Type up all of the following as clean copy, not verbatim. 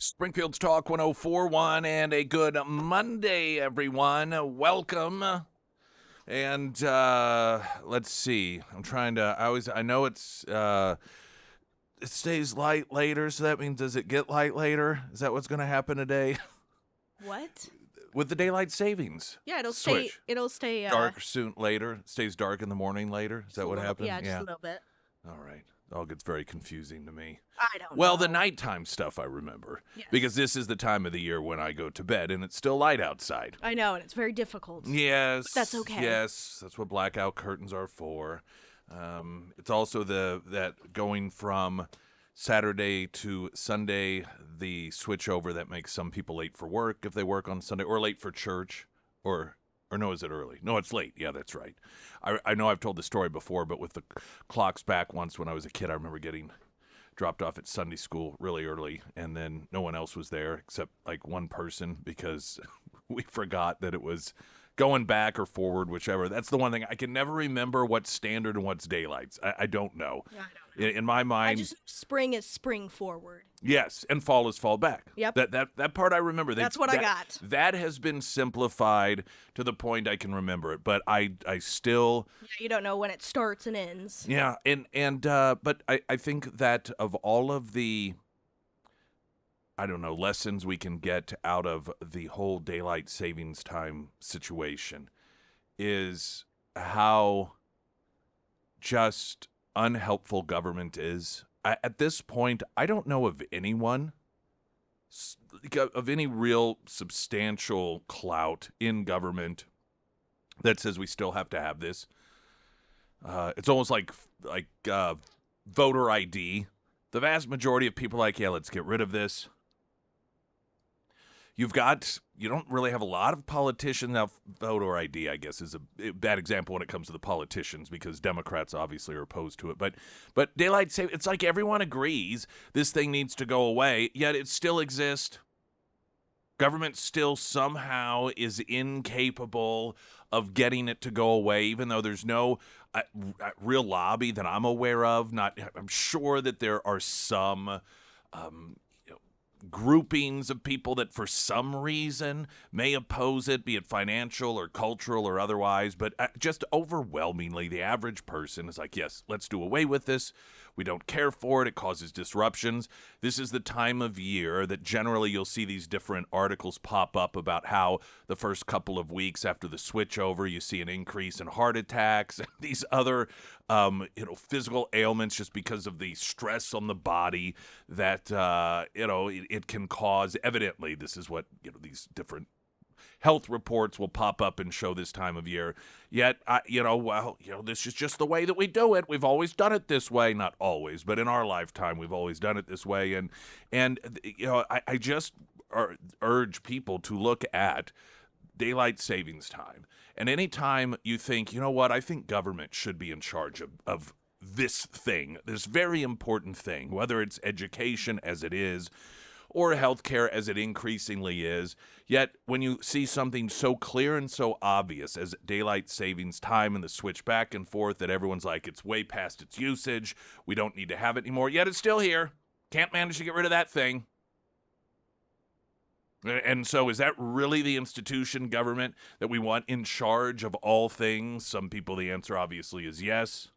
Springfield's Talk 1041 and a good Monday, everyone. Welcome. And let's see. I know it stays light later, so that means does it get light later? Is that what's going to happen today? What? With the daylight savings. Yeah, it'll Switch. stay Dark soon later. It stays dark in the morning later. Is that what happened? Yeah, just a little bit. All right. All gets very confusing to me. I don't know. Well, the nighttime stuff I remember. Yes. Because this is the time of the year when I go to bed and it's still light outside. I know, and it's very difficult. Yes. But that's okay. Yes, that's what blackout curtains are for. It's also that going from Saturday to Sunday, the switchover that makes some people late for work if they work on Sunday, or late for church, or no, is it early? No, it's late. Yeah, that's right. I know I've told the story before, but with the clocks back once when I was a kid, I remember getting dropped off at Sunday school really early, and then no one else was there except like one person because we forgot that it was going back or forward, whichever. That's the one thing. I can never remember what's standard and what's daylights. I don't know. Yeah, I don't know. In my mind, I just know spring is spring forward. yes, and fall is fall back. Yep. That part I remember. That's what I got. That has been simplified to the point I can remember it, but I still Yeah, you don't know when it starts and ends. yeah, but I think that of all of the I don't know, lessons we can get out of the whole daylight savings time situation is how just unhelpful government is. At this point, I don't know of anyone, of any real substantial clout in government that says we still have to have this. It's almost like voter ID. The vast majority of people are like, yeah, let's get rid of this. You don't really have a lot of politicians. Now, voter ID, I guess, is a bad example when it comes to the politicians because Democrats obviously are opposed to it. But daylight saving, it's like everyone agrees this thing needs to go away, yet it still exists. Government still somehow is incapable of getting it to go away, even though there's no real lobby that I'm aware of. I'm sure that there are some groupings of people that for some reason may oppose it, be it financial or cultural or otherwise, but just overwhelmingly the average person is like, yes, let's do away with this. We don't care for it. It causes disruptions. This is the time of year that generally you'll see these different articles pop up about how the first couple of weeks after the switchover, you see an increase in heart attacks and these other physical ailments just because of the stress on the body that, it can cause. Evidently, this is what, these different health reports will pop up and show this time of year. Yet, this is just the way that we do it. We've always done it this way. Not always, but in our lifetime, we've always done it this way. And I just urge people to look at daylight savings time. And anytime you think, you know what, I think government should be in charge of this thing, this very important thing, whether it's education as it is, or healthcare as it increasingly is. Yet when you see something so clear and so obvious as daylight savings time and the switch back and forth that everyone's like, it's way past its usage, we don't need to have it anymore, yet it's still here. Can't manage to get rid of that thing. And so is that really the institution, government, that we want in charge of all things? Some people, the answer obviously is yes.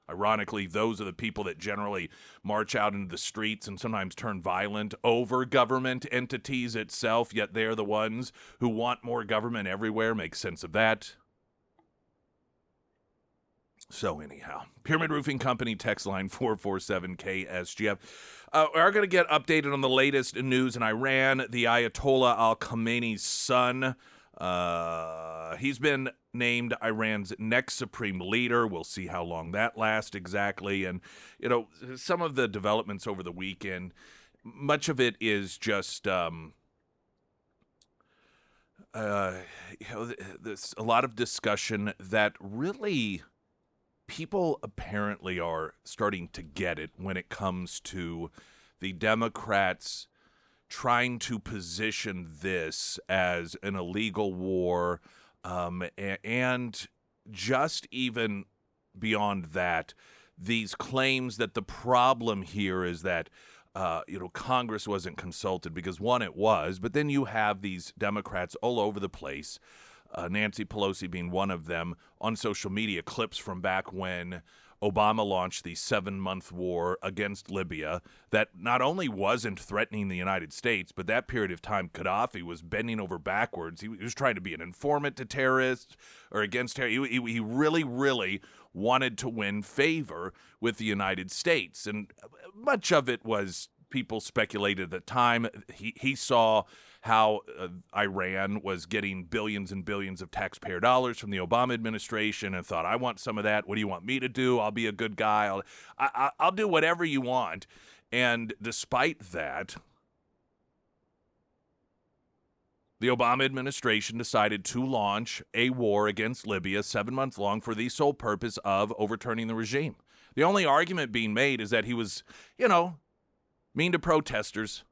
Ironically, those are the people that generally march out into the streets and sometimes turn violent over government entities itself, yet they're the ones who want more government everywhere. Make sense of that. So anyhow, Pyramid Roofing Company, text line 447-KSGF. We are going to get updated on the latest news in Iran. The Ayatollah al-Khamenei's son, he's been named Iran's next supreme leader. We'll see how long that lasts exactly. And, some of the developments over the weekend, much of it is just, there's a lot of discussion that really people apparently are starting to get it when it comes to the Democrats trying to position this as an illegal war, and just even beyond that, these claims that the problem here is that Congress wasn't consulted because, one, it was, but then you have these Democrats all over the place, Nancy Pelosi being one of them, on social media, clips from back when Obama launched the 7-month war against Libya that not only wasn't threatening the United States, but that period of time, Gaddafi was bending over backwards. He was trying to be an informant to terrorists or against terrorists. He really, really wanted to win favor with the United States. And much of it was people speculated at the time. He saw how Iran was getting billions and billions of taxpayer dollars from the Obama administration and thought, I want some of that. What do you want me to do? I'll be a good guy. I'll do whatever you want. And despite that, the Obama administration decided to launch a war against Libya 7 months long for the sole purpose of overturning the regime. The only argument being made is that he was, mean to protesters,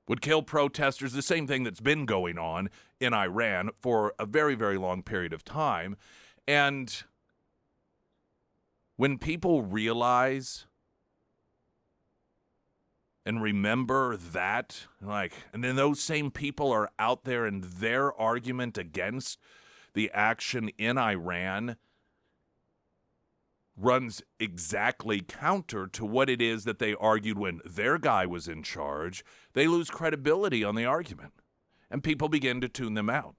would kill protesters, the same thing that's been going on in Iran for a very, very long period of time. And when people realize and remember that, and then those same people are out there and their argument against the action in Iran runs exactly counter to what it is that they argued when their guy was in charge, they lose credibility on the argument, and people begin to tune them out.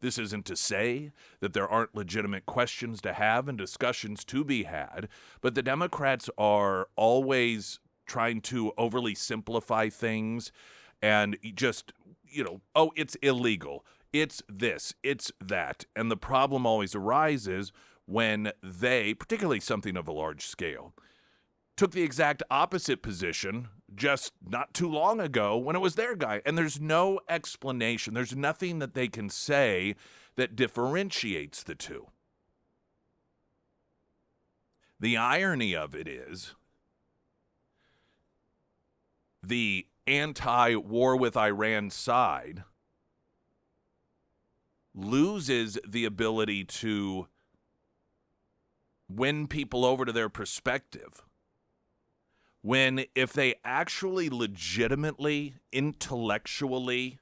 This isn't to say that there aren't legitimate questions to have and discussions to be had, but the Democrats are always trying to overly simplify things and just, it's illegal, it's this, it's that. And the problem always arises when they, particularly something of a large scale, took the exact opposite position just not too long ago when it was their guy. And there's no explanation. There's nothing that they can say that differentiates the two. The irony of it is the anti-war with Iran side loses the ability to win people over to their perspective when, if they actually legitimately, intellectually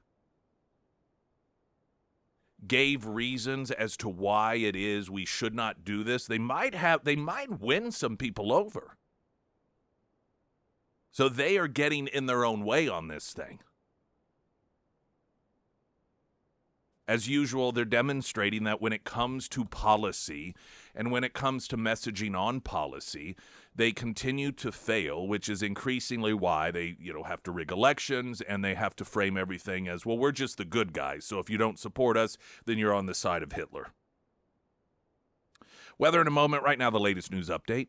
gave reasons as to why it is we should not do this, they might win some people over. So they are getting in their own way on this thing. As usual, they're demonstrating that when it comes to policy and when it comes to messaging on policy, they continue to fail, which is increasingly why they, have to rig elections and they have to frame everything as, well, we're just the good guys. So if you don't support us, then you're on the side of Hitler. Weather in a moment. Right now, the latest news update.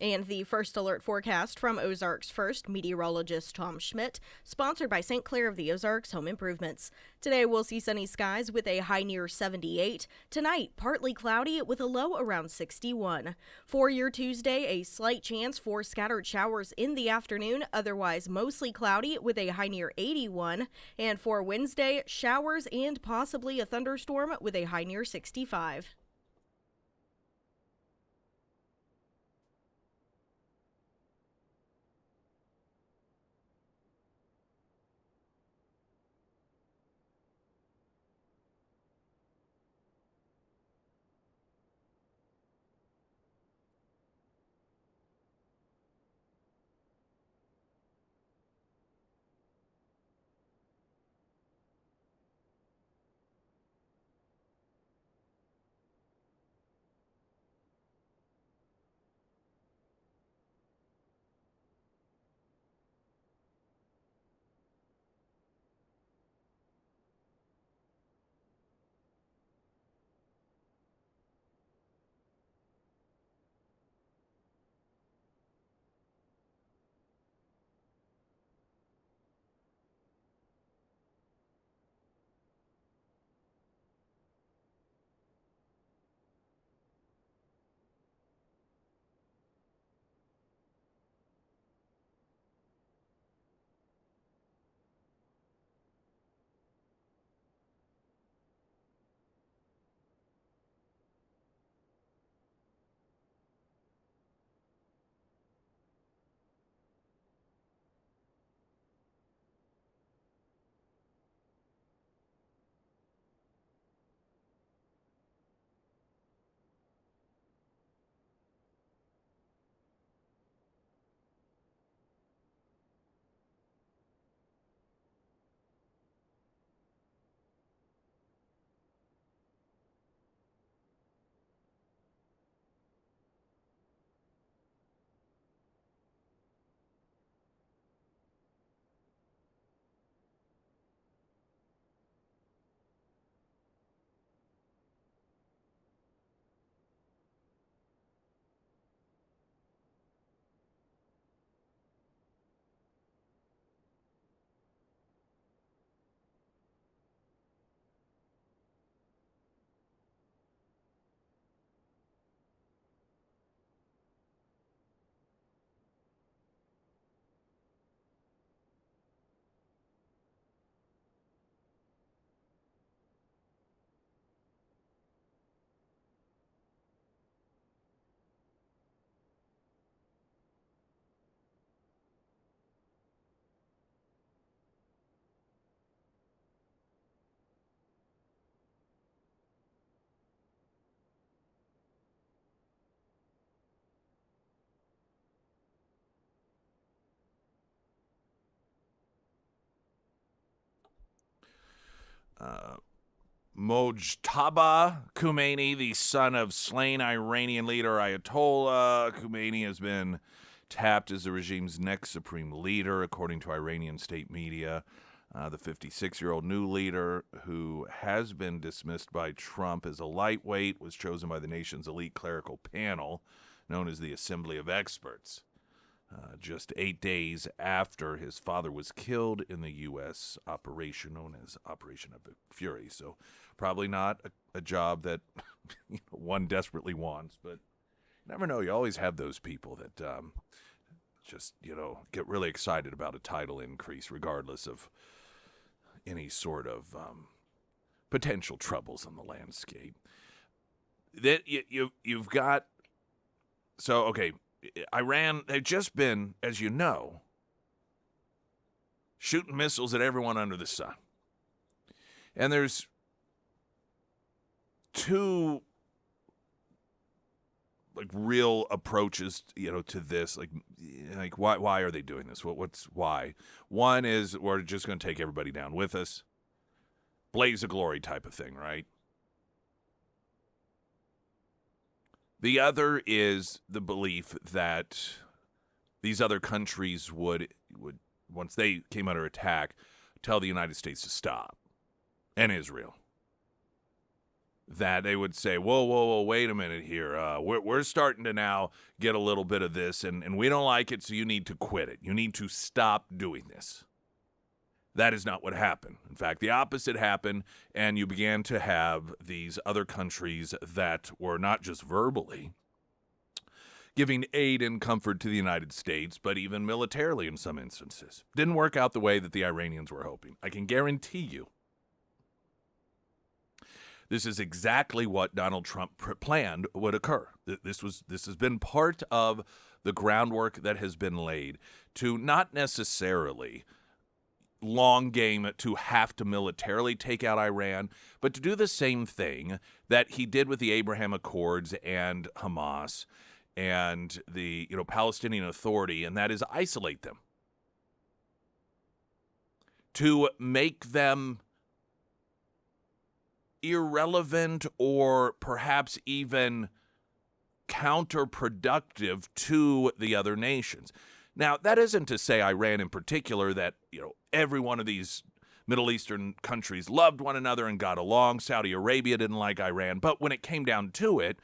And the first alert forecast from Ozarks First meteorologist Tom Schmidt, sponsored by St. Clair of the Ozarks Home Improvements. Today we'll see sunny skies with a high near 78. Tonight, partly cloudy with a low around 61. For your Tuesday, a slight chance for scattered showers in the afternoon, otherwise mostly cloudy with a high near 81. And for Wednesday, showers and possibly a thunderstorm with a high near 65. Mojtaba Khomeini, the son of slain Iranian leader Ayatollah Khomeini, has been tapped as the regime's next supreme leader, according to Iranian state media. The 56-year-old new leader, who has been dismissed by Trump as a lightweight, was chosen by the nation's elite clerical panel, known as the Assembly of Experts, just 8 days after his father was killed in the U.S. operation known as Operation Epic Fury. So probably not a job that one desperately wants, but you never know. You always have those people that just, get really excited about a title increase regardless of any sort of potential troubles on the landscape. That you've got, so, okay, Iran, they've just been, as you know, shooting missiles at everyone under the sun. And there's two real approaches, to this. Like why are they doing this? Why? One is we're just going to take everybody down with us. Blaze of glory type of thing, right? The other is the belief that these other countries would once they came under attack, tell the United States to stop, and Israel. That they would say, whoa, wait a minute here. We're starting to now get a little bit of this, and we don't like it, so you need to quit it. You need to stop doing this. That is not what happened. In fact, the opposite happened, and you began to have these other countries that were not just verbally giving aid and comfort to the United States, but even militarily in some instances. Didn't work out the way that the Iranians were hoping. I can guarantee you this is exactly what Donald Trump planned would occur. This has been part of the groundwork that has been laid to not necessarily long game to have to militarily take out Iran, but to do the same thing that he did with the Abraham Accords and Hamas and the Palestinian Authority, and that is isolate them. To make them irrelevant or perhaps even counterproductive to the other nations. Now, that isn't to say Iran in particular that, every one of these Middle Eastern countries loved one another and got along. Saudi Arabia didn't like Iran. But when it came down to it,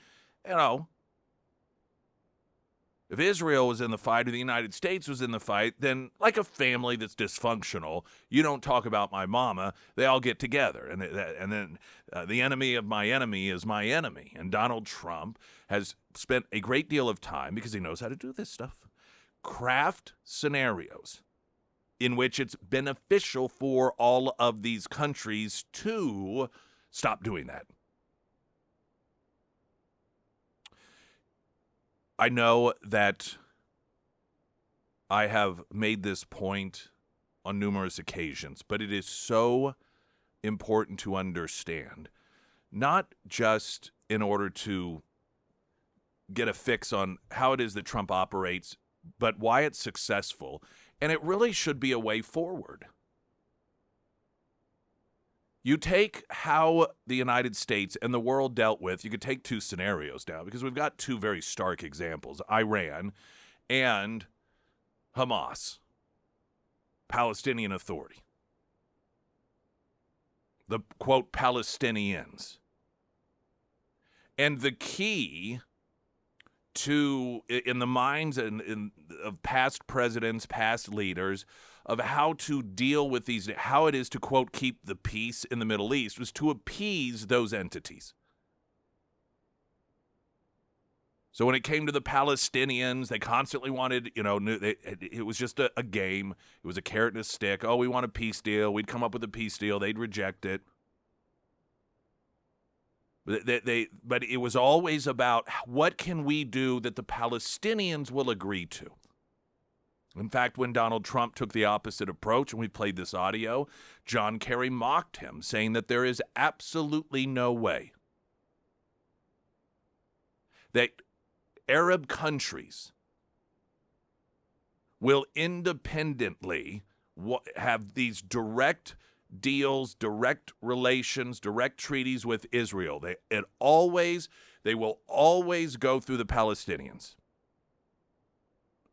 if Israel was in the fight or the United States was in the fight, then like a family that's dysfunctional, you don't talk about my mama. They all get together. And then the enemy of my enemy is my enemy. And Donald Trump has spent a great deal of time, because he knows how to do this stuff, craft scenarios in which it's beneficial for all of these countries to stop doing that. I know that I have made this point on numerous occasions, but it is so important to understand, not just in order to get a fix on how it is that Trump operates, but why it's successful. And it really should be a way forward. You take how the United States and the world dealt with, you could take two scenarios now, because we've got two very stark examples, Iran and Hamas, Palestinian Authority. The, quote, Palestinians. And the key to, in the minds of past presidents, past leaders, of how to deal with these, how it is to, quote, keep the peace in the Middle East, was to appease those entities. So when it came to the Palestinians, they constantly wanted, it was just a game. It was a carrot and a stick. Oh, we want a peace deal. We'd come up with a peace deal. They'd reject it. But it was always about what can we do that the Palestinians will agree to. In fact, when Donald Trump took the opposite approach, and we played this audio, John Kerry mocked him, saying that there is absolutely no way that Arab countries will independently have these direct deals, direct relations, direct treaties with Israel. They will always go through the Palestinians.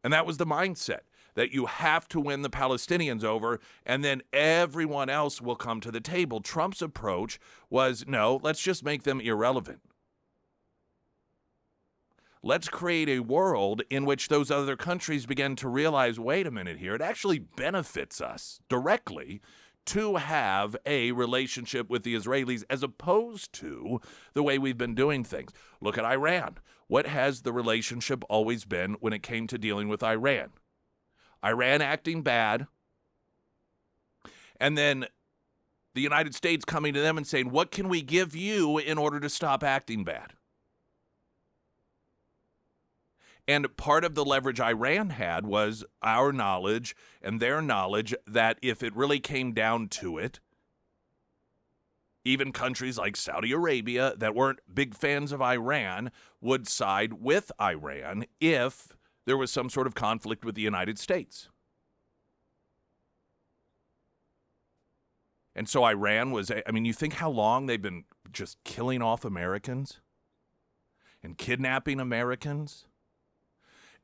And that was the mindset, that you have to win the Palestinians over, and then everyone else will come to the table. Trump's approach was, no, let's just make them irrelevant. Let's create a world in which those other countries begin to realize, wait a minute here, it actually benefits us directly to have a relationship with the Israelis as opposed to the way we've been doing things. Look at Iran. What has the relationship always been when it came to dealing with Iran? Iran acting bad, and then the United States coming to them and saying, what can we give you in order to stop acting bad? And part of the leverage Iran had was our knowledge and their knowledge that if it really came down to it, even countries like Saudi Arabia that weren't big fans of Iran would side with Iran if there was some sort of conflict with the United States. And so Iran was, I mean, you think how long they've been just killing off Americans and kidnapping Americans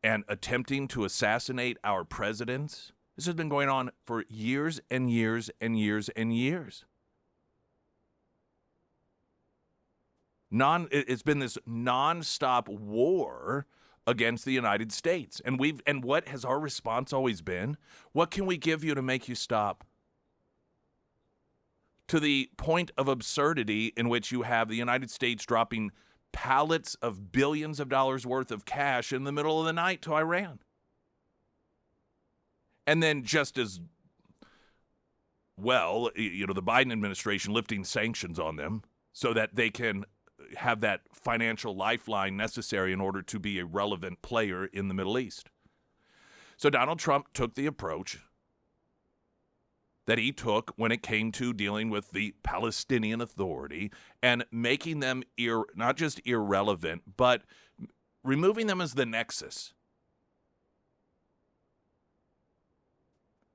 and attempting to assassinate our presidents? This has been going on for years and years and years and years. It's been this nonstop war against the United States. And what has our response always been? What can we give you to make you stop? To the point of absurdity in which you have the United States dropping pallets of billions of dollars worth of cash in the middle of the night to Iran. And then just as well, the Biden administration lifting sanctions on them so that they can have that financial lifeline necessary in order to be a relevant player in the Middle East. So Donald Trump took the approach that he took when it came to dealing with the Palestinian Authority and making them not just irrelevant, but removing them as the nexus.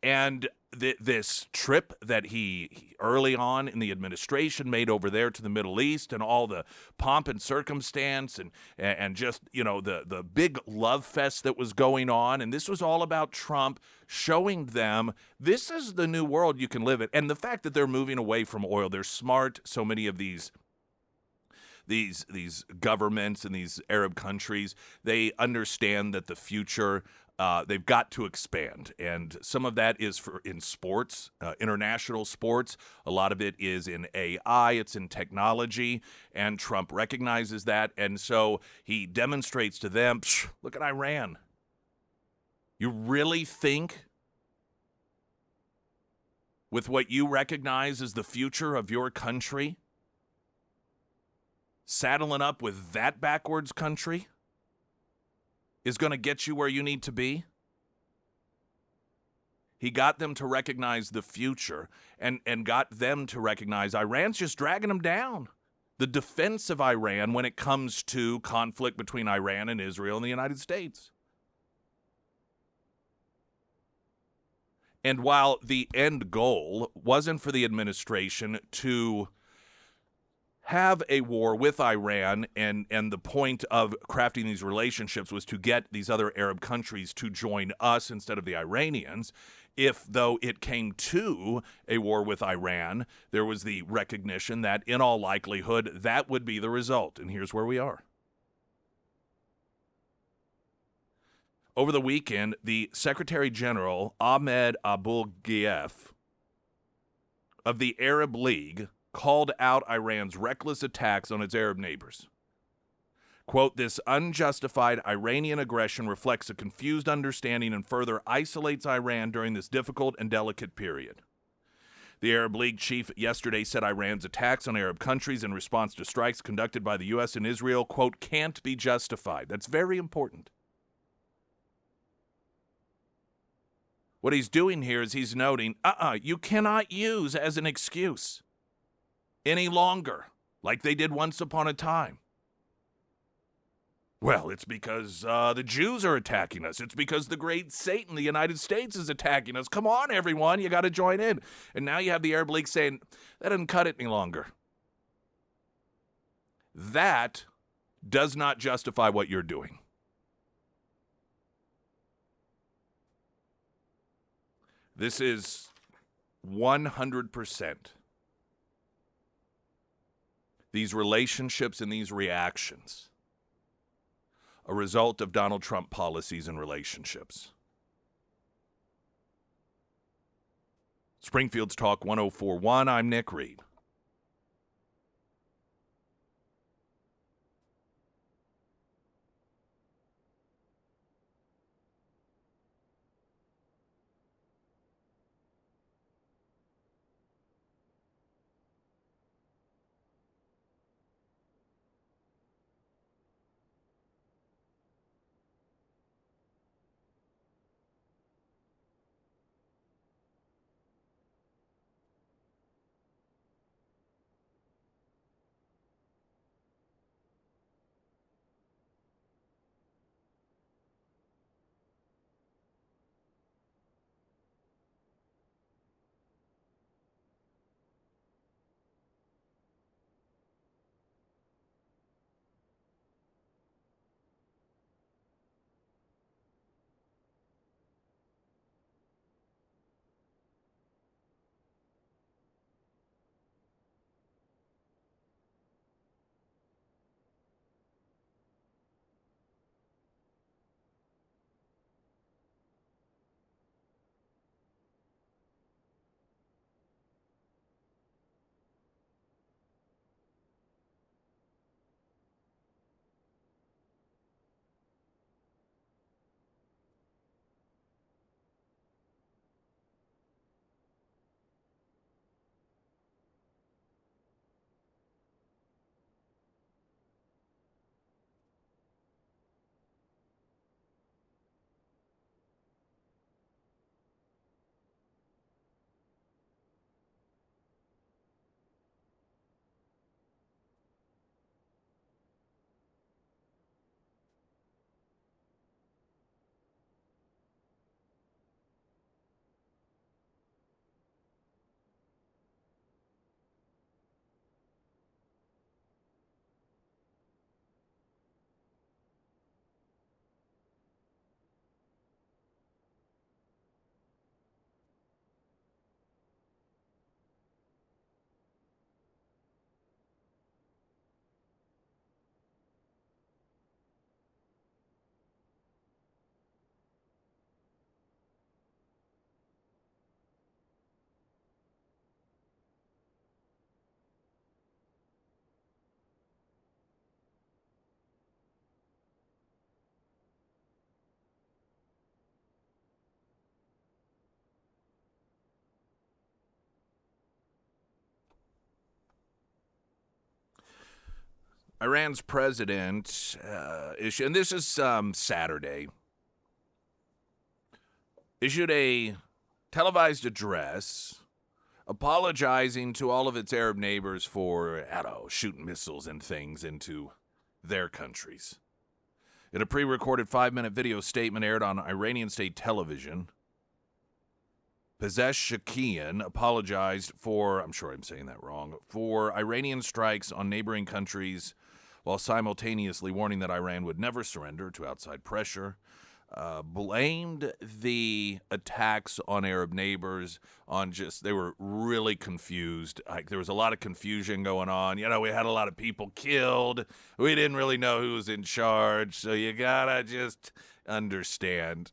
And this trip that he early on in the administration made over there to the Middle East and all the pomp and circumstance and just, the big love fest that was going on. And this was all about Trump showing them this is the new world you can live in. And the fact that they're moving away from oil, they're smart. So many of these governments in these Arab countries, they understand that the future they've got to expand, and some of that is in sports, international sports. A lot of it is in AI, it's in technology, and Trump recognizes that, and so he demonstrates to them, look at Iran. You really think with what you recognize as the future of your country, saddling up with that backwards country is going to get you where you need to be? He got them to recognize the future and got them to recognize Iran's just dragging them down. The defense of Iran when it comes to conflict between Iran and Israel and the United States. And while the end goal wasn't for the administration to have a war with Iran, and the point of crafting these relationships was to get these other Arab countries to join us instead of the Iranians. If, though, it came to a war with Iran, there was the recognition that in all likelihood that would be the result. And here's where we are. Over the weekend, the Secretary General Ahmed Abul-Ghaif of the Arab League called out Iran's reckless attacks on its Arab neighbors. Quote, this unjustified Iranian aggression reflects a confused understanding and further isolates Iran during this difficult and delicate period. The Arab League chief yesterday said Iran's attacks on Arab countries in response to strikes conducted by the U.S. and Israel, quote, can't be justified. That's very important. What he's doing here is he's noting, you cannot use as an excuse any longer, like they did once upon a time, Well, it's because the Jews are attacking us. It's because the great Satan, the United States, is attacking us. Come on, everyone, you got to join in. And now you have the Arab League saying, that doesn't cut it any longer. That does not justify what you're doing. This is 100%. These relationships and these reactions, a result of Donald Trump policies and relationships. Springfield's Talk 1041, I'm Nick Reed. Iran's president issued, and this is Saturday, issued a televised address apologizing to all of its Arab neighbors for, shooting missiles and things into their countries. In a pre-recorded 5-minute video statement aired on Iranian state television, Pezeshkian apologized for, I'm sure I'm saying that wrong, for Iranian strikes on neighboring countries while simultaneously warning that Iran would never surrender to outside pressure. Blamed the attacks on Arab neighbors on they were really confused. There was a lot of confusion going on. We had a lot of people killed. We didn't really know who was in charge. So you gotta just understand.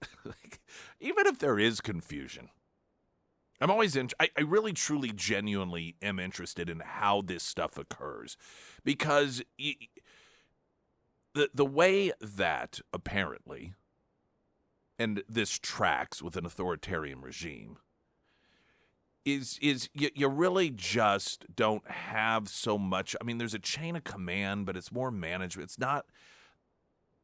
Even if there is confusion, I'm always I really, truly, genuinely am interested in how this stuff occurs, because the way that apparently, and this tracks with an authoritarian regime, is you really just don't have so much. I mean, there's a chain of command, but it's more management. It's not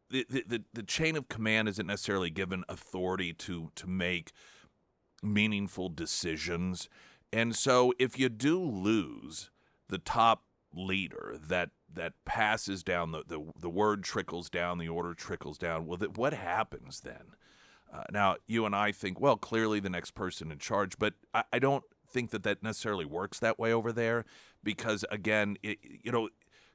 the chain of command isn't necessarily given authority to make meaningful decisions. And so if you do lose the top leader that that passes down, the word trickles down, the order trickles down. Well, what happens then? Now, you and I think, well, clearly the next person in charge, but I don't think that necessarily works that way over there because, again,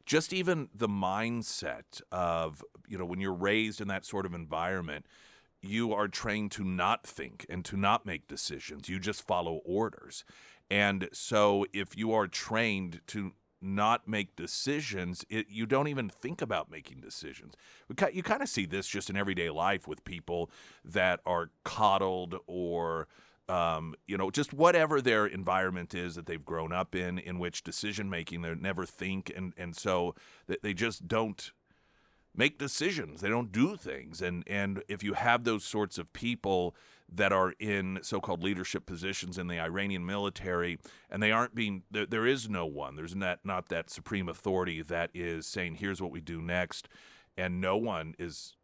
just even the mindset of, when you're raised in that sort of environment, you are trained to not think and to not make decisions. You just follow orders. And so if you are trained to not make decisions, you don't even think about making decisions. You kind of see this just in everyday life with people that are coddled or just whatever their environment is that they've grown up in which decision making, they never think, and so they just don't make decisions. They don't do things. And if you have those sorts of people that are in so-called leadership positions in the Iranian military, and they aren't being, there is no one, there's not that supreme authority that is saying, here's what we do next, and no one is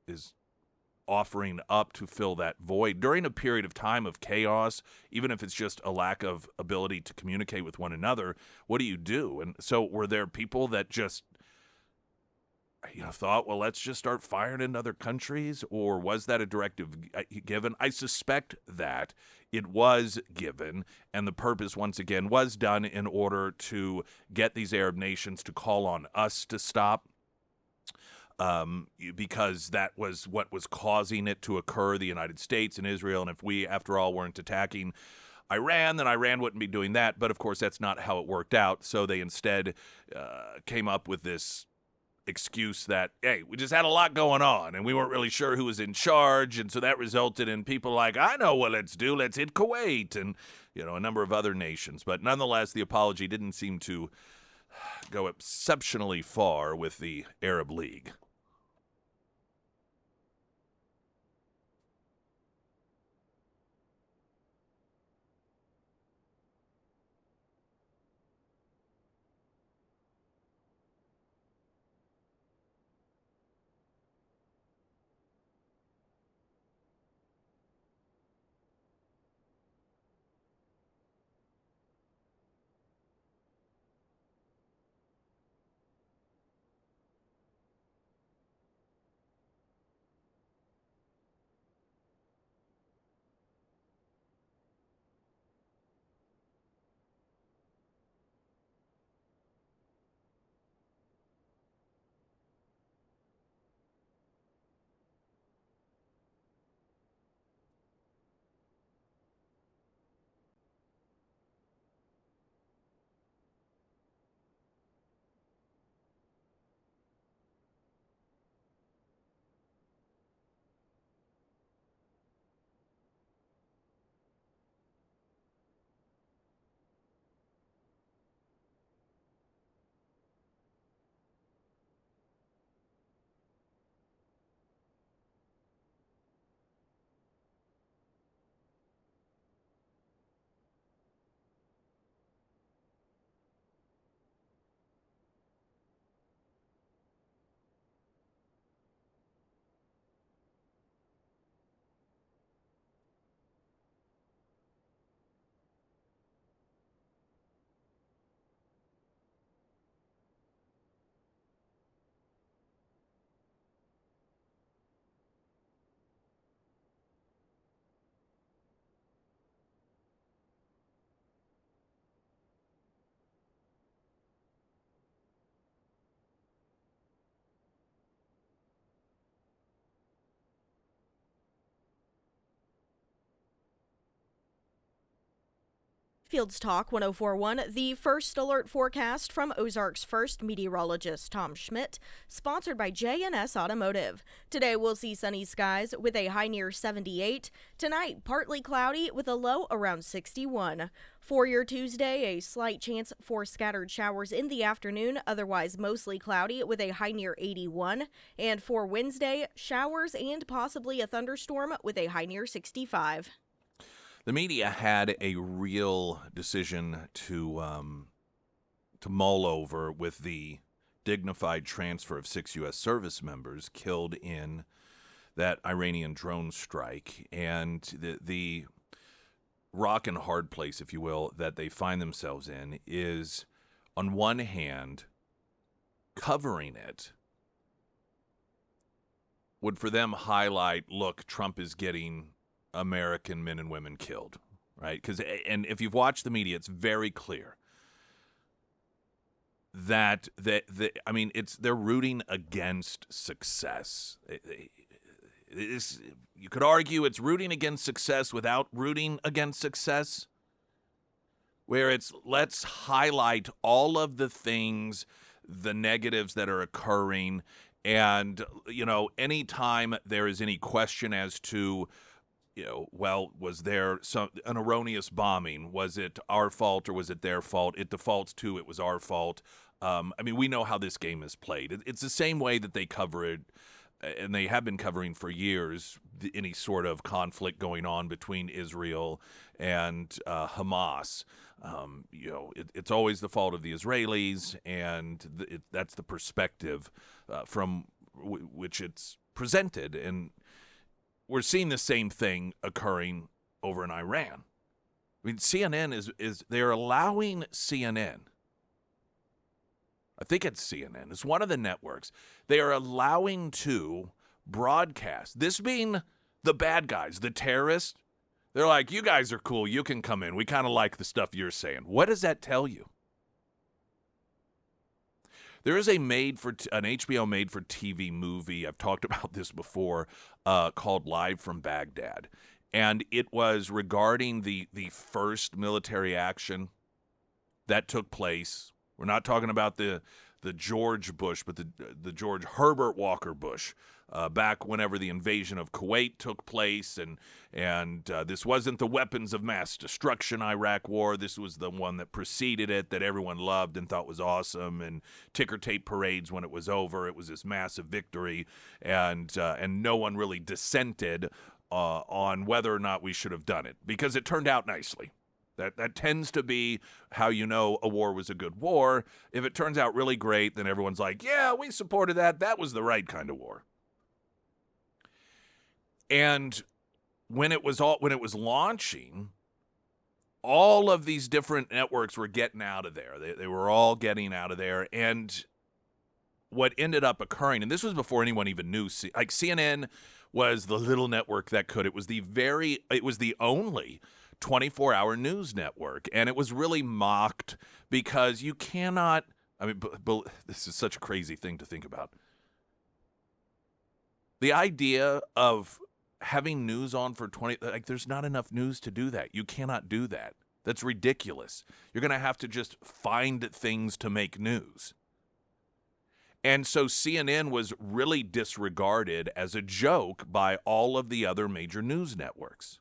offering up to fill that void during a period of time of chaos, even if it's just a lack of ability to communicate with one another. What do? And so were there people that just thought, well, let's just start firing into other countries? Or was that a directive given? I suspect that it was given, and the purpose, once again, was done in order to get these Arab nations to call on us to stop, because that was what was causing it to occur, the United States and Israel. And if we, after all, weren't attacking Iran, then Iran wouldn't be doing that. But, of course, that's not how it worked out. So they instead came up with this excuse that, hey, we just had a lot going on and we weren't really sure who was in charge, and so that resulted in people like, I know what let's do, let's hit Kuwait and a number of other nations. But nonetheless, the apology didn't seem to go exceptionally far with the Arab League. Fields Talk 1041, the first alert forecast from Ozarks First meteorologist Tom Schmidt, sponsored by J&S Automotive. Today we'll see sunny skies with a high near 78. Tonight, partly cloudy with a low around 61. For your Tuesday, a slight chance for scattered showers in the afternoon, otherwise mostly cloudy with a high near 81. And for Wednesday, showers and possibly a thunderstorm with a high near 65. The media had a real decision to mull over with the dignified transfer of 6 U.S. service members killed in that Iranian drone strike, and the rock and hard place, if you will, that they find themselves in is, on one hand, covering it would for them highlight, look, Trump is getting American men and women killed, right? And if you've watched the media, it's very clear that they're rooting against success. You could argue it's rooting against success without rooting against success, where it's let's highlight all of the things, the negatives that are occurring. And, anytime there is any question as to, well, was there an erroneous bombing? Was it our fault or was it their fault? It defaults to it was our fault. We know how this game is played. It's the same way that they cover it, and they have been covering for years, any sort of conflict going on between Israel and Hamas. It's always the fault of the Israelis, and that's the perspective from which it's presented. And we're seeing the same thing occurring over in Iran. CNN is they're allowing CNN. I think it's CNN. It's one of the networks. They are allowing to broadcast, this being the bad guys, the terrorists. They're like, you guys are cool. You can come in. We kind of like the stuff you're saying. What does that tell you? There is an HBO made-for-TV movie, I've talked about this before, called Live from Baghdad. And it was regarding the first military action that took place. We're not talking about the George Bush, but the George Herbert Walker Bush, back whenever the invasion of Kuwait took place, and this wasn't the weapons of mass destruction Iraq war. This was the one that preceded it, that everyone loved and thought was awesome, and ticker tape parades when it was over. It was this massive victory, and no one really dissented on whether or not we should have done it, because it turned out nicely. That tends to be how you know a war was a good war. If it turns out really great, then everyone's like, yeah, we supported that. That was the right kind of war. And when it was launching, all of these different networks were getting out of there. They were all getting out of there. And what ended up occurring, and this was before anyone even knew, like CNN was the little network that could. It was the only 24-hour news network, and it was really mocked because you cannot, this is such a crazy thing to think about. The idea of having news on for there's not enough news to do that. You cannot do that. That's ridiculous. You're going to have to just find things to make news. And so CNN was really disregarded as a joke by all of the other major news networks.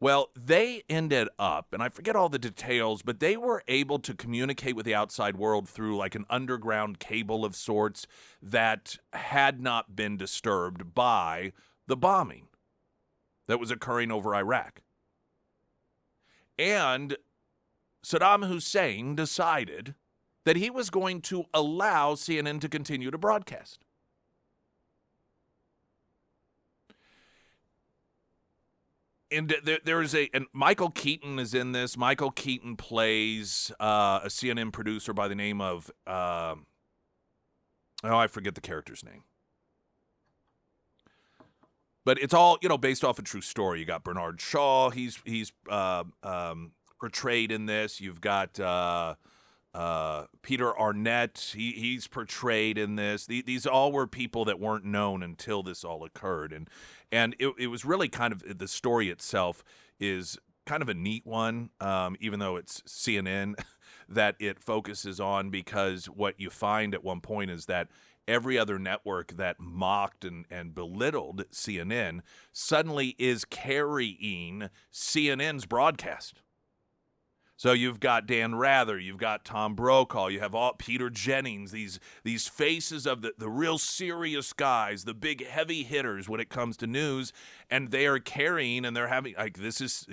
Well, they ended up, and I forget all the details, but they were able to communicate with the outside world through like an underground cable of sorts that had not been disturbed by the bombing that was occurring over Iraq. And Saddam Hussein decided that he was going to allow CNN to continue to broadcast. And and Michael Keaton is in this. Michael Keaton plays a CNN producer by the name of, I forget the character's name. But it's all, based off a true story. You got Bernard Shaw. He's portrayed in this. You've got Peter Arnett. He's portrayed in this. These all were people that weren't known until this all occurred. And it was really kind of, the story itself is kind of a neat one, even though it's CNN that it focuses on, because what you find at one point is that every other network that mocked and belittled CNN suddenly is carrying CNN's broadcast. So you've got Dan Rather, you've got Tom Brokaw, you have Peter Jennings, these faces of the real serious guys, the big heavy hitters when it comes to news, and they are carrying, and they're having, like, this is,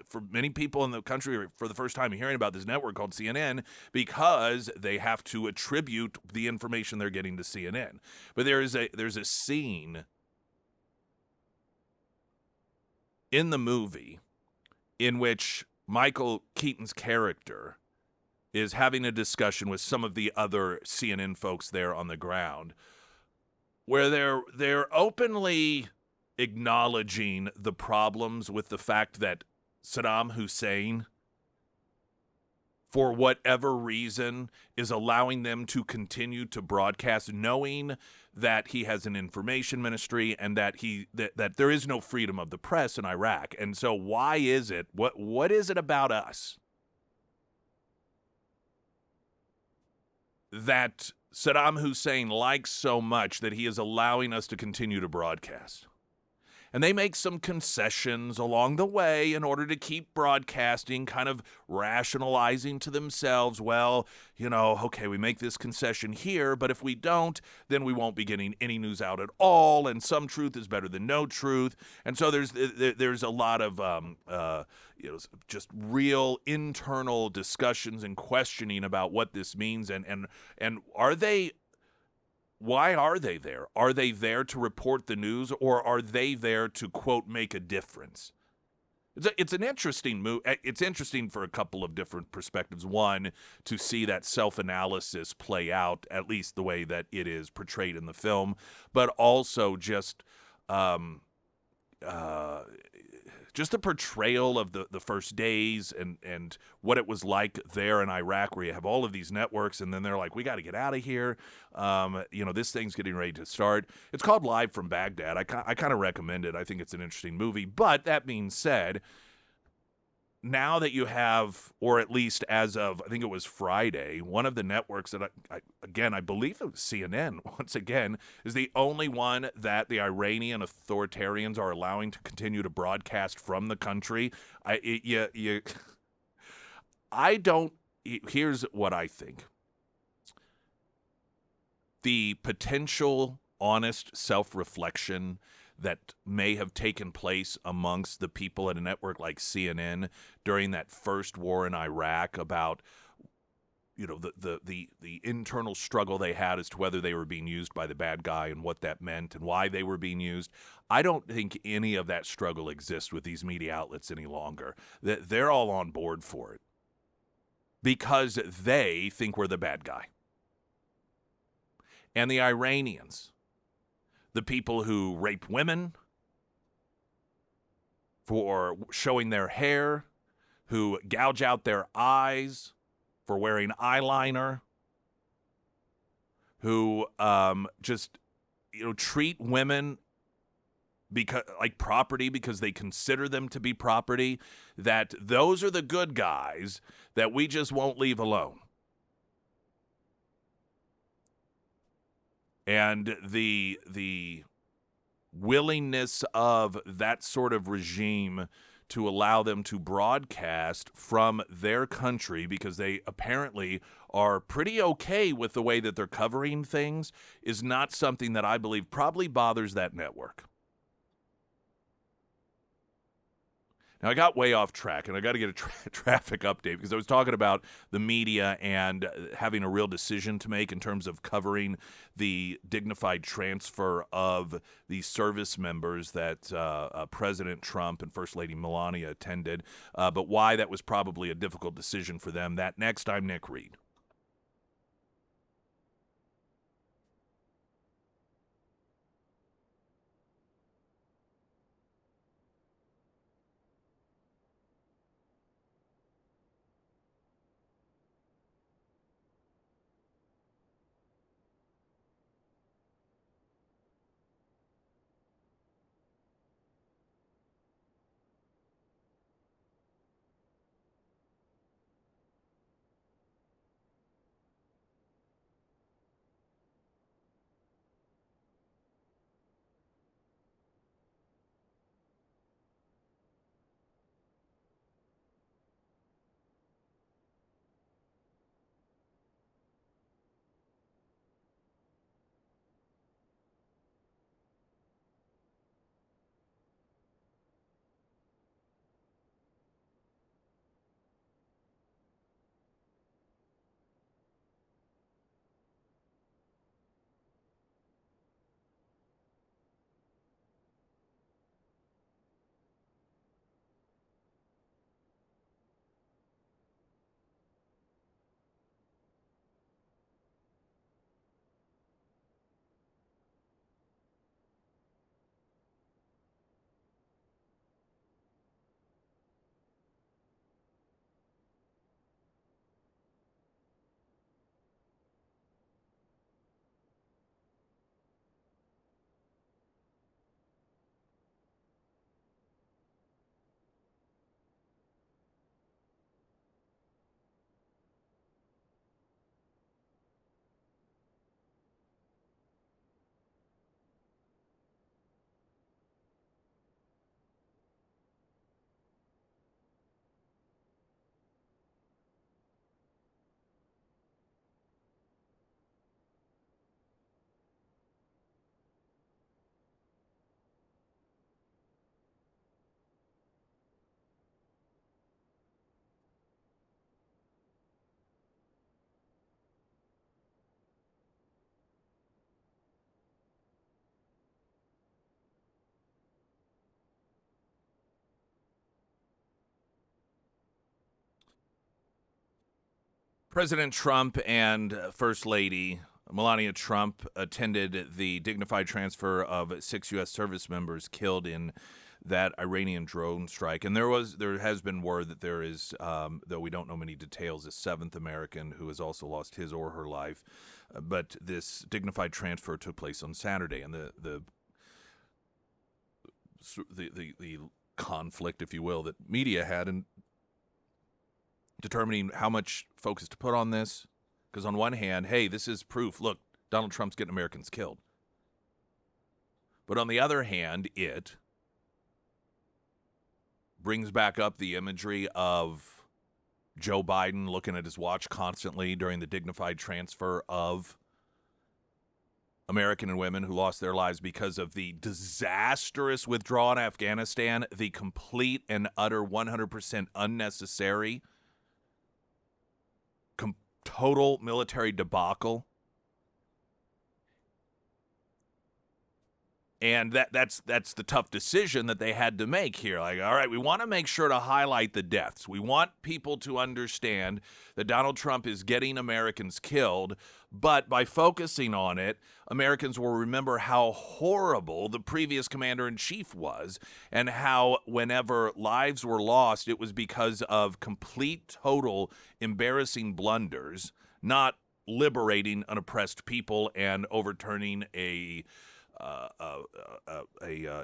for many people in the country for the first time hearing about this network called CNN, because they have to attribute the information they're getting to CNN. But there's a scene in the movie in which Michael Keaton's character is having a discussion with some of the other CNN folks there on the ground, where they're openly acknowledging the problems with the fact that Saddam Hussein, for whatever reason, is allowing them to continue to broadcast, knowing that he has an information ministry and that that there is no freedom of the press in Iraq. And so why is it, what is it about us that Saddam Hussein likes so much that he is allowing us to continue to broadcast? And they make some concessions along the way in order to keep broadcasting, kind of rationalizing to themselves, well, okay, we make this concession here, but if we don't, then we won't be getting any news out at all, and some truth is better than no truth. And so there's a lot of just real internal discussions and questioning about what this means, and are they... Why are they there? Are they there to report the news, or are they there to, quote, make a difference? It's an interesting move. It's interesting for a couple of different perspectives. One, to see that self-analysis play out, at least the way that it is portrayed in the film, but also just the portrayal of the first days and what it was like there in Iraq, where you have all of these networks, and then they're like, we got to get out of here. This thing's getting ready to start. It's called Live from Baghdad. I kind of recommend it. I think it's an interesting movie. But that being said, now that you have, or at least as of, I think it was Friday, one of the networks that, I believe it was CNN, once again, is the only one that the Iranian authoritarians are allowing to continue to broadcast from the country. Here's what I think. The potential honest self-reflection that may have taken place amongst the people at a network like CNN during that first war in Iraq about, the internal struggle they had as to whether they were being used by the bad guy and what that meant and why they were being used. I don't think any of that struggle exists with these media outlets any longer. They're all on board for it because they think we're the bad guy. And the Iranians, the people who rape women for showing their hair, who gouge out their eyes for wearing eyeliner, who treat women like property because they consider them to be property, that those are the good guys that we just won't leave alone. And the willingness of that sort of regime to allow them to broadcast from their country because they apparently are pretty okay with the way that they're covering things is not something that I believe probably bothers that network. Now, I got way off track, and I got to get a traffic update because I was talking about the media and having a real decision to make in terms of covering the dignified transfer of the service members that President Trump and First Lady Melania attended, but why that was probably a difficult decision for them. That next, I'm Nick Reed. President Trump and First Lady Melania Trump attended the dignified transfer of 6 U.S. service members killed in that Iranian drone strike. And there has been word that there is, though we don't know many details, a 7th American who has also lost his or her life. But this dignified transfer took place on Saturday, and the conflict, if you will, that media had in determining how much focus to put on this. Because on one hand, hey, this is proof. Look, Donald Trump's getting Americans killed. But on the other hand, it brings back up the imagery of Joe Biden looking at his watch constantly during the dignified transfer of American and women who lost their lives because of the disastrous withdrawal in Afghanistan, the complete and utter 100% unnecessary total military debacle. And that's the tough decision that they had to make here. Like, all right, we want to make sure to highlight the deaths. We want people to understand that Donald Trump is getting Americans killed, but by focusing on it, Americans will remember how horrible the previous commander-in-chief was and how whenever lives were lost, it was because of complete, total, embarrassing blunders, not liberating unoppressed people and overturning a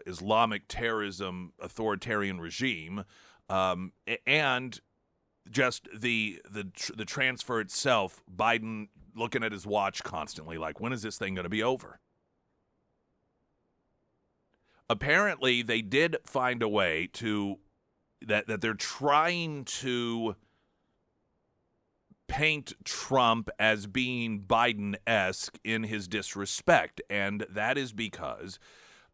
Islamic terrorism authoritarian regime, and just the transfer itself. Biden looking at his watch constantly, like, when is this thing going to be over? Apparently, they did find a way to that they're trying to paint Trump as being Biden-esque in his disrespect, and that is because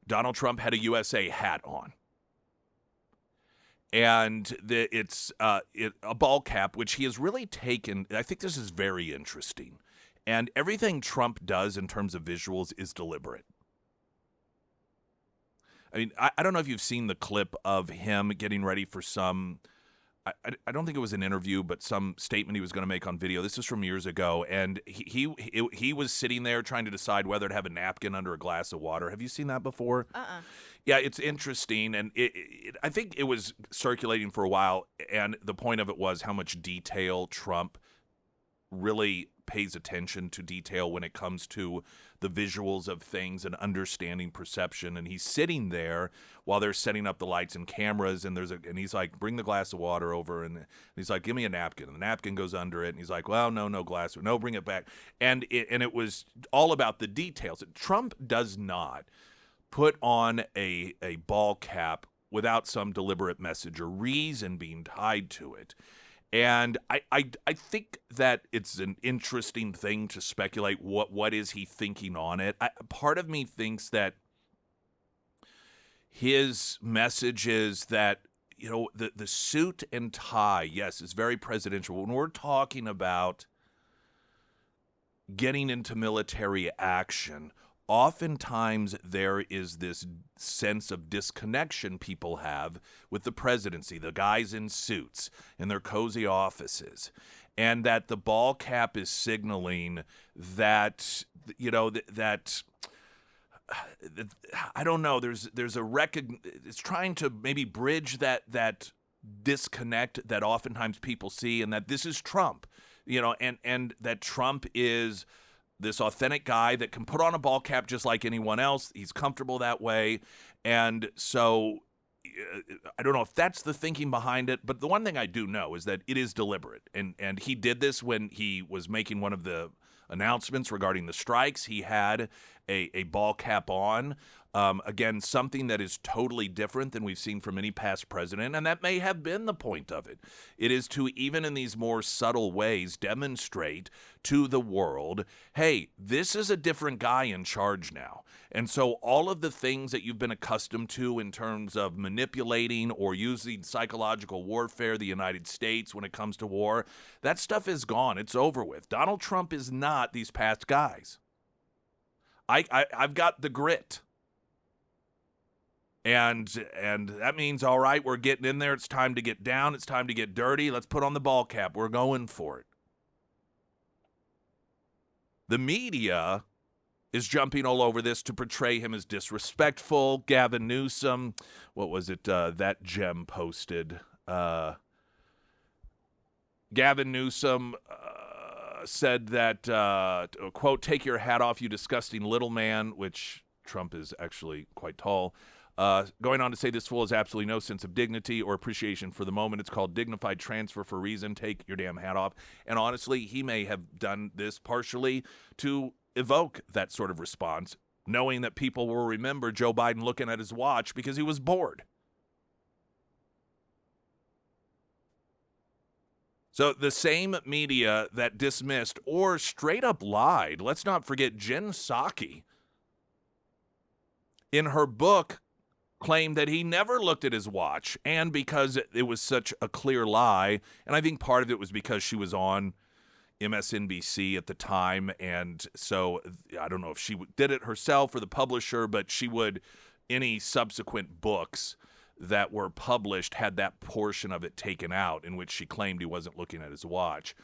Donald Trump had a USA hat on. And it's a ball cap, which he has really taken. I think this is very interesting. And everything Trump does in terms of visuals is deliberate. I mean, I don't know if you've seen the clip of him getting ready for some, I don't think it was an interview, but some statement he was going to make on video. This is from years ago, and he was sitting there trying to decide whether to have a napkin under a glass of water. Have you seen that before? Yeah, it's interesting, and I think it was circulating for a while, and the point of it was how much detail Trump really pays attention to detail when it comes to the visuals of things and understanding perception. And he's sitting there while they're setting up the lights and cameras, and and he's like, bring the glass of water over, and he's like, give me a napkin. And the napkin goes under it, and he's like, well, no glass, no, bring it back. And it was all about the details. Trump does not put on a ball cap without some deliberate message or reason being tied to it. And I think that it's an interesting thing to speculate what is he thinking on it. Part of me thinks that his message is that, you know, the suit and tie, yes, is very presidential. When we're talking about getting into military action, oftentimes there is this sense of disconnection people have with the presidency, the guys in suits in their cozy offices, and that the ball cap is signaling that, you know, that I don't know, there's it's trying to maybe bridge that disconnect that oftentimes people see, and that this is Trump, you know, and that Trump is this authentic guy that can put on a ball cap just like anyone else. He's comfortable that way. And so I don't know if that's the thinking behind it, but the one thing I do know is that it is deliberate. And he did this when he was making one of the announcements regarding the strikes. He had a ball cap on. Again, something that is totally different than we've seen from any past president, and that may have been the point of it. It is to, even in these more subtle ways, demonstrate to the world, hey, this is a different guy in charge now. And so all of the things that you've been accustomed to in terms of manipulating or using psychological warfare, the United States, when it comes to war, that stuff is gone. It's over with. Donald Trump is not these past guys. I've got the grit. And that means, all right, we're getting in there. It's time to get down. It's time to get dirty. Let's put on the ball cap. We're going for it. The media is jumping all over this to portray him as disrespectful. Gavin Newsom, what was it that Gem posted? Gavin Newsom said that, quote, "Take your hat off, you disgusting little man," which Trump is actually quite tall. Going on to say this fool has absolutely no sense of dignity or appreciation for the moment. It's called dignified transfer for a reason. Take your damn hat off. And honestly, he may have done this partially to evoke that sort of response, knowing that people will remember Joe Biden looking at his watch because he was bored. So the same media that dismissed or straight up lied, let's not forget Jen Psaki, in her book, claimed that he never looked at his watch, and because it was such a clear lie, and I think part of it was because she was on MSNBC at the time, and so I don't know if she did it herself or the publisher, but she would, any subsequent books that were published had that portion of it taken out in which she claimed he wasn't looking at his watch.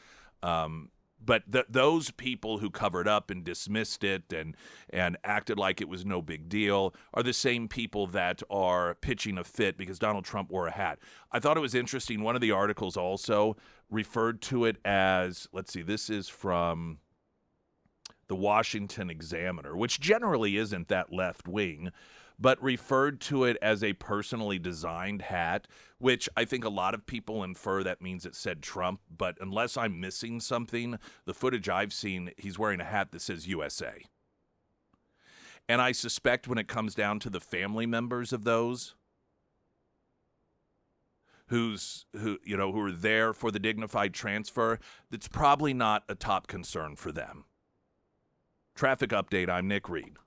But those people who covered up and dismissed it and acted like it was no big deal are the same people that are pitching a fit because Donald Trump wore a hat. I thought it was interesting. One of the articles also referred to it as, let's see, this is from the Washington Examiner, which generally isn't that left wing, but referred to it as a personally designed hat, which I think a lot of people infer that means it said Trump. But unless I'm missing something, the footage I've seen, he's wearing a hat that says USA. And I suspect when it comes down to the family members of those who are there for the dignified transfer, that's probably not a top concern for them. Traffic update, I'm Nick Reed.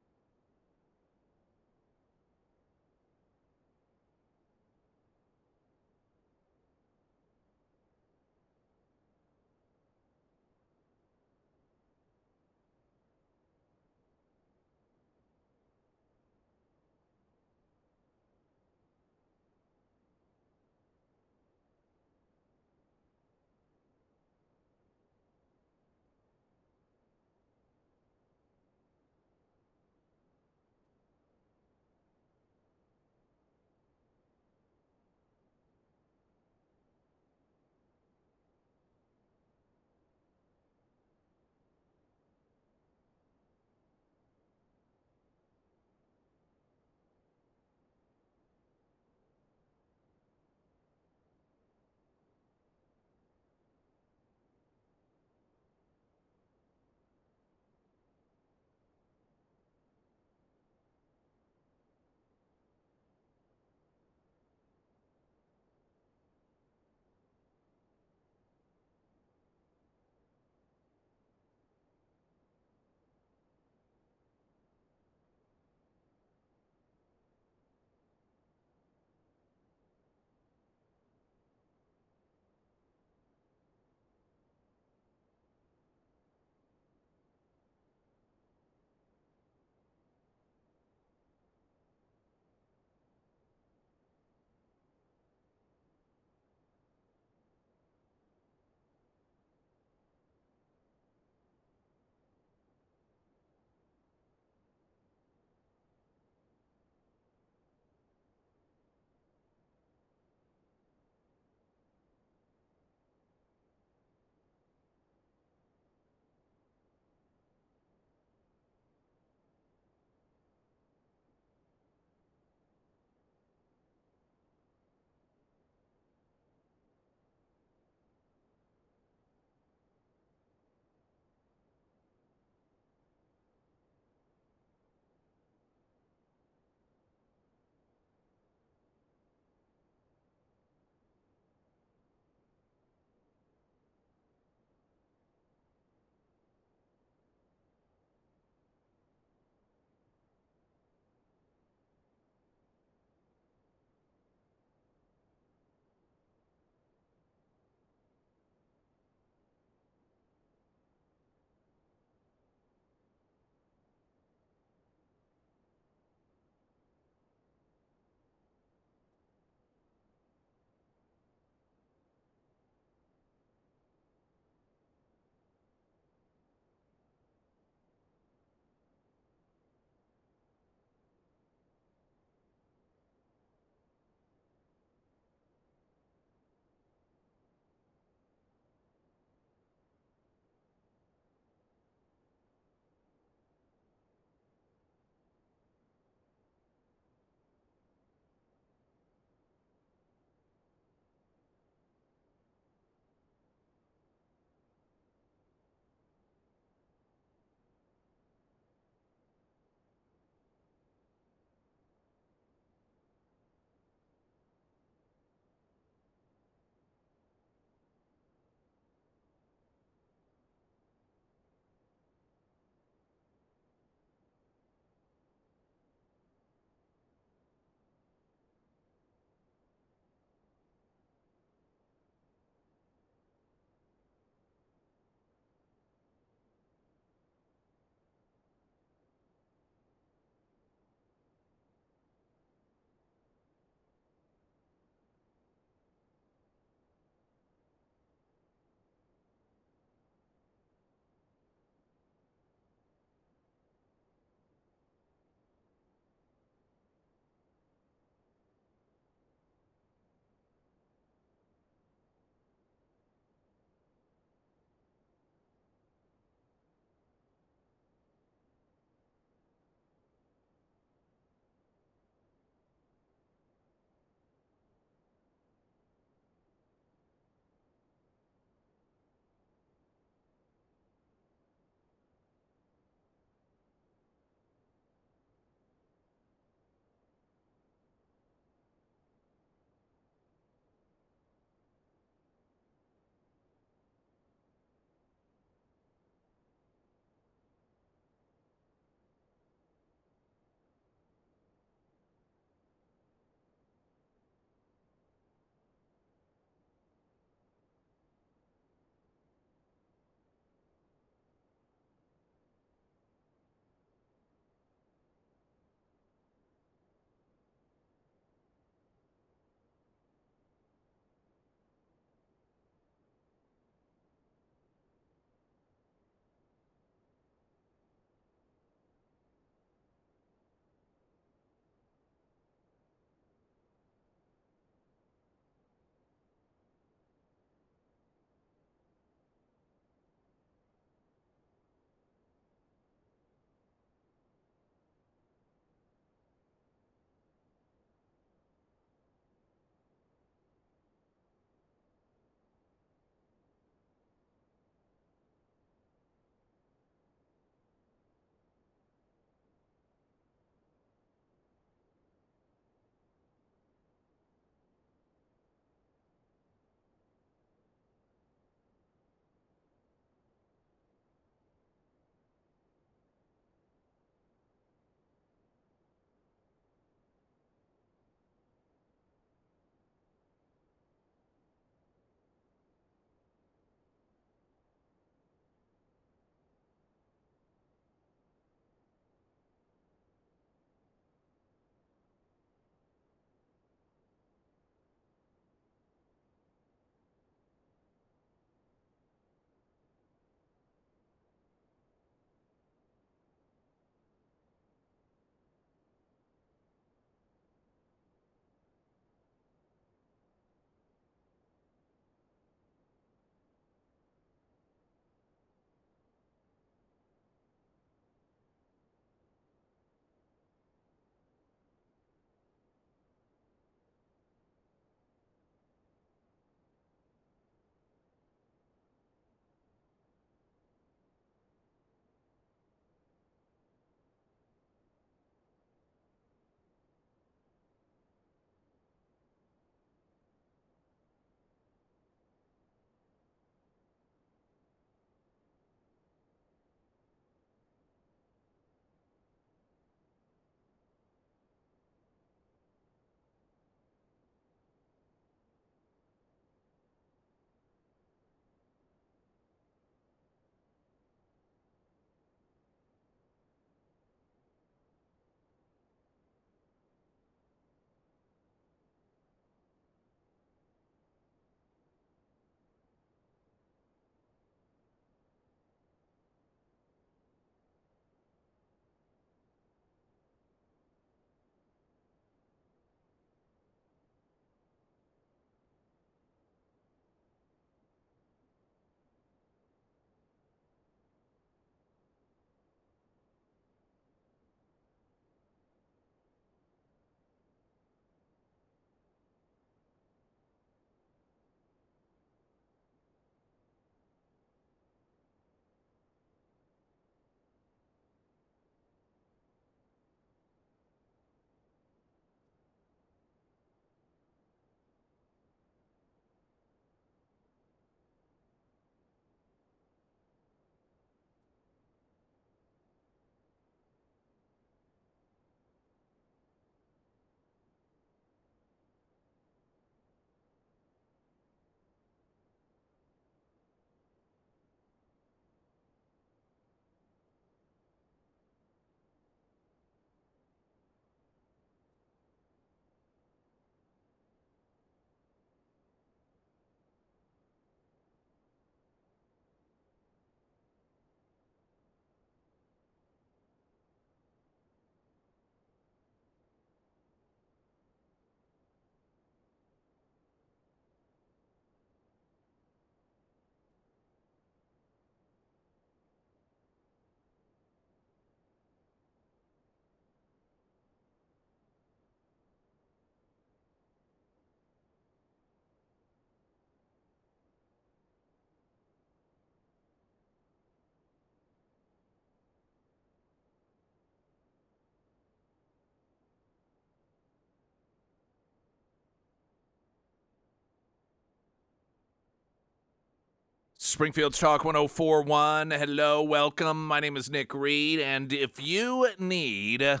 Springfield's Talk 104.1. Hello, welcome. My name is Nick Reed, and if you need the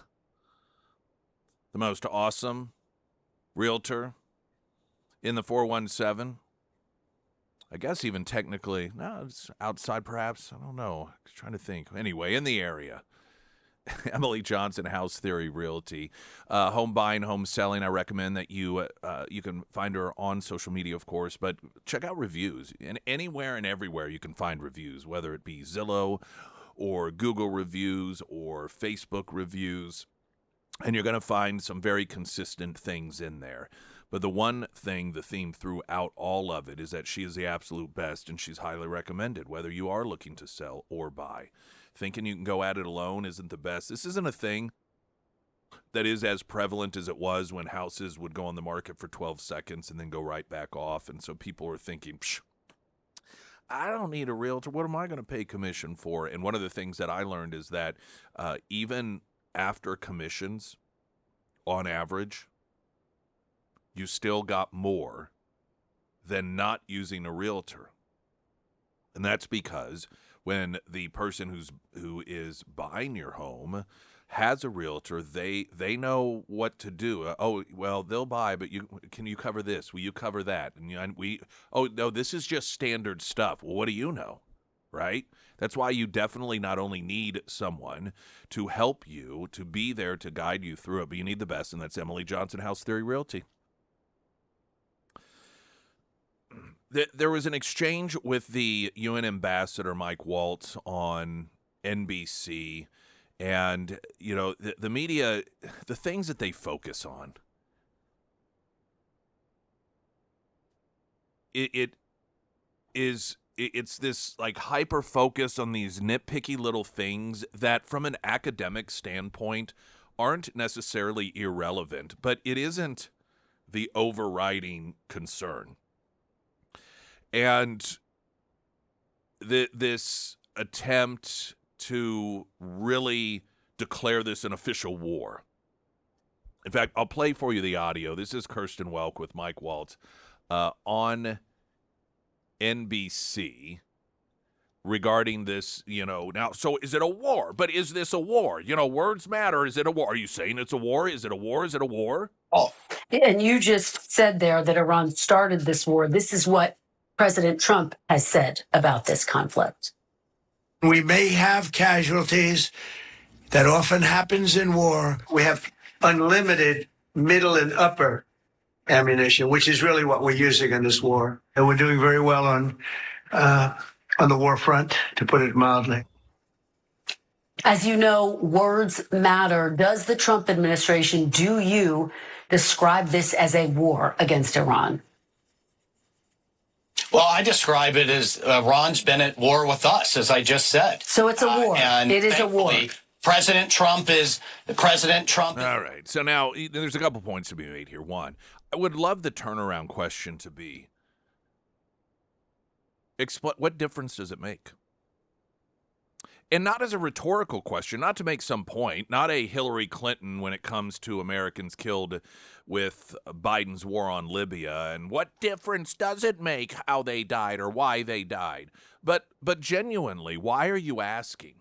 most awesome realtor in the 417, I guess even technically, no, it's outside perhaps. I don't know. I'm trying to think. Anyway, in the area. Emily Johnson, House Theory Realty. Home buying, home selling, I recommend that you can find her on social media, of course, but check out reviews. And anywhere and everywhere you can find reviews, whether it be Zillow or Google reviews or Facebook reviews. And you're going to find some very consistent things in there. But the one thing, the theme throughout all of it is that she is the absolute best, and she's highly recommended, whether you are looking to sell or buy. Thinking you can go at it alone isn't the best. This isn't a thing that is as prevalent as it was when houses would go on the market for 12 seconds and then go right back off. And so people are thinking, I don't need a realtor. What am I going to pay commission for? And one of the things that I learned is that even after commissions, on average, you still got more than not using a realtor. And that's because when the person who is buying your home has a realtor, they know what to do. They'll buy, but can you cover this? Will you cover that? And no, this is just standard stuff. Well, what do you know, right? That's why you definitely not only need someone to help you, to be there to guide you through it, but you need the best, and that's Emily Johnson, House Theory Realty. There was an exchange with the UN ambassador, Mike Waltz, on NBC. And, the media, the things that they focus on, it's this like hyper focus on these nitpicky little things that from an academic standpoint aren't necessarily irrelevant, but it isn't the overriding concern. And this attempt to really declare this an official war. In fact, I'll play for you the audio. This is Kirsten Welk with Mike Waltz on NBC regarding this, now, so is it a war? But is this a war? Words matter. Is it a war? Are you saying it's a war? Is it a war? Is it a war? Oh, and you just said there that Iran started this war. This is what President Trump has said about this conflict. We may have casualties. That often happens in war. We have unlimited middle and upper ammunition, which is really what we're using in this war. And we're doing very well on the war front, to put it mildly. As you know, words matter. Does the Trump administration, do you describe this as a war against Iran? Well, I describe it as Iran's been at war with us, as I just said. So it's a war. It is a war. President Trump is President Trump. All right. So now there's a couple points to be made here. One, I would love the turnaround question to be, what difference does it make? And not as a rhetorical question, not to make some point, not a Hillary Clinton when it comes to Americans killed with Biden's war on Libya, and what difference does it make how they died or why they died? But genuinely, why are you asking?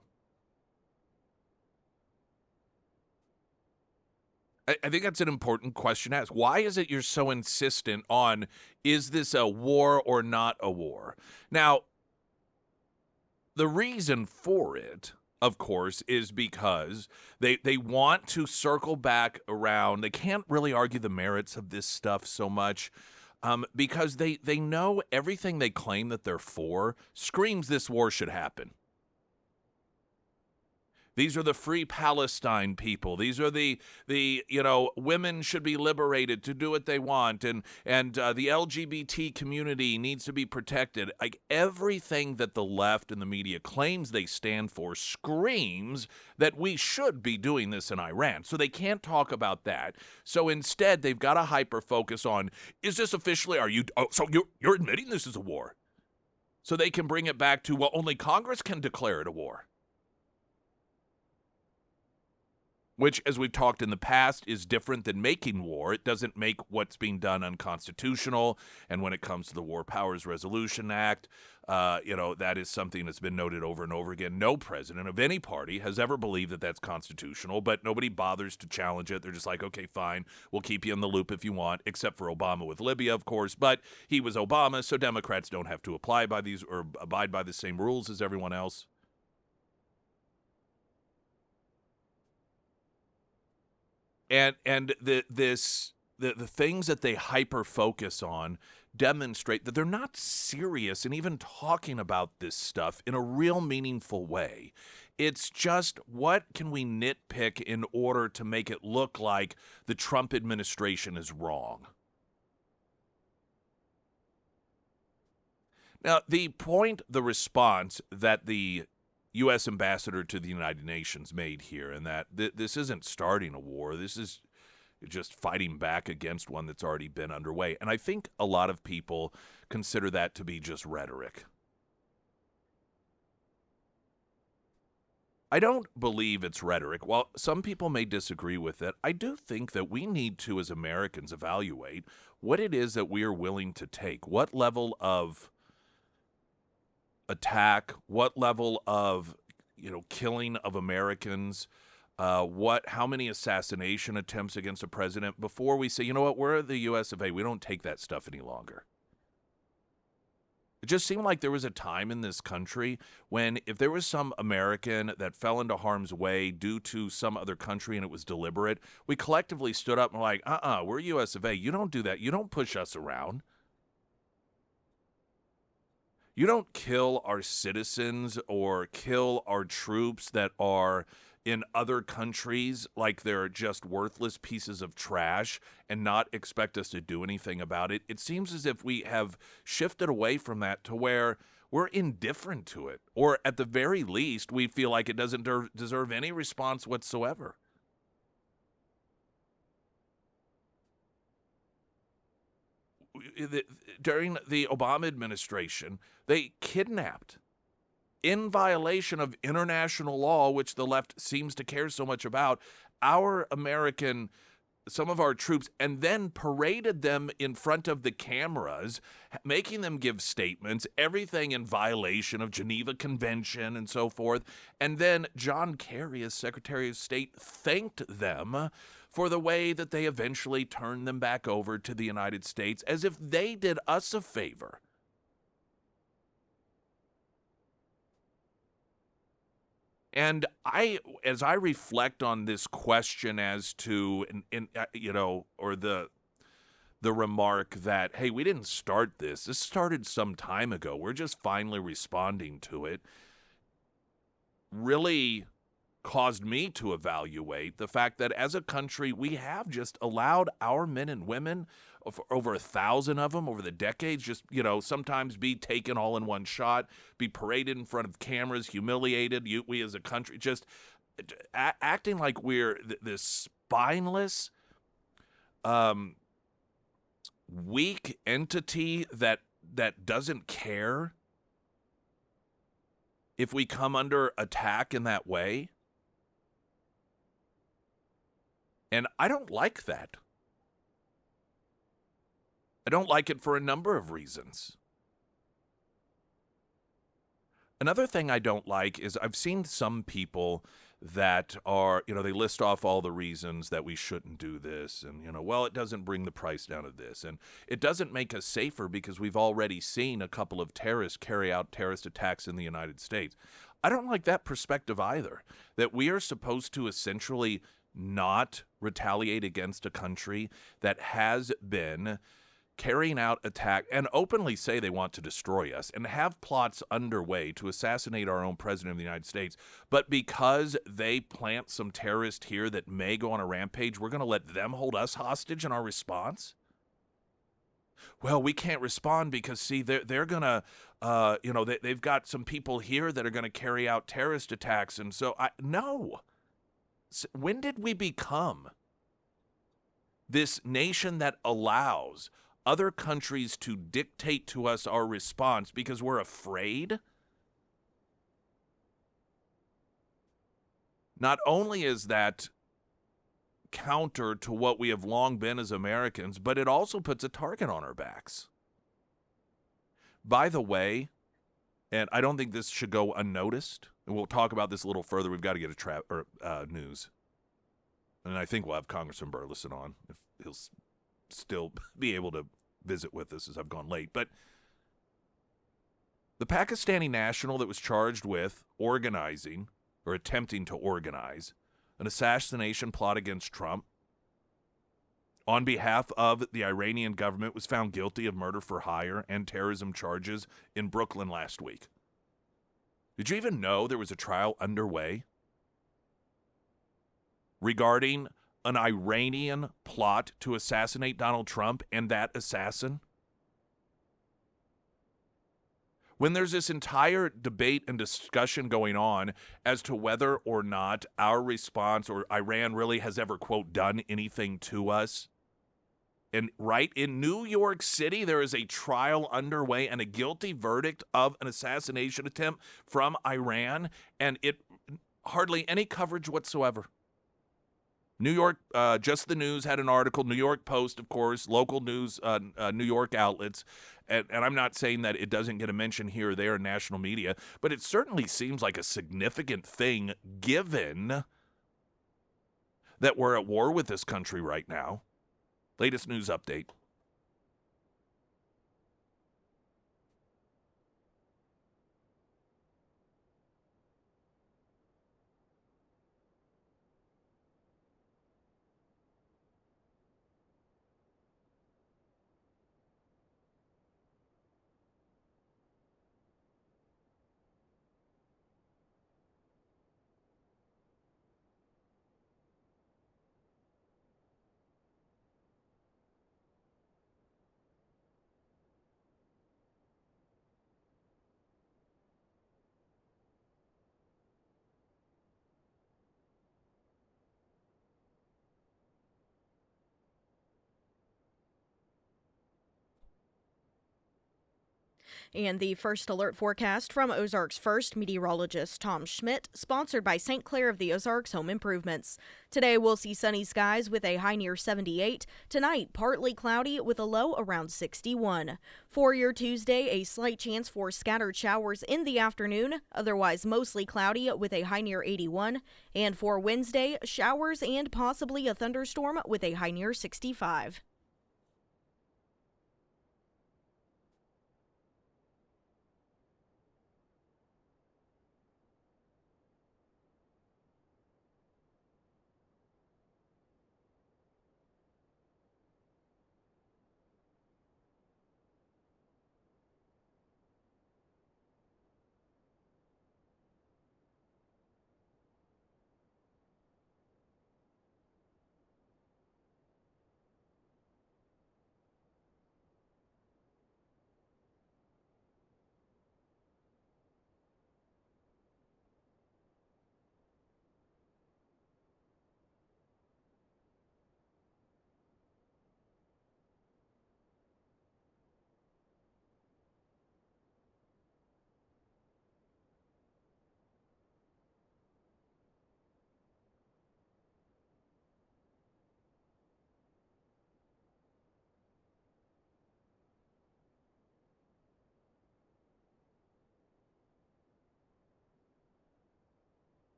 I think that's an important question to ask. Why is it you're so insistent on, is this a war or not a war? Now, the reason for it, of course, is because they want to circle back around. They can't really argue the merits of this stuff so much because they know everything they claim that they're for screams this war should happen. These are the free Palestine people. These are the women should be liberated to do what they want, and the LGBT community needs to be protected. Like everything that the left and the media claims they stand for screams that we should be doing this in Iran. So they can't talk about that. So instead, they've got to hyper focus on, is this officially? So you're admitting this is a war? So they can bring it back to, well, only Congress can declare it a war. which, as we've talked in the past, is different than making war. It doesn't make what's being done unconstitutional. And when it comes to the War Powers Resolution Act, that is something that's been noted over and over again. No president of any party has ever believed that that's constitutional, but nobody bothers to challenge it. They're just like, okay, fine, we'll keep you in the loop if you want, except for Obama with Libya, of course. But he was Obama, so Democrats don't have to abide by the same rules as everyone else. And the things that they hyper focus on demonstrate that they're not serious in even talking about this stuff in a real meaningful way. It's just, what can we nitpick in order to make it look like the Trump administration is wrong? Now, the response that the U.S. ambassador to the United Nations made here, and that this isn't starting a war. This is just fighting back against one that's already been underway. And I think a lot of people consider that to be just rhetoric. I don't believe it's rhetoric. While some people may disagree with it, I do think that we need to, as Americans, evaluate what it is that we are willing to take. What level of attack, what level of killing of Americans, how many assassination attempts against a president before we say, you know what, we're the US of A, we don't take that stuff any longer. It just seemed like there was a time in this country when if there was some American that fell into harm's way due to some other country and it was deliberate, we collectively stood up and were like, we're US of A, you don't do that, you don't push us around. You don't kill our citizens or kill our troops that are in other countries like they're just worthless pieces of trash and not expect us to do anything about it. It seems as if we have shifted away from that to where we're indifferent to it, or at the very least, we feel like it doesn't deserve any response whatsoever. During the Obama administration, they kidnapped, in violation of international law, which the left seems to care so much about, some of our troops, and then paraded them in front of the cameras, making them give statements, everything in violation of Geneva Convention and so forth. And then John Kerry, as Secretary of State, thanked them for the way that they eventually turned them back over to the United States, as if they did us a favor. And as I reflect on this question as to, or the remark that, hey, we didn't start this. This started some time ago. We're just finally responding to it, really caused me to evaluate the fact that as a country, we have just allowed our men and women, over 1,000 of them over the decades, just, sometimes be taken all in one shot, be paraded in front of cameras, humiliated. We as a country just acting like we're this spineless, weak entity that doesn't care if we come under attack in that way. And I don't like that. I don't like it for a number of reasons. Another thing I don't like is I've seen some people that are, they list off all the reasons that we shouldn't do this. And, well, it doesn't bring the price down of this. And it doesn't make us safer because we've already seen a couple of terrorists carry out terrorist attacks in the United States. I don't like that perspective either, that we are supposed to essentially not retaliate against a country that has been carrying out attack and openly say they want to destroy us and have plots underway to assassinate our own president of the United States. But because they plant some terrorist here that may go on a rampage, we're going to let them hold us hostage in our response? Well, we can't respond because, see, they're going to, they've got some people here that are going to carry out terrorist attacks. And so, no. When did we become this nation that allows other countries to dictate to us our response because we're afraid? Not only is that counter to what we have long been as Americans, but it also puts a target on our backs. By the way, and I don't think this should go unnoticed, and we'll talk about this a little further. We've got to get news. And I think we'll have Congressman Burleson on if he'll still be able to visit with us as I've gone late. But the Pakistani national that was charged with organizing or attempting to organize an assassination plot against Trump on behalf of the Iranian government was found guilty of murder for hire and terrorism charges in Brooklyn last week. Did you even know there was a trial underway regarding an Iranian plot to assassinate Donald Trump and that assassin? When there's this entire debate and discussion going on as to whether or not our response or Iran really has ever, quote, done anything to us. And right in New York City, there is a trial underway and a guilty verdict of an assassination attempt from Iran, and it hardly any coverage whatsoever. New York, Just the News had an article, New York Post, of course, local news, New York outlets, and I'm not saying that it doesn't get a mention here or there in national media, but it certainly seems like a significant thing given that we're at war with this country right now. Latest news update. And the first alert forecast from Ozarks First meteorologist Tom Schmidt, sponsored by St. Clair of the Ozarks Home Improvements. Today we'll see sunny skies with a high near 78. Tonight, partly cloudy with a low around 61. For your Tuesday, a slight chance for scattered showers in the afternoon, otherwise mostly cloudy with a high near 81. And for Wednesday, showers and possibly a thunderstorm with a high near 65.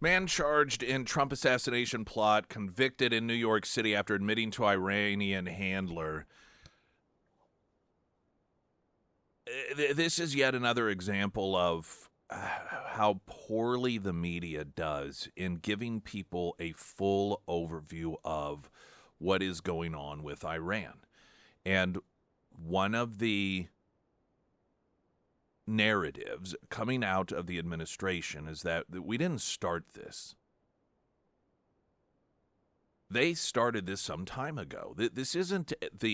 Man charged in Trump assassination plot, convicted in New York City after admitting to Iranian handler. This is yet another example of how poorly the media does in giving people a full overview of what is going on with Iran. And one of the narratives coming out of the administration is that we didn't start this. They started this some time ago. This isn't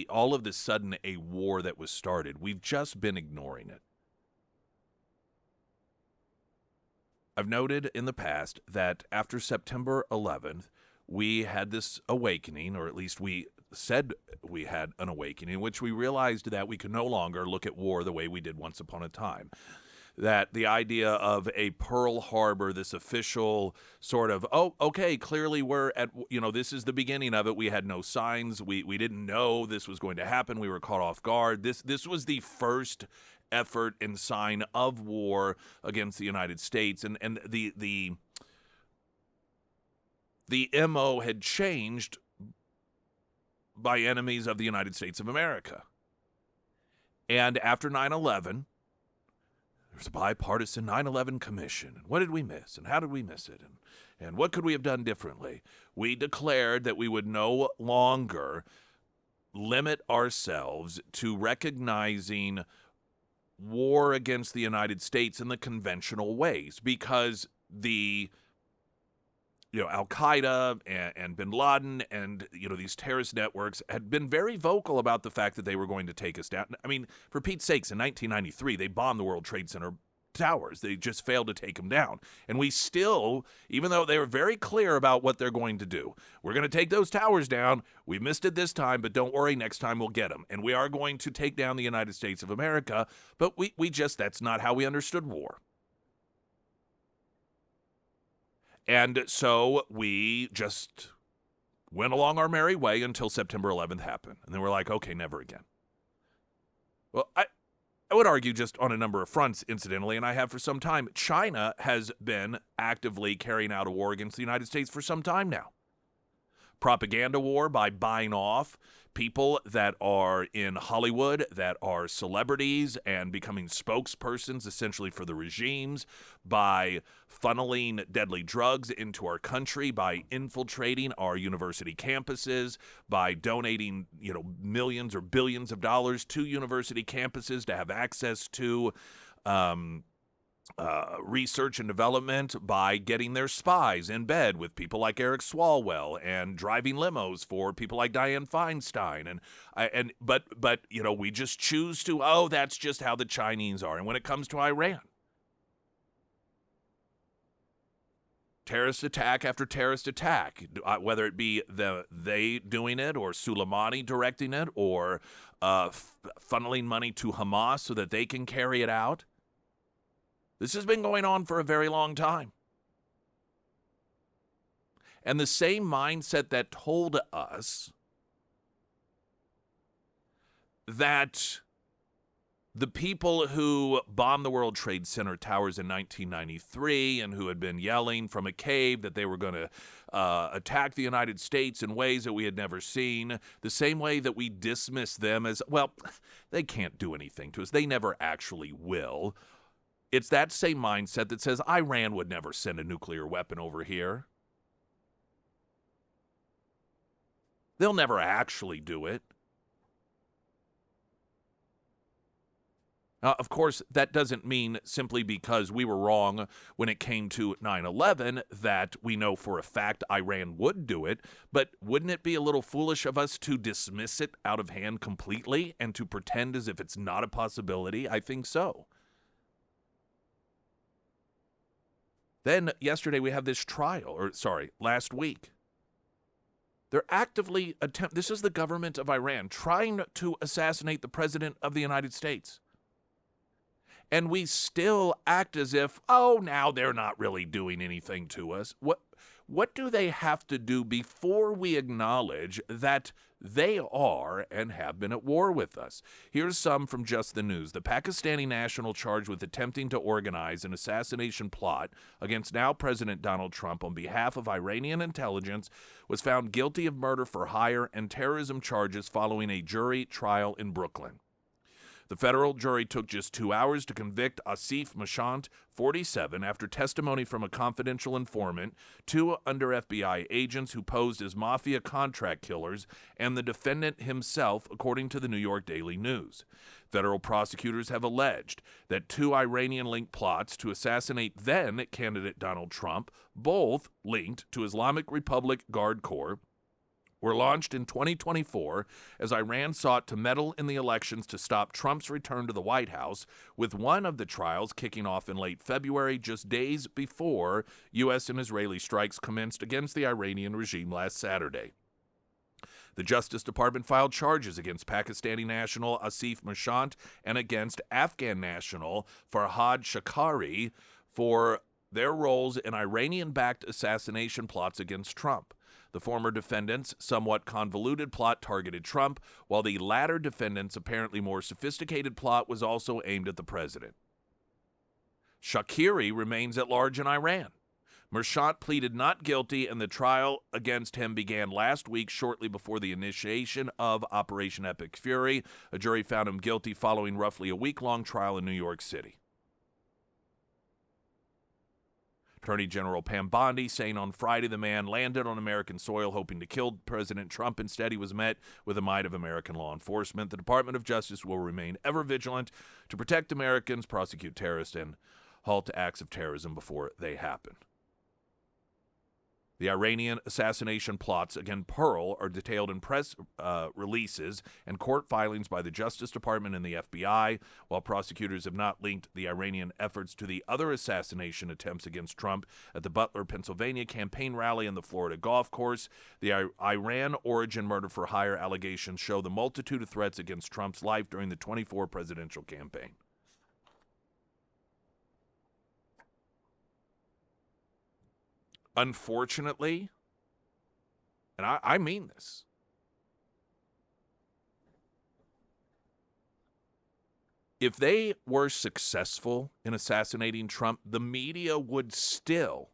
all of a sudden a war that was started. We've just been ignoring it. I've noted in the past that after September 11th, we had this awakening, or at least we said we had an awakening, in which we realized that we could no longer look at war the way we did once upon a time. That the idea of a Pearl Harbor, this official sort of, oh, okay, clearly we're at, this is the beginning of it. We had no signs. We didn't know this was going to happen. We were caught off guard. This was the first effort and sign of war against the United States. And the MO had changed by enemies of the United States of America. And after 9/11, there's a bipartisan 9/11 commission. And what did we miss? And how did we miss it? And what could we have done differently? We declared that we would no longer limit ourselves to recognizing war against the United States in the conventional ways, because the Al-Qaeda and bin Laden and, these terrorist networks had been very vocal about the fact that they were going to take us down. I mean, for Pete's sakes, in 1993, they bombed the World Trade Center towers. They just failed to take them down. And we still, even though they were very clear about what they're going to do, we're going to take those towers down. We missed it this time, but don't worry, next time we'll get them. And we are going to take down the United States of America, but that's not how we understood war. And so we just went along our merry way until September 11th happened. And then we're like, okay, never again. Well, I would argue just on a number of fronts, incidentally, and I have for some time, China has been actively carrying out a war against the United States for some time now. Propaganda war by buying off people that are in Hollywood, that are celebrities and becoming spokespersons essentially for the regimes, by funneling deadly drugs into our country, by infiltrating our university campuses, by donating, millions or billions of dollars to university campuses to have access to research and development, by getting their spies in bed with people like Eric Swalwell and driving limos for people like Dianne Feinstein. But we just choose to, that's just how the Chinese are. And when it comes to Iran, terrorist attack after terrorist attack, whether it be they doing it or Soleimani directing it or funneling money to Hamas so that they can carry it out. This has been going on for a very long time. And the same mindset that told us that the people who bombed the World Trade Center towers in 1993 and who had been yelling from a cave that they were going to attack the United States in ways that we had never seen, the same way that we dismiss them as, well, they can't do anything to us. They never actually will. It's that same mindset that says Iran would never send a nuclear weapon over here. They'll never actually do it. Of course, that doesn't mean simply because we were wrong when it came to 9/11 that we know for a fact Iran would do it, but wouldn't it be a little foolish of us to dismiss it out of hand completely and to pretend as if it's not a possibility? I think so. Then yesterday we have this trial, last week. They're actively this is the government of Iran trying to assassinate the president of the United States. And we still act as if, now they're not really doing anything to us. What do they have to do before we acknowledge that they are and have been at war with us? Here's some from Just the News. The Pakistani national charged with attempting to organize an assassination plot against now President Donald Trump on behalf of Iranian intelligence was found guilty of murder for hire and terrorism charges following a jury trial in Brooklyn. The federal jury took just 2 hours to convict Asif Mashant, 47, after testimony from a confidential informant, 2 under FBI agents who posed as mafia contract killers, and the defendant himself, according to the New York Daily News. Federal prosecutors have alleged that 2 Iranian-linked plots to assassinate then-candidate Donald Trump, both linked to Islamic Republic Guard Corps, were launched in 2024 as Iran sought to meddle in the elections to stop Trump's return to the White House, with one of the trials kicking off in late February, just days before U.S. and Israeli strikes commenced against the Iranian regime last Saturday. The Justice Department filed charges against Pakistani national Asif Mashant and against Afghan national Farhad Shakari for their roles in Iranian-backed assassination plots against Trump. The former defendant's somewhat convoluted plot targeted Trump, while the latter defendant's apparently more sophisticated plot was also aimed at the president. Shakiri remains at large in Iran. Mershant pleaded not guilty, and the trial against him began last week shortly before the initiation of Operation Epic Fury. A jury found him guilty following roughly a week-long trial in New York City. Attorney General Pam Bondi saying on Friday the man landed on American soil hoping to kill President Trump. Instead, he was met with the might of American law enforcement. The Department of Justice will remain ever vigilant to protect Americans, prosecute terrorists, and halt acts of terrorism before they happen. The Iranian assassination plots against Pearl are detailed in press releases and court filings by the Justice Department and the FBI, while prosecutors have not linked the Iranian efforts to the other assassination attempts against Trump at the Butler, Pennsylvania campaign rally and the Florida golf course. The Iran origin murder for hire allegations show the multitude of threats against Trump's life during the 24 presidential campaign. Unfortunately, and I mean this, if they were successful in assassinating Trump, the media would still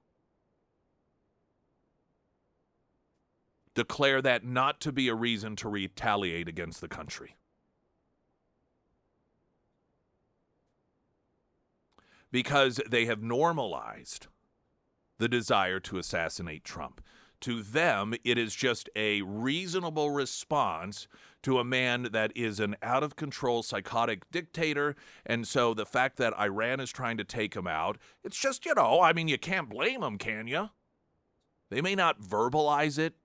declare that not to be a reason to retaliate against the country. Because they have normalized the desire to assassinate Trump. To them, it is just a reasonable response to a man that is an out-of-control psychotic dictator, and so the fact that Iran is trying to take him out, it's just, I mean, you can't blame them, can you? They may not verbalize it,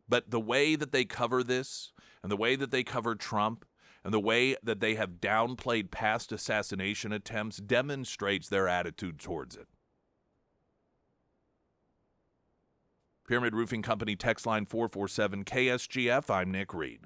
but the way that they cover this, and the way that they cover Trump, and the way that they have downplayed past assassination attempts demonstrates their attitude towards it. Pyramid Roofing Company text line 447-KSGF. I'm Nick Reed.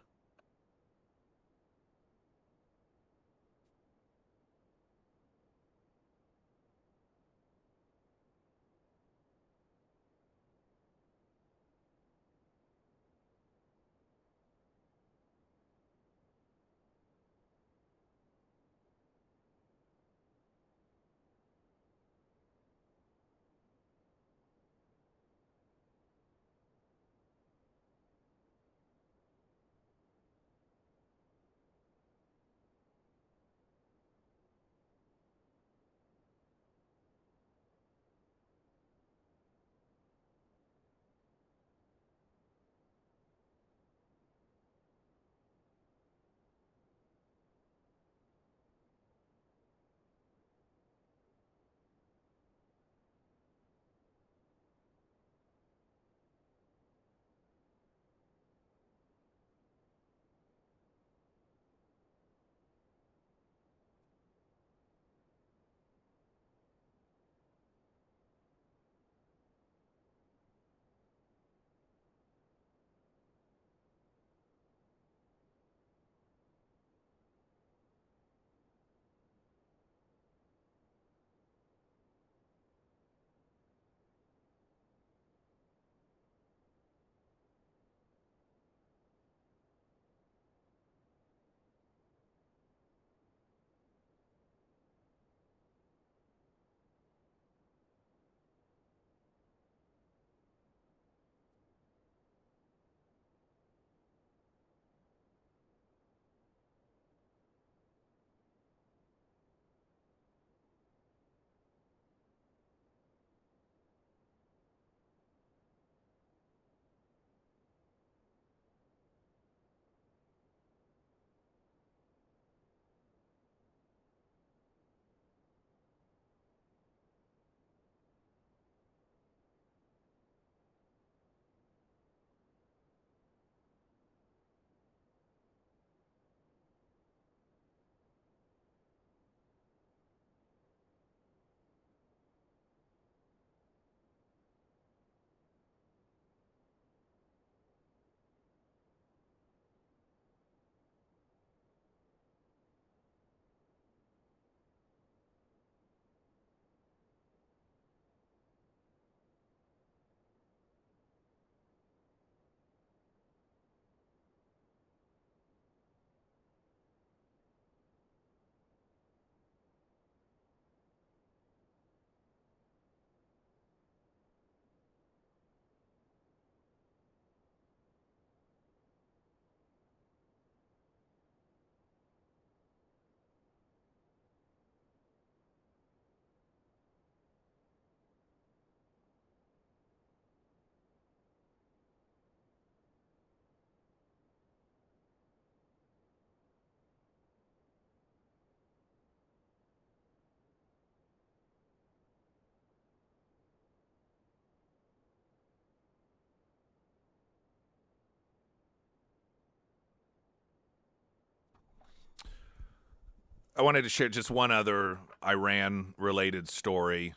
I wanted to share just one other Iran-related story,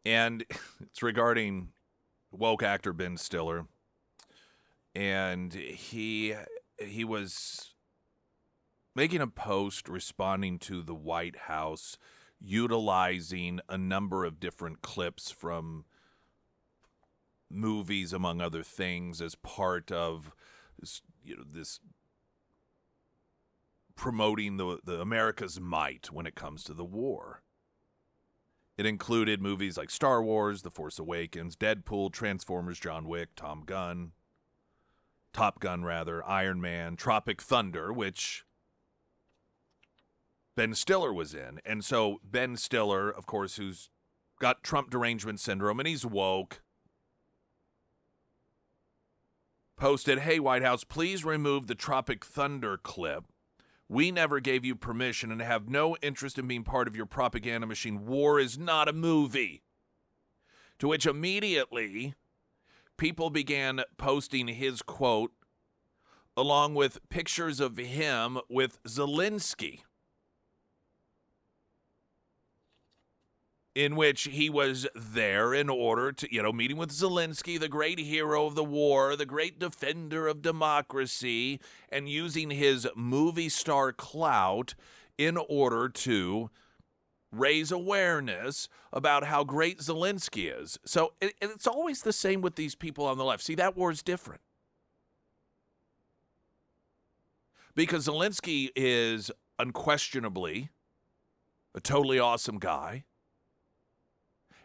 and it's regarding woke actor Ben Stiller. And he was making a post responding to the White House, utilizing a number of different clips from movies, among other things, as part of this promoting the America's might when it comes to the war. It included movies like Star Wars, The Force Awakens, Deadpool, Transformers, John Wick, Top Gun, Iron Man, Tropic Thunder, which Ben Stiller was in. And so Ben Stiller, of course, who's got Trump derangement syndrome and he's woke, posted, "Hey, White House, please remove the Tropic Thunder clip. We never gave you permission and have no interest in being part of your propaganda machine. War is not a movie." To which immediately people began posting his quote along with pictures of him with Zelensky, in which he was there in order to, meeting with Zelensky, the great hero of the war, the great defender of democracy, and using his movie star clout in order to raise awareness about how great Zelensky is. So it's always the same with these people on the left. See, that war is different. Because Zelensky is unquestionably a totally awesome guy.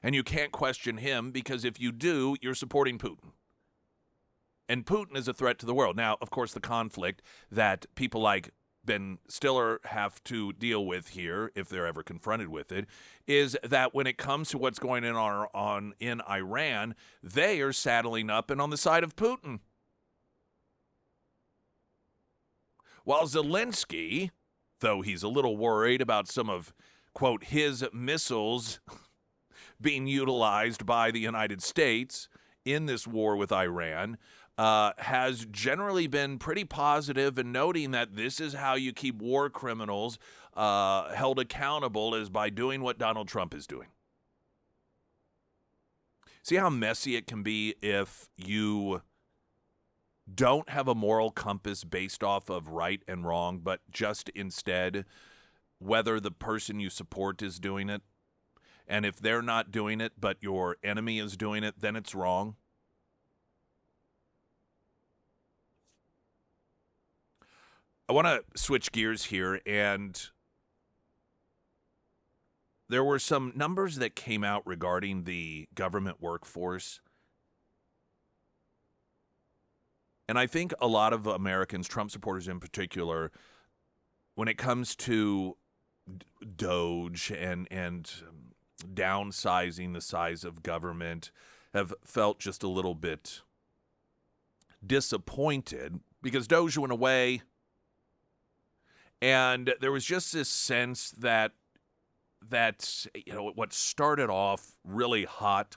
And you can't question him because if you do, you're supporting Putin. And Putin is a threat to the world. Now, of course, the conflict that people like Ben Stiller have to deal with here, if they're ever confronted with it, is that when it comes to what's going on in Iran, they are saddling up and on the side of Putin. While Zelensky, though he's a little worried about some of, quote, his missiles being utilized by the United States in this war with Iran, has generally been pretty positive in noting that this is how you keep war criminals held accountable, is by doing what Donald Trump is doing. See how messy it can be if you don't have a moral compass based off of right and wrong, but just instead whether the person you support is doing it. And if they're not doing it, but your enemy is doing it, then it's wrong. I want to switch gears here, and there were some numbers that came out regarding the government workforce. And I think a lot of Americans, Trump supporters in particular, when it comes to Doge and downsizing the size of government, have felt just a little bit disappointed because Doge went away. And there was just this sense that what started off really hot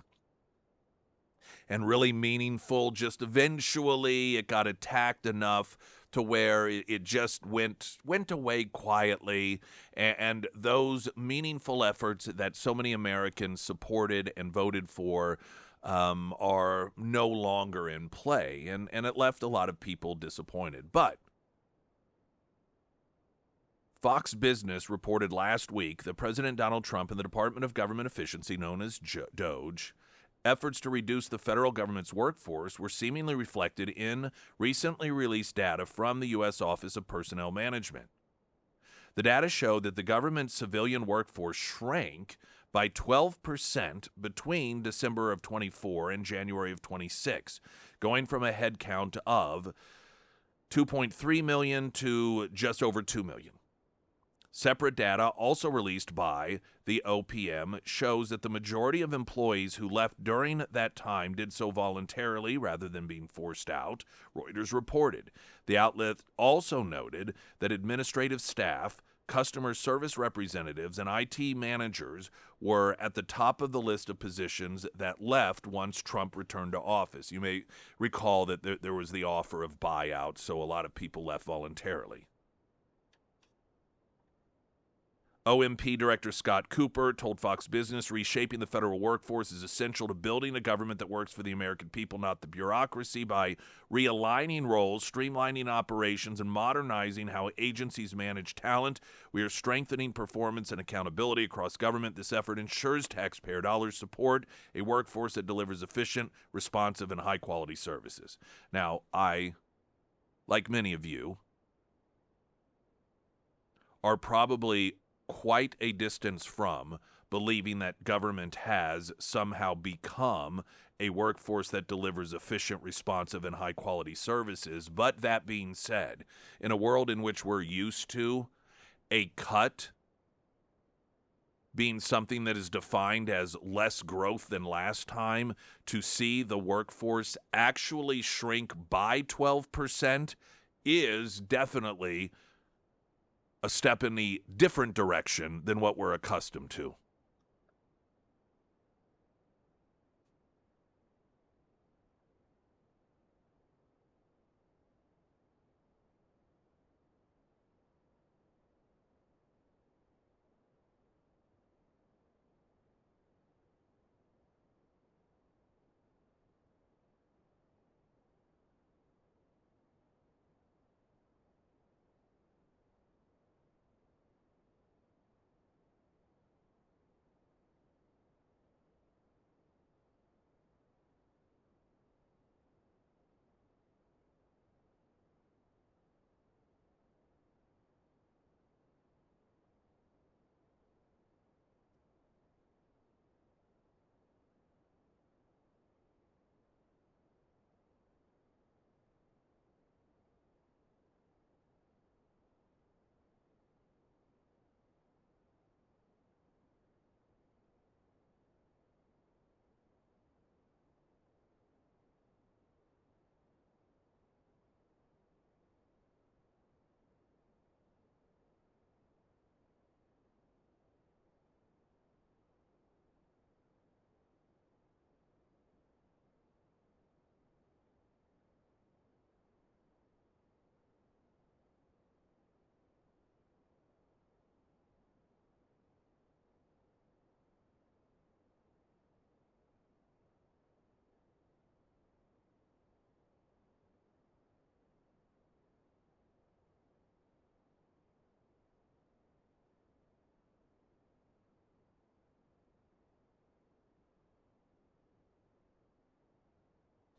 and really meaningful, just eventually it got attacked enough to where it just went away quietly, and those meaningful efforts that so many Americans supported and voted for are no longer in play, and it left a lot of people disappointed. But Fox Business reported last week that President Donald Trump and the Department of Government Efficiency, known as DOGE, efforts to reduce the federal government's workforce were seemingly reflected in recently released data from the U.S. Office of Personnel Management. The data showed that the government's civilian workforce shrank by 12% between December of 24 and January of 26, going from a headcount of 2.3 million to just over 2 million. Separate data also released by the OPM shows that the majority of employees who left during that time did so voluntarily rather than being forced out, Reuters reported. The outlet also noted that administrative staff, customer service representatives, and IT managers were at the top of the list of positions that left once Trump returned to office. You may recall that there was the offer of buyout, so a lot of people left voluntarily. OMP Director Scott Cooper told Fox Business, reshaping the federal workforce is essential to building a government that works for the American people, not the bureaucracy. By realigning roles, streamlining operations, and modernizing how agencies manage talent, we are strengthening performance and accountability across government. This effort ensures taxpayer dollars support a workforce that delivers efficient, responsive, and high-quality services. Now, I, like many of you, are probably quite a distance from believing that government has somehow become a workforce that delivers efficient, responsive, and high-quality services. But that being said, in a world in which we're used to a cut being something that is defined as less growth than last time, to see the workforce actually shrink by 12% is definitely a step in the different direction than what we're accustomed to.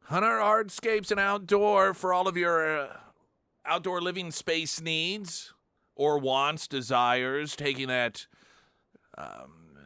Hunter Hardscapes and Outdoor for all of your outdoor living space needs or wants, desires, taking that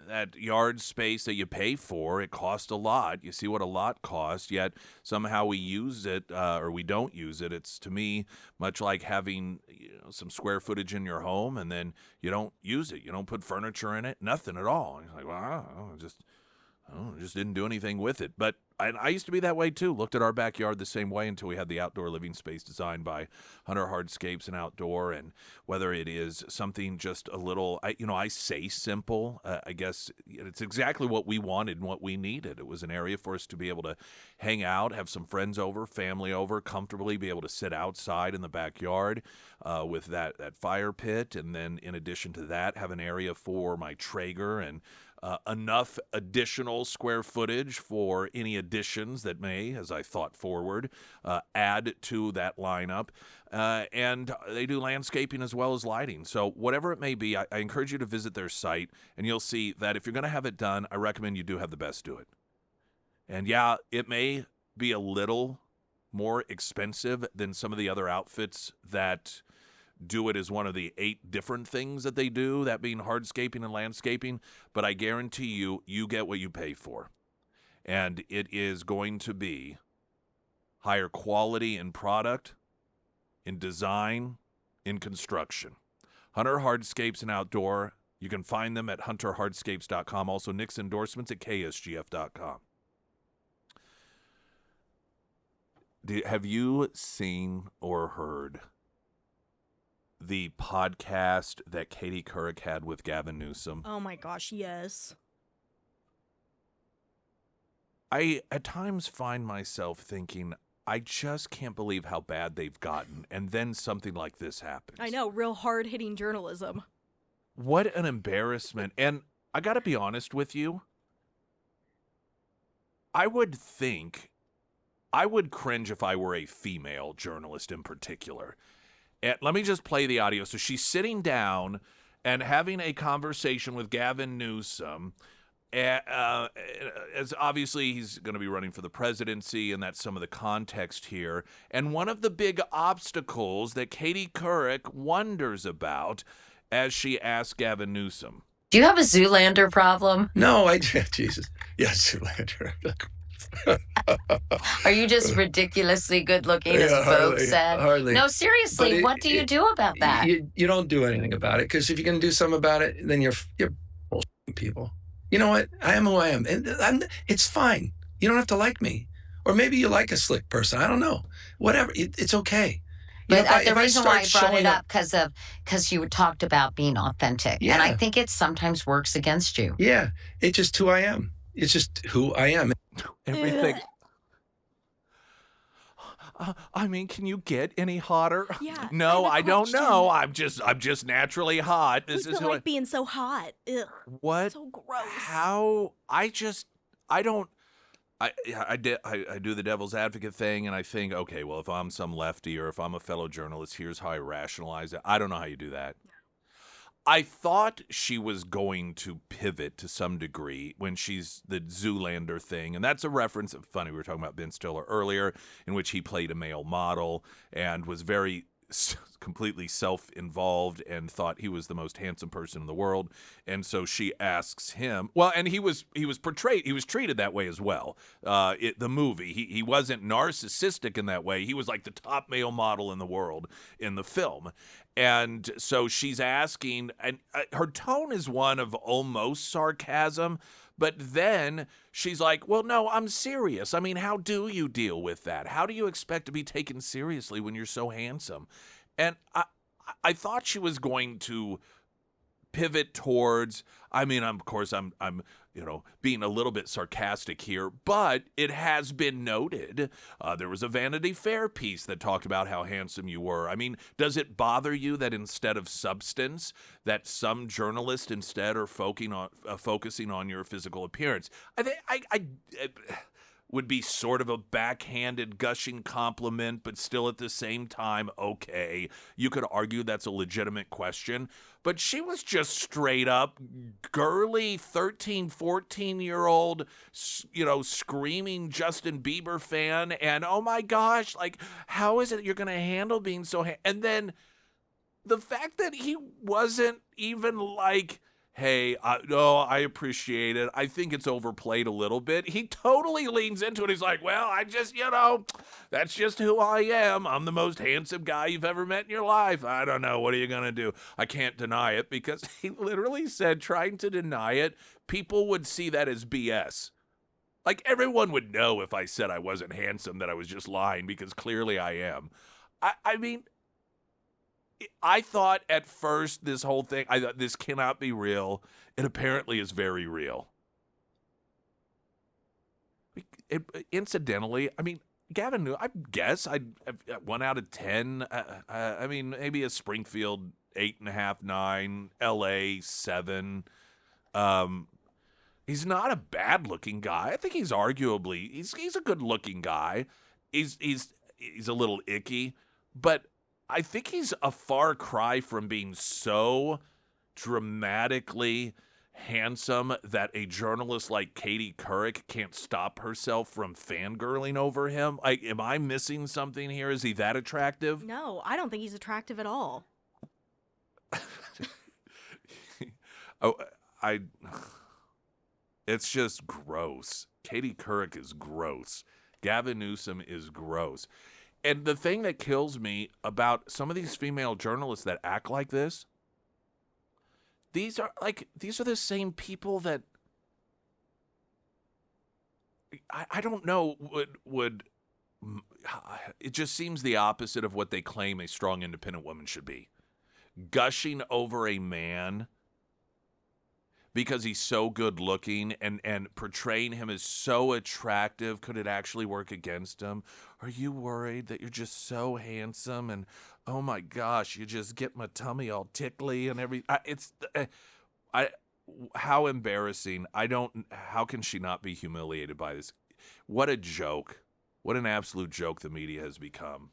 that yard space that you pay for. It costs a lot. You see what a lot costs, yet somehow we use it or we don't use it. It's, to me, much like having some square footage in your home and then you don't use it. You don't put furniture in it, nothing at all. And you're like, wow, just didn't do anything with it. But I used to be that way too. Looked at our backyard the same way until we had the outdoor living space designed by Hunter Hardscapes and Outdoor. And whether it is something just a little, I say simple. I guess it's exactly what we wanted and what we needed. It was an area for us to be able to hang out, have some friends over, family over, comfortably be able to sit outside in the backyard with that fire pit. And then in addition to that, have an area for my Traeger and enough additional square footage for any additions that may, as I thought forward, add to that lineup. And they do landscaping as well as lighting. So whatever it may be, I encourage you to visit their site, and you'll see that if you're going to have it done, I recommend you do have the best do it. And yeah, it may be a little more expensive than some of the other outfits that do it as one of the 8 different things that they do, that being hardscaping and landscaping, but I guarantee you, you get what you pay for. And it is going to be higher quality in product, in design, in construction. Hunter Hardscapes and Outdoor, you can find them at hunterhardscapes.com. Also, Nick's endorsements at ksgf.com. Have you seen or heard the podcast that Katie Couric had with Gavin Newsom? Oh my gosh, yes. I at times find myself thinking, I just can't believe how bad they've gotten, and then something like this happens. I know, real hard-hitting journalism. What an embarrassment. And I got to be honest with you. I would cringe if I were a female journalist in particular. And let me just play the audio. So she's sitting down and having a conversation with Gavin Newsom. As obviously he's going to be running for the presidency, and that's some of the context here. And one of the big obstacles that Katie Couric wonders about as she asks Gavin Newsom. Do you have a Zoolander problem? No, Jesus. Yes, Zoolander. Are you just ridiculously good looking, as Vogue said? Hardly. No, seriously, what do you do about that? You don't do anything about it, because if you're going to do something about it, then you're bullshitting people. You know what? I am who I am. And it's fine. You don't have to like me. Or maybe you like a slick person. I don't know. Whatever. It's okay. But the reason why I brought it up because you talked about being authentic. Yeah. And I think it sometimes works against you. Yeah. It's just who I am. It's just who I am. Everything. I mean, can you get any hotter? Yeah. No, I don't question. know. I'm just naturally hot. This Who's is been like being so hot? Ugh. what? So gross. How? I don't. I do the devil's advocate thing, and I think, okay, well, if I'm some lefty or if I'm a fellow journalist, here's how I rationalize it. I don't know how you do that. I thought she was going to pivot to some degree when she's the Zoolander thing, and that's a reference. Funny, we were talking about Ben Stiller earlier, in which he played a male model and was very completely self-involved and thought he was the most handsome person in the world. And so she asks him, well, and he was portrayed, he was treated that way as well. The movie, he wasn't narcissistic in that way. He was like the top male model in the world in the film. And so she's asking, and her tone is one of almost sarcasm, but then she's like, well, no, I'm serious. I mean, how do you deal with that? How do you expect to be taken seriously when you're so handsome? And I thought she was going to pivot towards, I mean, of course, I'm being a little bit sarcastic here, but it has been noted. There was a Vanity Fair piece that talked about how handsome you were. I mean, does it bother you that instead of substance, that some journalists instead are focusing on your physical appearance? I think I would be sort of a backhanded, gushing compliment, but still at the same time, okay. You could argue that's a legitimate question, but she was just straight up girly 13, 14-year-old, screaming Justin Bieber fan, and oh my gosh, like, how is it you're going to handle being so and then the fact that he wasn't even like, hey, no, I appreciate it. I think it's overplayed a little bit. He totally leans into it. He's like, well, I just, that's just who I am. I'm the most handsome guy you've ever met in your life. I don't know. What are you going to do? I can't deny it, because he literally said trying to deny it, people would see that as BS. Like, everyone would know if I said I wasn't handsome that I was just lying, because clearly I am. I mean, I thought at first this whole thing, I thought this cannot be real. It apparently is very real. Incidentally, I mean, Gavin Newsom, I guess I'd 1 out of 10. I mean, maybe a Springfield 8.5, 9, LA 7. He's not a bad looking guy. I think he's arguably he's a good looking guy. He's a little icky, but I think he's a far cry from being so dramatically handsome that a journalist like Katie Couric can't stop herself from fangirling over him. Like, am I missing something here? Is he that attractive? No, I don't think he's attractive at all. It's just gross. Katie Couric is gross. Gavin Newsom is gross. And the thing that kills me about some of these female journalists that act like this, these are the same people that I don't know would it just seems the opposite of what they claim a strong, independent woman should be. Gushing over a man because he's so good looking and portraying him as so attractive. Could it actually work against him? Are you worried that you're just so handsome and Oh my gosh, you just get my tummy all tickly and everything. How embarrassing. How can she not be humiliated by this? What a joke. What an absolute joke the media has become.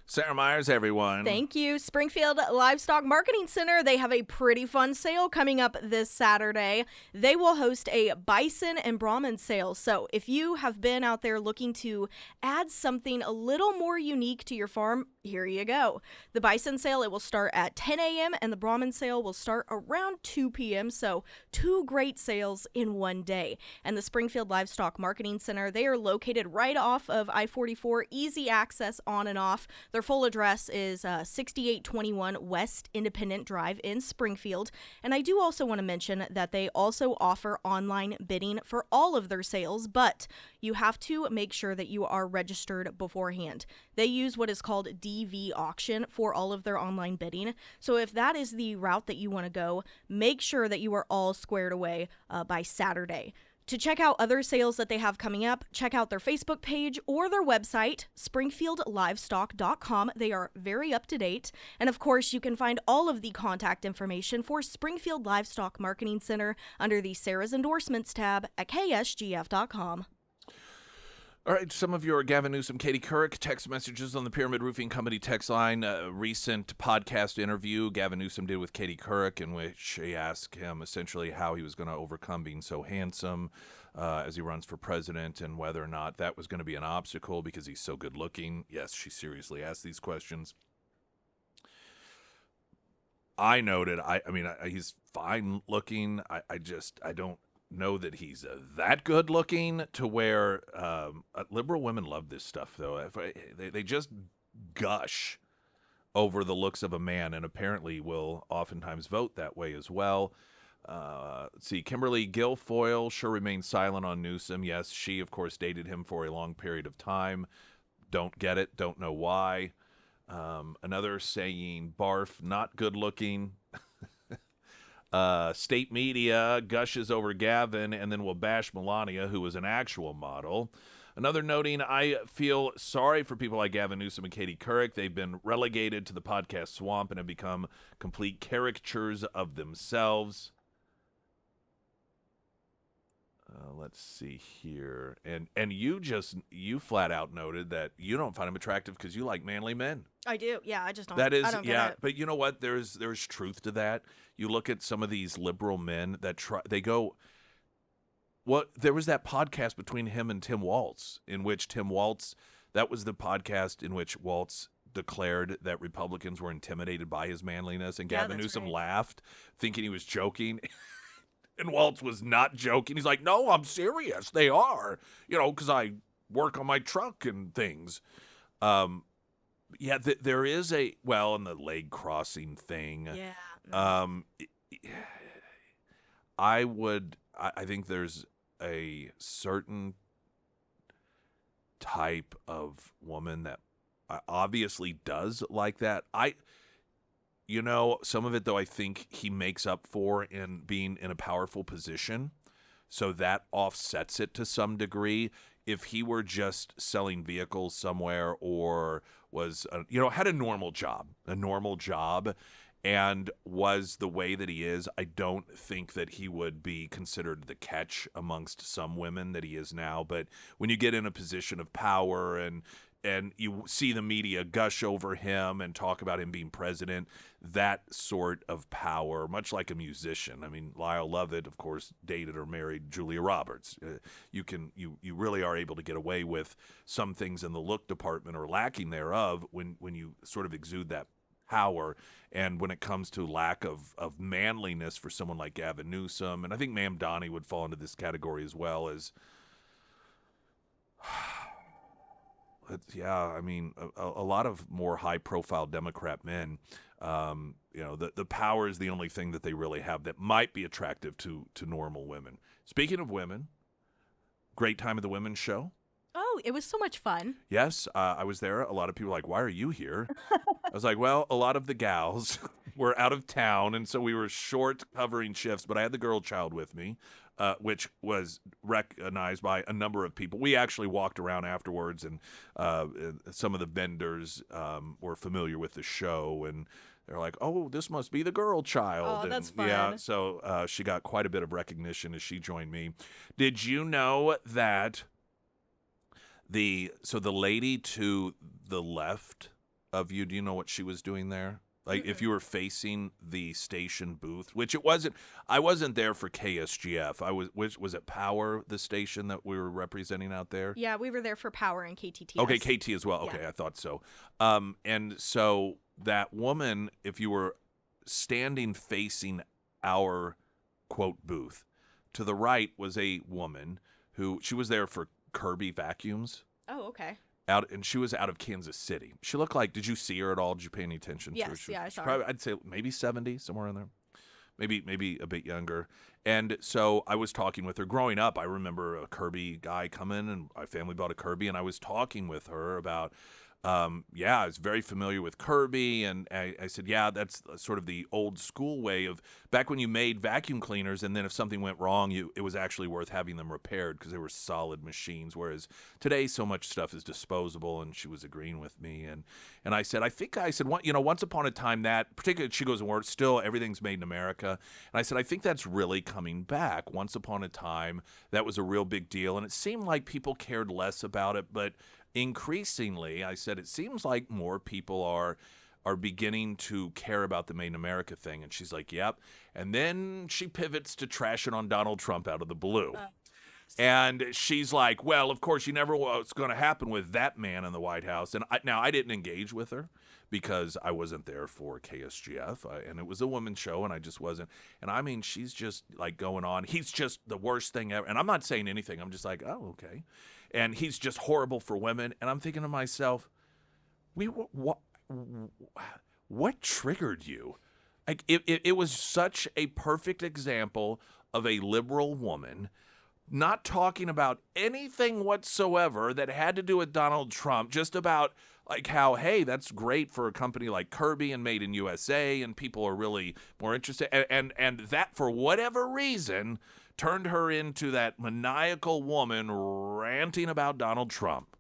Sarah Myers, everyone. Thank you. Springfield Livestock Marketing Center, they have a pretty fun sale coming up this Saturday. They will host a bison and Brahman sale. So if you have been out there looking to add something a little more unique to your farm, here you go. The bison sale, it will start at 10 a.m. and the Brahman sale will start around 2 p.m. So 2 great sales in one day. And the Springfield Livestock Marketing Center, they are located right off of I-44, easy access on and off. Their full address is 6821 West Independent Drive in Springfield. And I do also want to mention that they also offer online bidding for all of their sales, but you have to make sure that you are registered beforehand. They use what is called DV auction for all of their online bidding. So if that is the route that you want to go, make sure that you are all squared away by Saturday. To check out other sales that they have coming up, check out their Facebook page or their website, springfieldlivestock.com. They are very up to date. And of course, you can find all of the contact information for Springfield Livestock Marketing Center under the Sarah's Endorsements tab at ksgf.com. All right, some of your Gavin Newsom, Katie Couric text messages on the Pyramid Roofing Company text line. A recent podcast interview Gavin Newsom did with Katie Couric, in which she asked him essentially how he was going to overcome being so handsome as he runs for president, and whether or not that was going to be an obstacle because he's so good looking. Yes, she seriously asked these questions. I noted, he's fine looking. I don't know that he's that good looking to where liberal women love this stuff, though. They just gush over the looks of a man, and apparently will oftentimes vote that way as well. Let's see, Kimberly Guilfoyle sure remains silent on Newsom. Yes, she, of course, dated him for a long period of time. Don't get it, don't know why. Another saying, barf, not good looking. State media gushes over Gavin and then will bash Melania, who was an actual model. Another noting, I feel sorry for people like Gavin Newsom and Katie Couric. They've been relegated to the podcast swamp and have become complete caricatures of themselves. Let's see here. And you flat out noted that you don't find him attractive because you like manly men. I do. Yeah, I just don't. That is, I don't yeah. get it. But you know what? There's truth to that. You look at some of these liberal men that they go. Well, there was that podcast between him and Tim Walz, in which that was the podcast in which Walz declared that Republicans were intimidated by his manliness, and Yeah, Gavin that's Newsom right. laughed, thinking he was joking. And Waltz was not joking. He's like, no, I'm serious. They are, because I work on my truck and things. Yeah, there is and the leg crossing thing. Yeah. I think there's a certain type of woman that obviously does like that. Some of it, though, I think he makes up for in being in a powerful position. So that offsets it to some degree. If he were just selling vehicles somewhere or was, had a normal job, and was the way that he is, I don't think that he would be considered the catch amongst some women that he is now. But when you get in a position of power and you see the media gush over him and talk about him being president, that sort of power, much like a musician. I mean, Lyle Lovett, of course, dated or married Julia Roberts. You really are able to get away with some things in the look department or lacking thereof when you sort of exude that power. And when it comes to lack of manliness for someone like Gavin Newsom, and I think Mamdani would fall into this category as well as... Yeah, I mean, a lot of more high-profile Democrat men, the power is the only thing that they really have that might be attractive to normal women. Speaking of women, great time at the women's show. Oh, it was so much fun. Yes, I was there. A lot of people were like, why are you here? I was like, well, a lot of the gals were out of town, and so we were short covering shifts, but I had the girl child with me. Which was recognized by a number of people. We actually walked around afterwards, and some of the vendors were familiar with the show, and they're like, oh, this must be the girl child. Oh, that's fun. Yeah, so she got quite a bit of recognition as she joined me. Did you know that the lady to the left of you, do you know what she was doing there? Like, if you were facing the station booth, which it wasn't, I wasn't there for KSGF. Was it Power, the station that we were representing out there? Yeah, we were there for Power and KTTS. Okay, KT as well. Yeah. Okay, I thought so. And so that woman, if you were standing facing our, quote, booth, to the right was a woman she was there for Kirby Vacuums. Oh, okay. And she was out of Kansas City. She looked like, did you see her at all? Did you pay any attention to her? Yes, yeah, I saw probably, her. I'd say maybe 70, somewhere in there. Maybe a bit younger. And so I was talking with her. Growing up, I remember a Kirby guy come in, and my family bought a Kirby, and I was talking with her about, I was very familiar with Kirby, and I said, yeah, that's sort of the old school way of back when you made vacuum cleaners, and then if something went wrong, it was actually worth having them repaired because they were solid machines, whereas today so much stuff is disposable. And she was agreeing with me, and I said, once upon a time that, particularly, she goes, and still everything's made in America, and I said, I think that's really coming back. Once upon a time, that was a real big deal, and it seemed like people cared less about it, but increasingly, I said, it seems like more people are beginning to care about the Made in America thing. And she's like, yep. And then she pivots to trashing on Donald Trump out of the blue. And she's like, well, of course, you never know what's going to happen with that man in the White House. And I didn't engage with her because I wasn't there for KSGF, and it was a women's show, and I just wasn't. And I mean, she's just like going on. He's just the worst thing ever. And I'm not saying anything. I'm just like, oh, okay. And he's just horrible for women. And I'm thinking to myself, what triggered you? Like, it was such a perfect example of a liberal woman not talking about anything whatsoever that had to do with Donald Trump, just about like how, hey, that's great for a company like Kirby and Made in USA, and people are really more interested. And that, for whatever reason, turned her into that maniacal woman ranting about Donald Trump.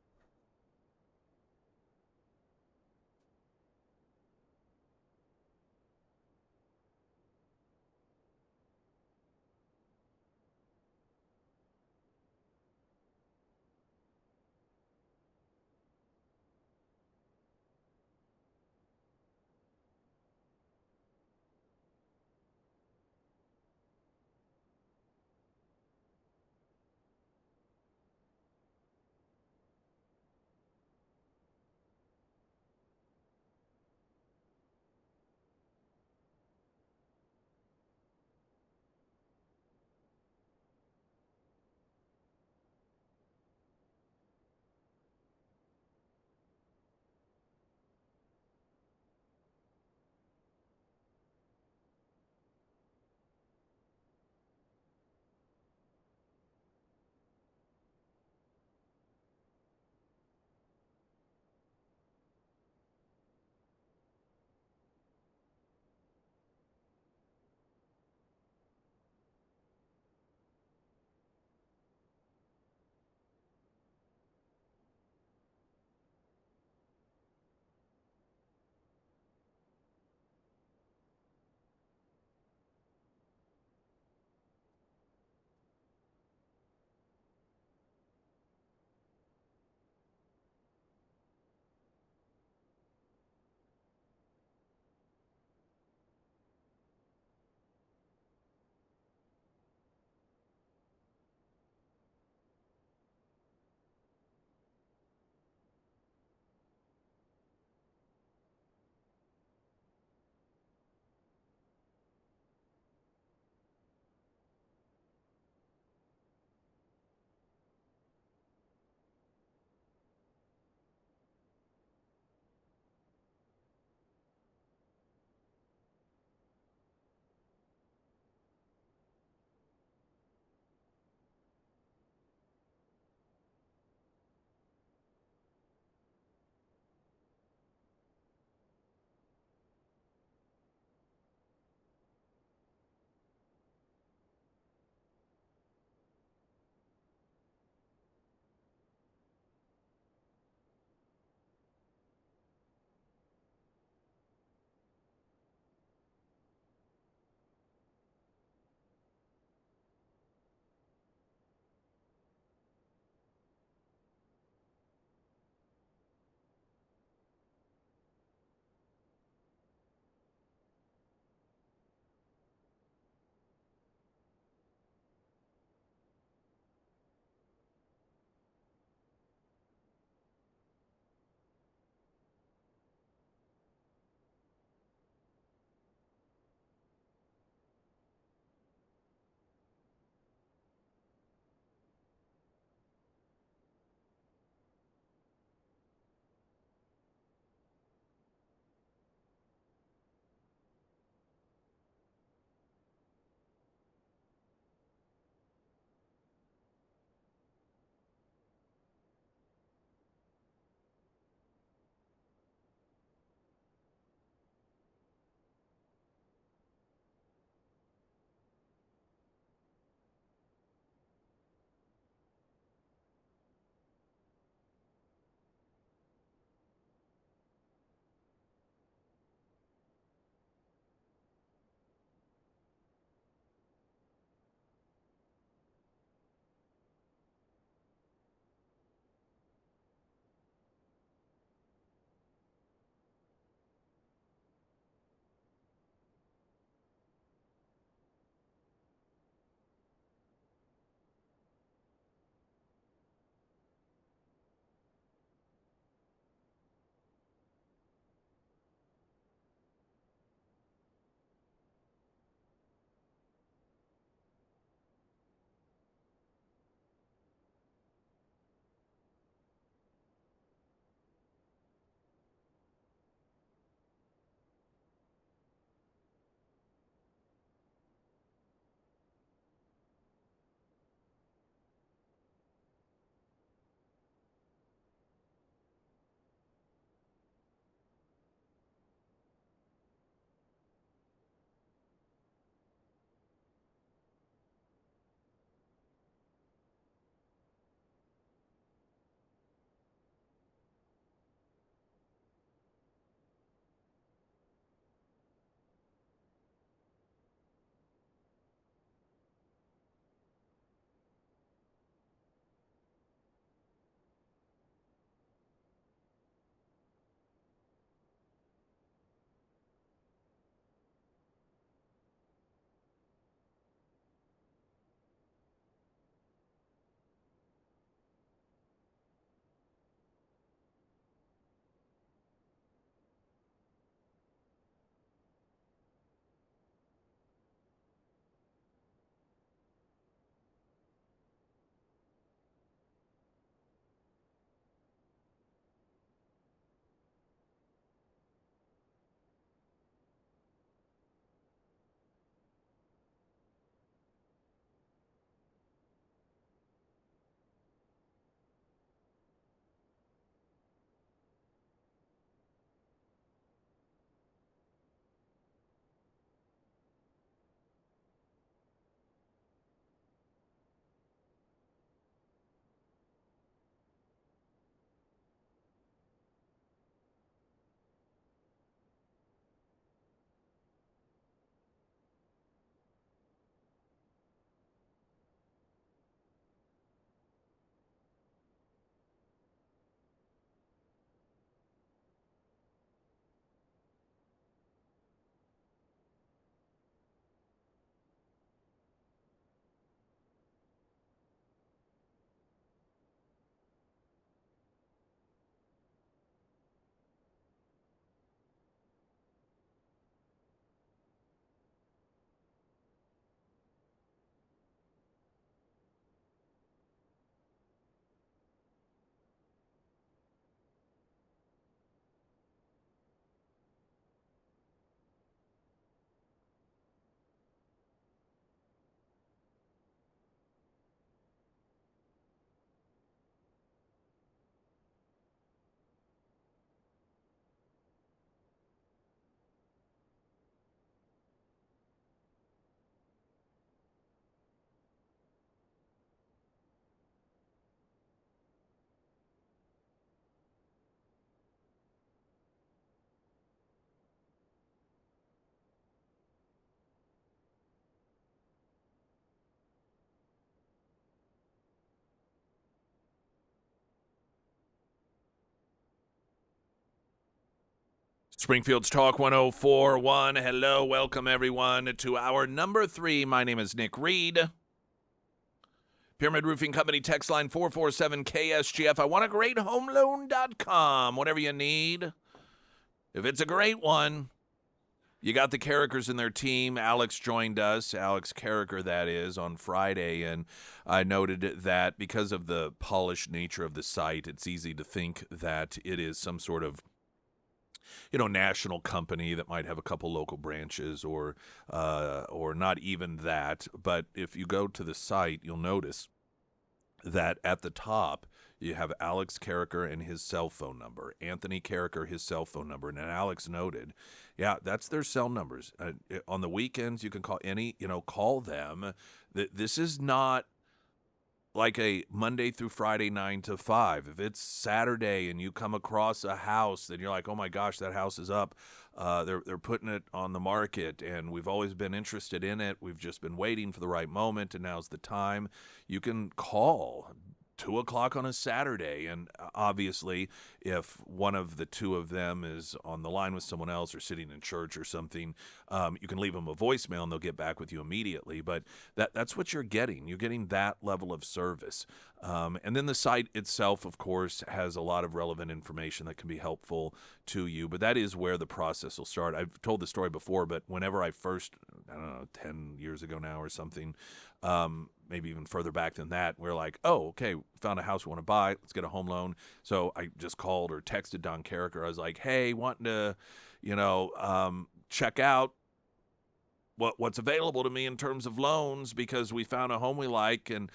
Springfield's Talk 104.1. Hello, welcome everyone to our number 3. My name is Nick Reed. Pyramid Roofing Company text line 447-KSGF. I want a great homeloan.com. Whatever you need. If it's a great one, you got the Carrickers in their team. Alex joined us, Alex Carricker, that is, on Friday, and I noted that because of the polished nature of the site, it's easy to think that it is some sort of national company that might have a couple local branches or not even that. But if you go to the site, you'll notice that at the top, you have Alex Carricker and his cell phone number, Anthony Carricker, his cell phone number. And Alex noted, yeah, that's their cell numbers. On the weekends, you can call them. This is not like a Monday through Friday 9 to 5. If it's Saturday and you come across a house and you're like, oh my gosh, that house is up. They're putting it on the market and we've always been interested in it. We've just been waiting for the right moment and now's the time. You can call 2 o'clock on a Saturday. And obviously, if one of the two of them is on the line with someone else or sitting in church or something, you can leave them a voicemail and they'll get back with you immediately. But that's what you're getting. You're getting that level of service. And then the site itself, of course, has a lot of relevant information that can be helpful to you. But that is where the process will start. I've told the story before, but whenever I first, 10 years ago now or something, maybe even further back than that, we're like, oh, okay, found a house we want to buy. Let's get a home loan. So I just called or texted Don Carricker. I was like, hey, wanting to, check out what's available to me in terms of loans because we found a home we like and,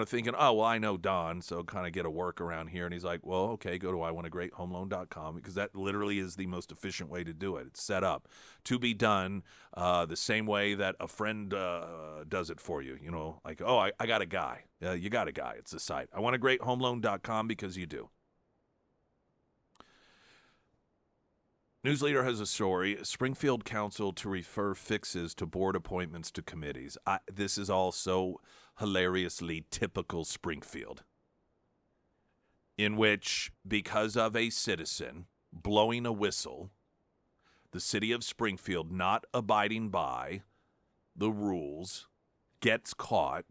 thinking, oh, well, I know Don, so kind of get a work around here. And he's like, well, okay, go to iwantagreathomeloan.com because that literally is the most efficient way to do it. It's set up to be done the same way that a friend does it for you. Like, oh, I got a guy. You got a guy. It's the site. iwantagreathomeloan.com because you do. News Leader has a story. Springfield Council to refer fixes to board appointments to committees. This is all so hilariously typical Springfield, in which, because of a citizen blowing a whistle, the city of Springfield not abiding by the rules gets caught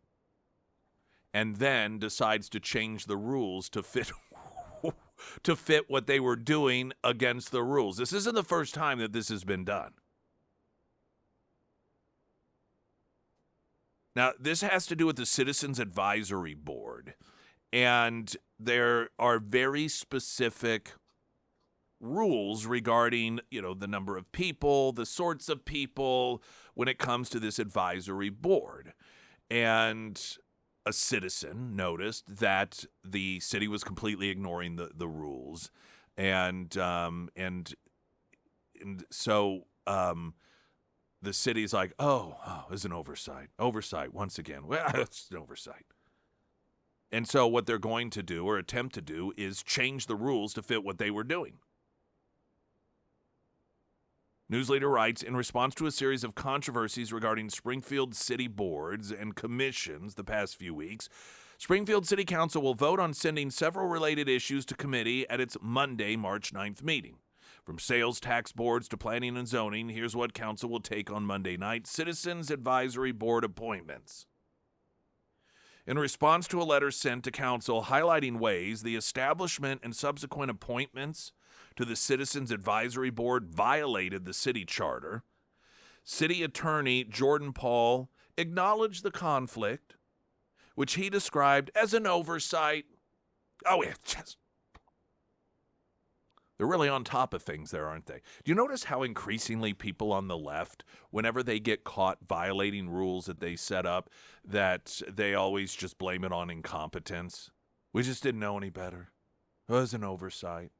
and then decides to change the rules to fit what they were doing against the rules. This isn't the first time that this has been done. Now, this has to do with the Citizens Advisory Board, and there are very specific rules regarding, the number of people, the sorts of people when it comes to this advisory board. And a citizen noticed that the city was completely ignoring the rules, and so the city's like, oh, it's an oversight once again. Well, it's an oversight. And so what they're going to do or attempt to do is change the rules to fit what they were doing. Newsleader writes, in response to a series of controversies regarding Springfield city boards and commissions the past few weeks, Springfield City Council will vote on sending several related issues to committee at its Monday, March 9th meeting. From sales tax boards to planning and zoning, here's what council will take on Monday night: Citizens Advisory Board appointments. In response to a letter sent to council highlighting ways the establishment and subsequent appointments to the Citizens Advisory Board violated the city charter, City Attorney Jordan Paul acknowledged the conflict, which he described as an oversight. Oh, yeah, they're really on top of things there, aren't they? Do you notice how increasingly people on the left, whenever they get caught violating rules that they set up, that they always just blame it on incompetence? We just didn't know any better. It was an oversight.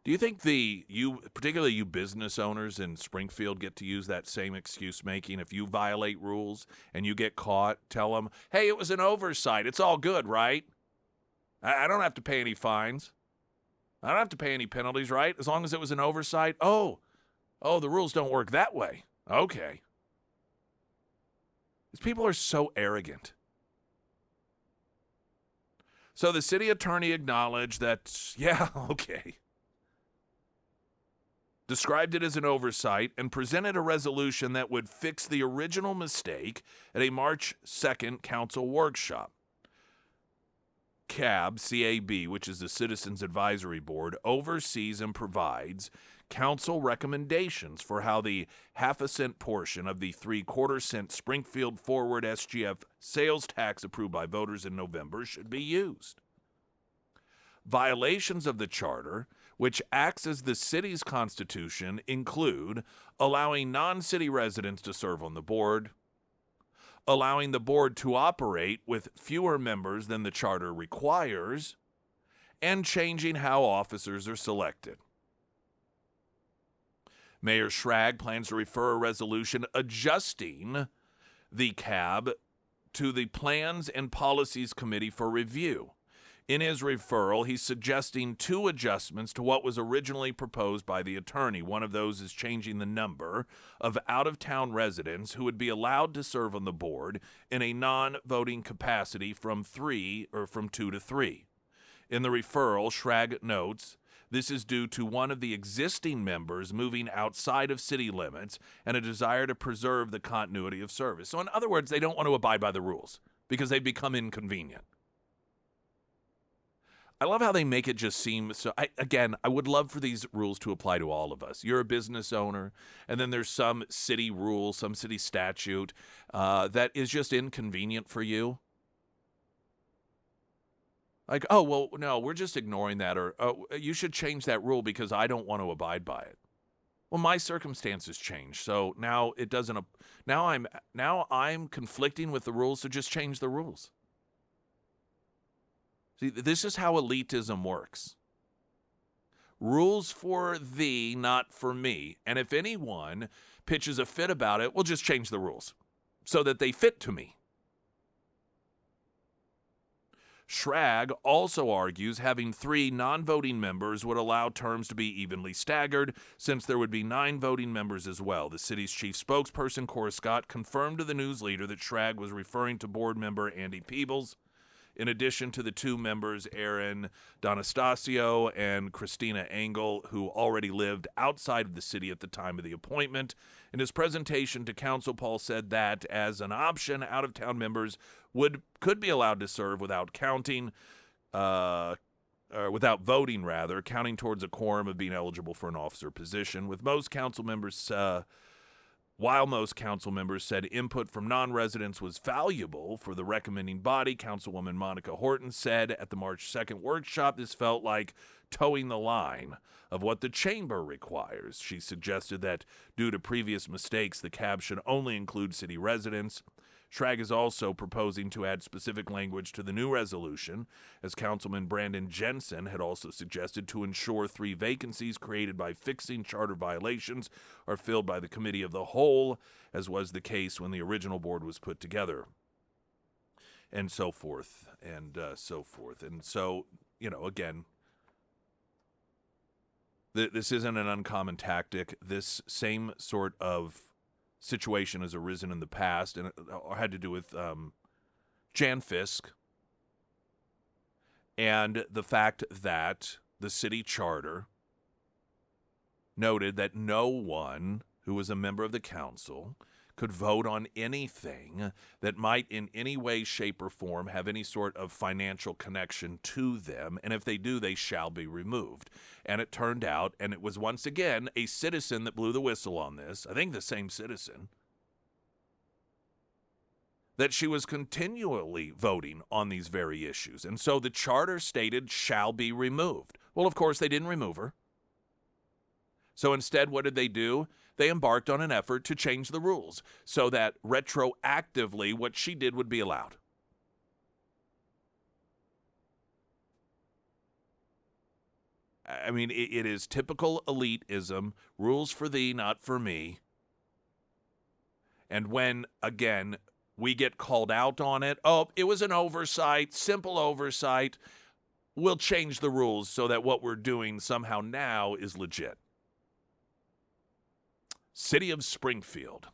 Do you think particularly you business owners in Springfield, get to use that same excuse making? If you violate rules and you get caught, tell them, hey, it was an oversight. It's all good, right? I don't have to pay any fines. I don't have to pay any penalties, right? As long as it was an oversight. Oh, the rules don't work that way. Okay. These people are so arrogant. So the city attorney acknowledged that, yeah, okay. described it as an oversight, and presented a resolution that would fix the original mistake at a March 2nd council workshop. CAB, C-A-B, which is the Citizens Advisory Board, oversees and provides council recommendations for how the half-a-cent portion of the three-quarter-cent Springfield Forward SGF sales tax approved by voters in November should be used. Violations of the charter, which acts as the city's constitution, include allowing non-city residents to serve on the board, allowing the board to operate with fewer members than the charter requires, and changing how officers are selected. Mayor Schrag plans to refer a resolution adjusting the CAB to the Plans and Policies Committee for review. In his referral, he's suggesting two adjustments to what was originally proposed by the attorney. One of those is changing the number of out-of-town residents who would be allowed to serve on the board in a non-voting capacity from 2 to 3. In the referral, Schrag notes, this is due to one of the existing members moving outside of city limits and a desire to preserve the continuity of service. So in other words, they don't want to abide by the rules because they become inconvenient. I love how they make it just seem so. I would love for these rules to apply to all of us. You're a business owner, and then there's some city rule, some city statute that is just inconvenient for you. Like, oh, well, no, we're just ignoring that, or oh, you should change that rule because I don't want to abide by it. Well, my circumstances change, so now it doesn't. Now I'm conflicting with the rules, so just change the rules. See, this is how elitism works. Rules for thee, not for me. And if anyone pitches a fit about it, we'll just change the rules so that they fit to me. Schrag also argues having 3 non-voting members would allow terms to be evenly staggered, since there would be 9 voting members as well. The city's chief spokesperson, Cora Scott, confirmed to the news leader that Schrag was referring to board member Andy Peebles, in addition to the 2 members, Aaron D'Anastasio and Christina Engel, who already lived outside of the city at the time of the appointment. In his presentation to council, Paul said that, as an option, out-of-town members could be allowed to serve without voting, counting towards a quorum of being eligible for an officer position. While most council members said input from non-residents was valuable for the recommending body, Councilwoman Monica Horton said at the March 2nd workshop this felt like towing the line of what the chamber requires. She suggested that due to previous mistakes, the CAB should only include city residents. Schrag is also proposing to add specific language to the new resolution, as Councilman Brandon Jensen had also suggested, to ensure 3 vacancies created by fixing charter violations are filled by the committee of the whole, as was the case when the original board was put together, and so forth, and so forth. And so, again, this isn't an uncommon tactic. This same sort of situation has arisen in the past, and it had to do with Jan Fisk and the fact that the city charter noted that no one who was a member of the council could vote on anything that might in any way, shape, or form have any sort of financial connection to them, and if they do, they shall be removed. And it turned out, and it was once again a citizen that blew the whistle on this, I think the same citizen, that she was continually voting on these very issues. And so the charter stated shall be removed. Well, of course, they didn't remove her. So instead, what did they do? They embarked on an effort to change the rules so that retroactively what she did would be allowed. I mean, it is typical elitism, rules for thee, not for me. And when, again, we get called out on it, oh, it was an oversight, simple oversight, we'll change the rules so that what we're doing somehow now is legit. City of Springfield.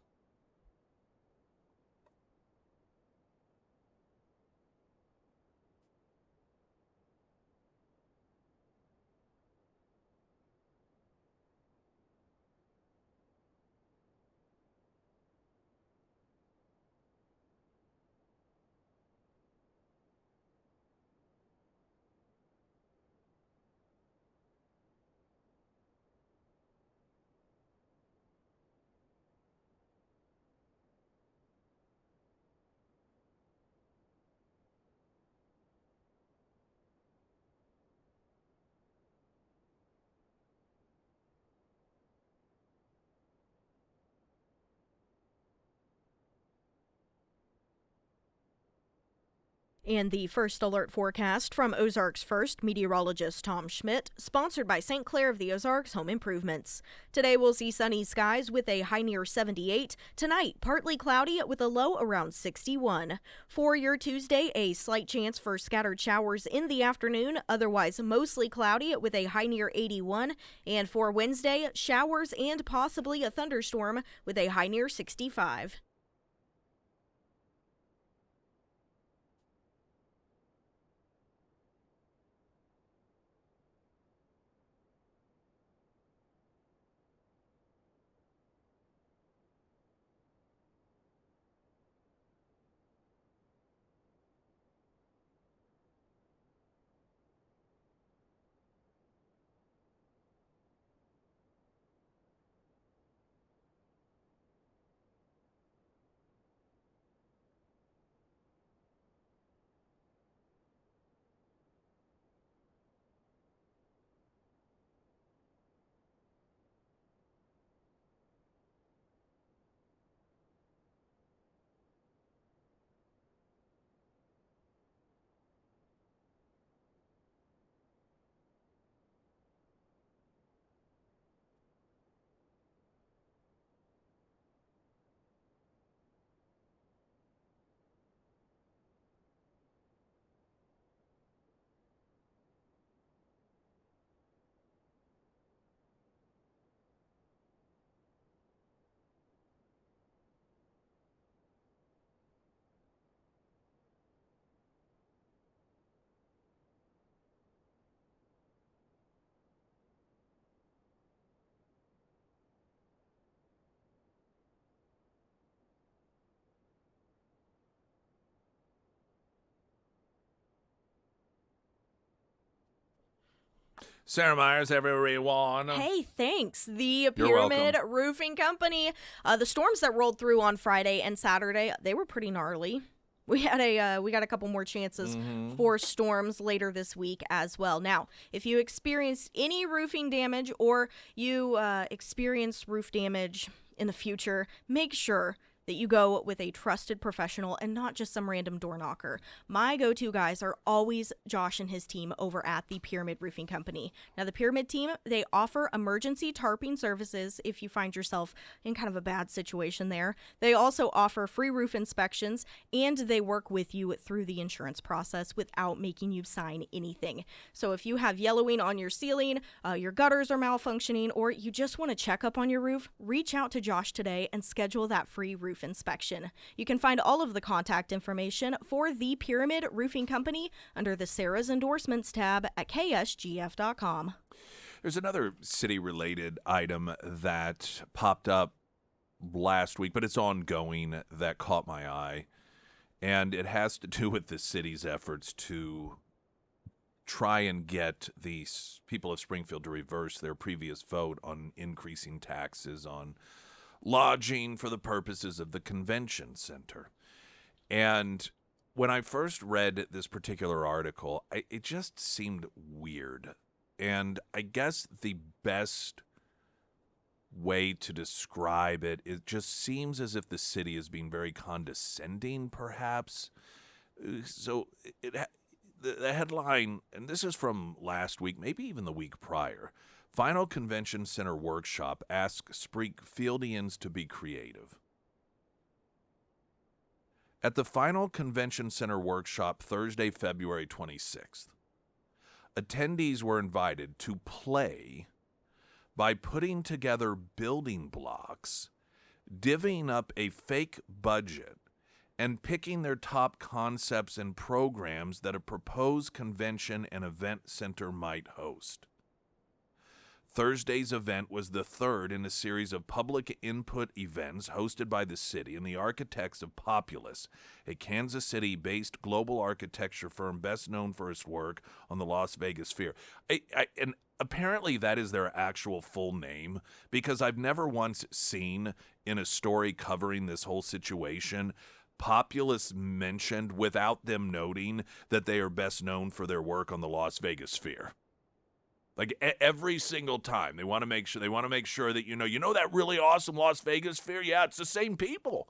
And the first alert forecast from Ozarks First meteorologist Tom Schmidt, sponsored by St. Clair of the Ozarks Home Improvements. Today we'll see sunny skies with a high near 78. Tonight, partly cloudy with a low around 61. For your Tuesday, a slight chance for scattered showers in the afternoon, otherwise mostly cloudy with a high near 81. And for Wednesday, showers and possibly a thunderstorm with a high near 65. Sarah Myers, everyone. Hey, thanks. The You're Pyramid welcome. Roofing Company. The storms that rolled through on Friday and Saturday, they were pretty gnarly. We got a couple more chances for storms later this week as well. Now, if you experience any roofing damage or you experience roof damage in the future, make sure that you go with a trusted professional and not just some random door knocker. My go-to guys are always Josh and his team over at the Pyramid Roofing Company. Now, the Pyramid team, they offer emergency tarping services if you find yourself in kind of a bad situation there. They also offer free roof inspections, and they work with you through the insurance process without making you sign anything. So if you have yellowing on your ceiling, your gutters are malfunctioning, or you just want to check up on your roof, reach out to Josh today and schedule that free roof inspection. You can find all of the contact information for the Pyramid Roofing Company under the Sarah's Endorsements tab at ksgf.com. There's another city-related item that popped up last week, but it's ongoing, that caught my eye. And it has to do with the city's efforts to try and get the people of Springfield to reverse their previous vote on increasing taxes on lodging for the purposes of the convention center. And when I first read this particular article, it just seemed weird. And I guess the best way to describe it just seems as if the city is being very condescending, perhaps. So the headline, and this is from last week, maybe even the week prior, Final Convention Center Workshop asks Springfieldians to be creative. At the Final Convention Center Workshop Thursday, February 26th, attendees were invited to play by putting together building blocks, divvying up a fake budget, and picking their top concepts and programs that a proposed convention and event center might host. Thursday's event was the third in a series of public input events hosted by the city and the architects of Populous, a Kansas City-based global architecture firm best known for its work on the Las Vegas Sphere. And apparently that is their actual full name, because I've never once seen in a story covering this whole situation Populous mentioned without them noting that they are best known for their work on the Las Vegas Sphere. Like every single time, they want to make sure that you know that really awesome Las Vegas Sphere. Yeah, it's the same people.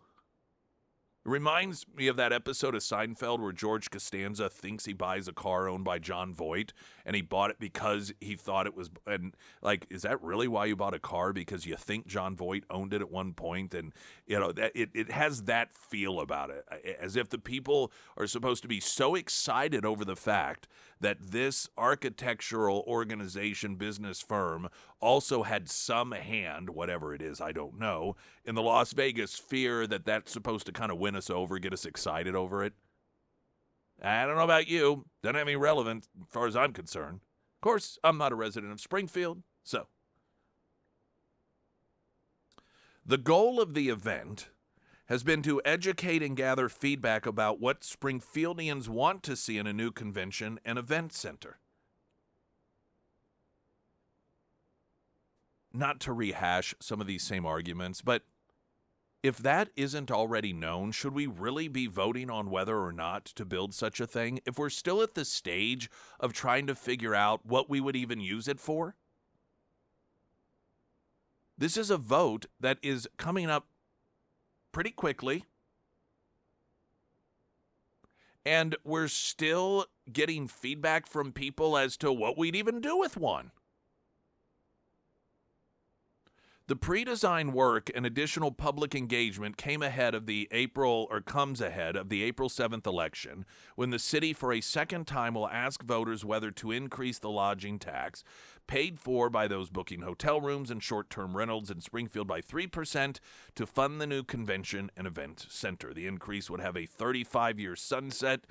It reminds me of that episode of Seinfeld where George Costanza thinks he buys a car owned by John Voight, and he bought it because he thought it was, and like, is that really why you bought a car? Because you think John Voight owned it at one point? And, you know, that it has that feel about it, as if the people are supposed to be so excited over the fact that this architectural organization, business firm, also had some hand, whatever it is, I don't know, in the Las Vegas sphere, that that's supposed to kind of win us over, get us excited over it. I don't know about you. Doesn't have any relevance as far as I'm concerned. Of course, I'm not a resident of Springfield, so. The goal of the event has been to educate and gather feedback about what Springfieldians want to see in a new convention and event center. Not to rehash some of these same arguments, but if that isn't already known, should we really be voting on whether or not to build such a thing if we're still at the stage of trying to figure out what we would even use it for? This is a vote that is coming up pretty quickly, and we're still getting feedback from people as to what we'd even do with one. The pre-design work and additional public engagement comes ahead of the April 7th election, when the city for a second time will ask voters whether to increase the lodging tax paid for by those booking hotel rooms and short-term rentals in Springfield by 3% to fund the new convention and event center. The increase would have a 35-year sunset.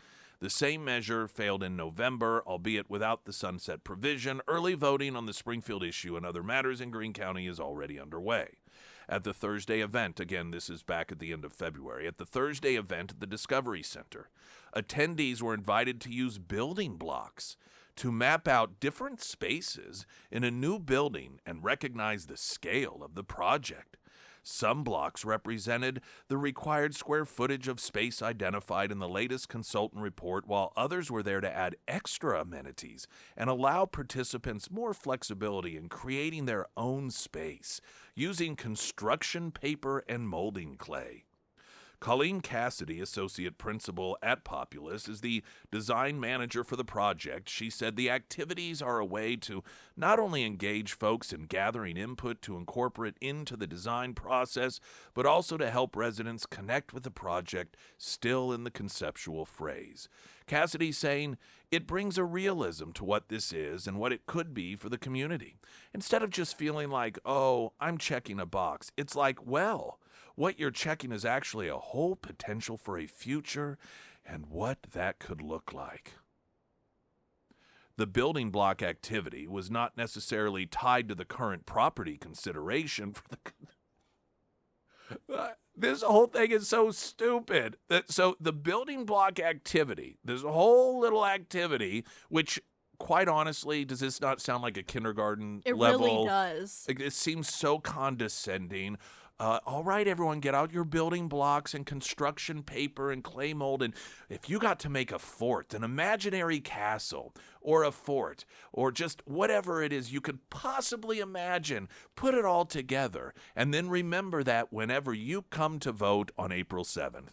The same measure failed in November, albeit without the sunset provision. Early voting on the Springfield issue and other matters in Greene County is already underway. At the Thursday event, again, this is back at the end of February, at the Thursday event at the Discovery Center, attendees were invited to use building blocks to map out different spaces in a new building and recognize the scale of the project. Some blocks represented the required square footage of space identified in the latest consultant report, while others were there to add extra amenities and allow participants more flexibility in creating their own space using construction paper and molding clay. Colleen Cassidy, associate principal at Populous, is the design manager for the project. She said the activities are a way to not only engage folks in gathering input to incorporate into the design process, but also to help residents connect with the project still in the conceptual phrase. Cassidy saying it brings a realism to what this is and what it could be for the community. Instead of just feeling like, oh, I'm checking a box, it's like, well, what you're checking is actually a whole potential for a future and what that could look like. The building block activity was not necessarily tied to the current property consideration for the... This whole thing is so stupid. So the building block activity, this whole little activity, which quite honestly, does this not sound like a kindergarten level? It really does. It seems so condescending. All right, everyone, get out your building blocks and construction paper and clay mold. And if you got to make a fort, an imaginary castle, or a fort, or just whatever it is you could possibly imagine, put it all together. And then remember that whenever you come to vote on April 7th.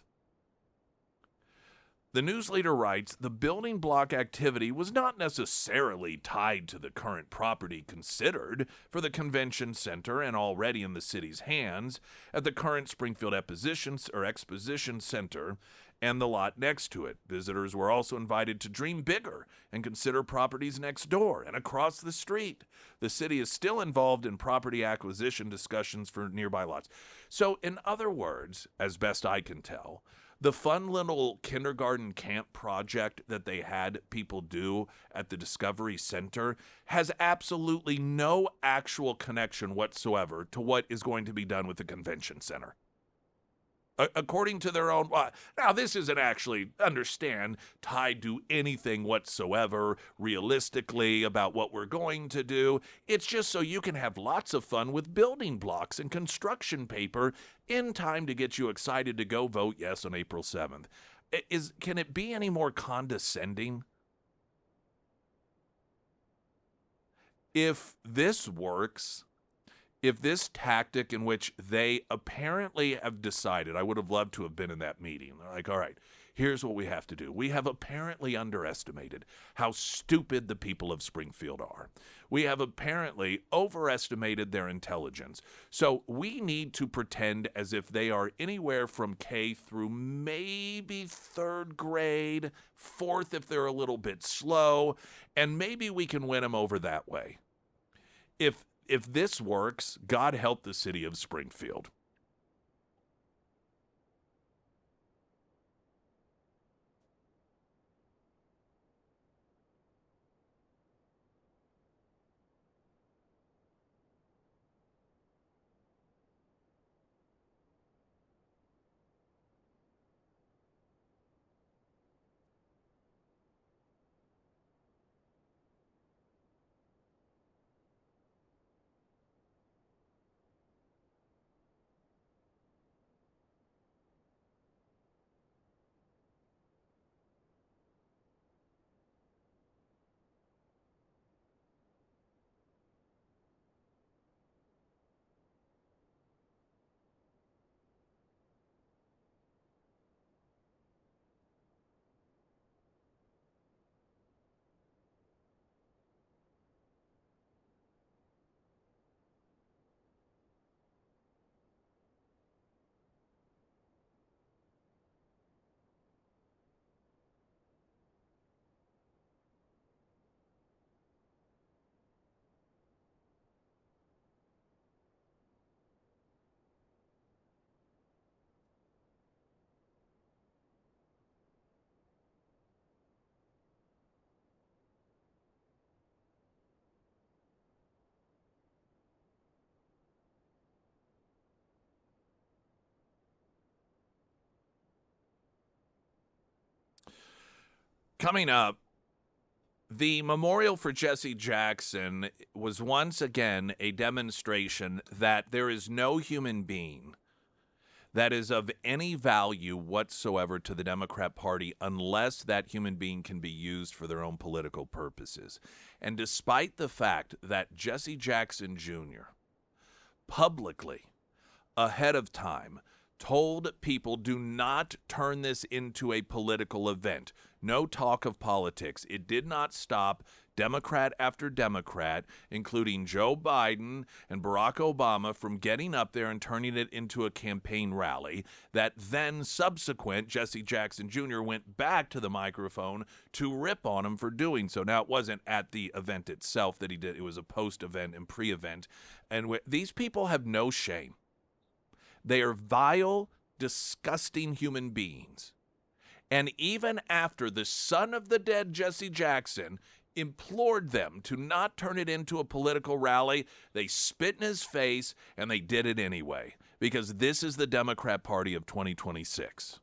The news leader writes, the building block activity was not necessarily tied to the current property considered for the convention center and already in the city's hands at the current Springfield Exposition Center and the lot next to it. Visitors were also invited to dream bigger and consider properties next door and across the street. The city is still involved in property acquisition discussions for nearby lots. So, in other words, as best I can tell, the fun little kindergarten camp project that they had people do at the Discovery Center has absolutely no actual connection whatsoever to what is going to be done with the convention center. According to their own... Now, this isn't actually, understand, tied to anything whatsoever realistically about what we're going to do. It's just so you can have lots of fun with building blocks and construction paper in time to get you excited to go vote yes on April 7th. Can it be any more condescending? If this works, if this tactic in which they apparently have decided, I would have loved to have been in that meeting. They're like, all right, here's what we have to do. We have apparently underestimated how stupid the people of Springfield are. We have apparently overestimated their intelligence. So we need to pretend as if they are anywhere from K through maybe third grade, fourth if they're a little bit slow, and maybe we can win them over that way. If this works, God help the city of Springfield. Coming up, the memorial for Jesse Jackson was once again a demonstration that there is no human being that is of any value whatsoever to the Democrat Party unless that human being can be used for their own political purposes. And despite the fact that Jesse Jackson Jr. publicly, ahead of time, told people, do not turn this into a political event. No talk of politics. It did not stop Democrat after Democrat, including Joe Biden and Barack Obama, from getting up there and turning it into a campaign rally. That then subsequent, Jesse Jackson Jr. went back to the microphone to rip on him for doing so. Now, it wasn't at the event itself that he did. It was a post-event and pre-event. And these people have no shame. They are vile, disgusting human beings. And even after the son of the dead, Jesse Jackson, implored them to not turn it into a political rally, they spit in his face, and they did it anyway, because this is the Democrat Party of 2026.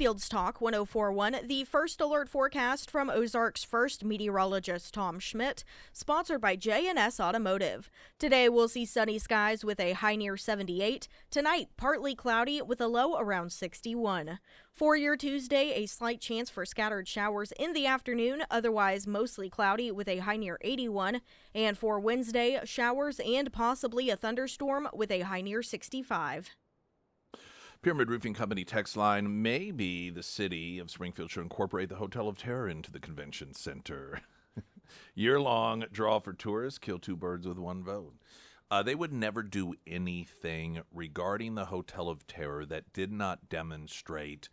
Springfield's Talk 1041, the first alert forecast from Ozarks First meteorologist Tom Schmidt, sponsored by J&S Automotive. Today we'll see sunny skies with a high near 78. Tonight, partly cloudy with a low around 61. For your Tuesday, a slight chance for scattered showers in the afternoon, otherwise mostly cloudy with a high near 81. And for Wednesday, showers and possibly a thunderstorm with a high near 65. Pyramid Roofing Company text line, maybe the city of Springfield should incorporate the Hotel of Terror into the convention center. Year-long draw for tourists, kill two birds with one vote. They would never do anything regarding the Hotel of Terror that did not demonstrate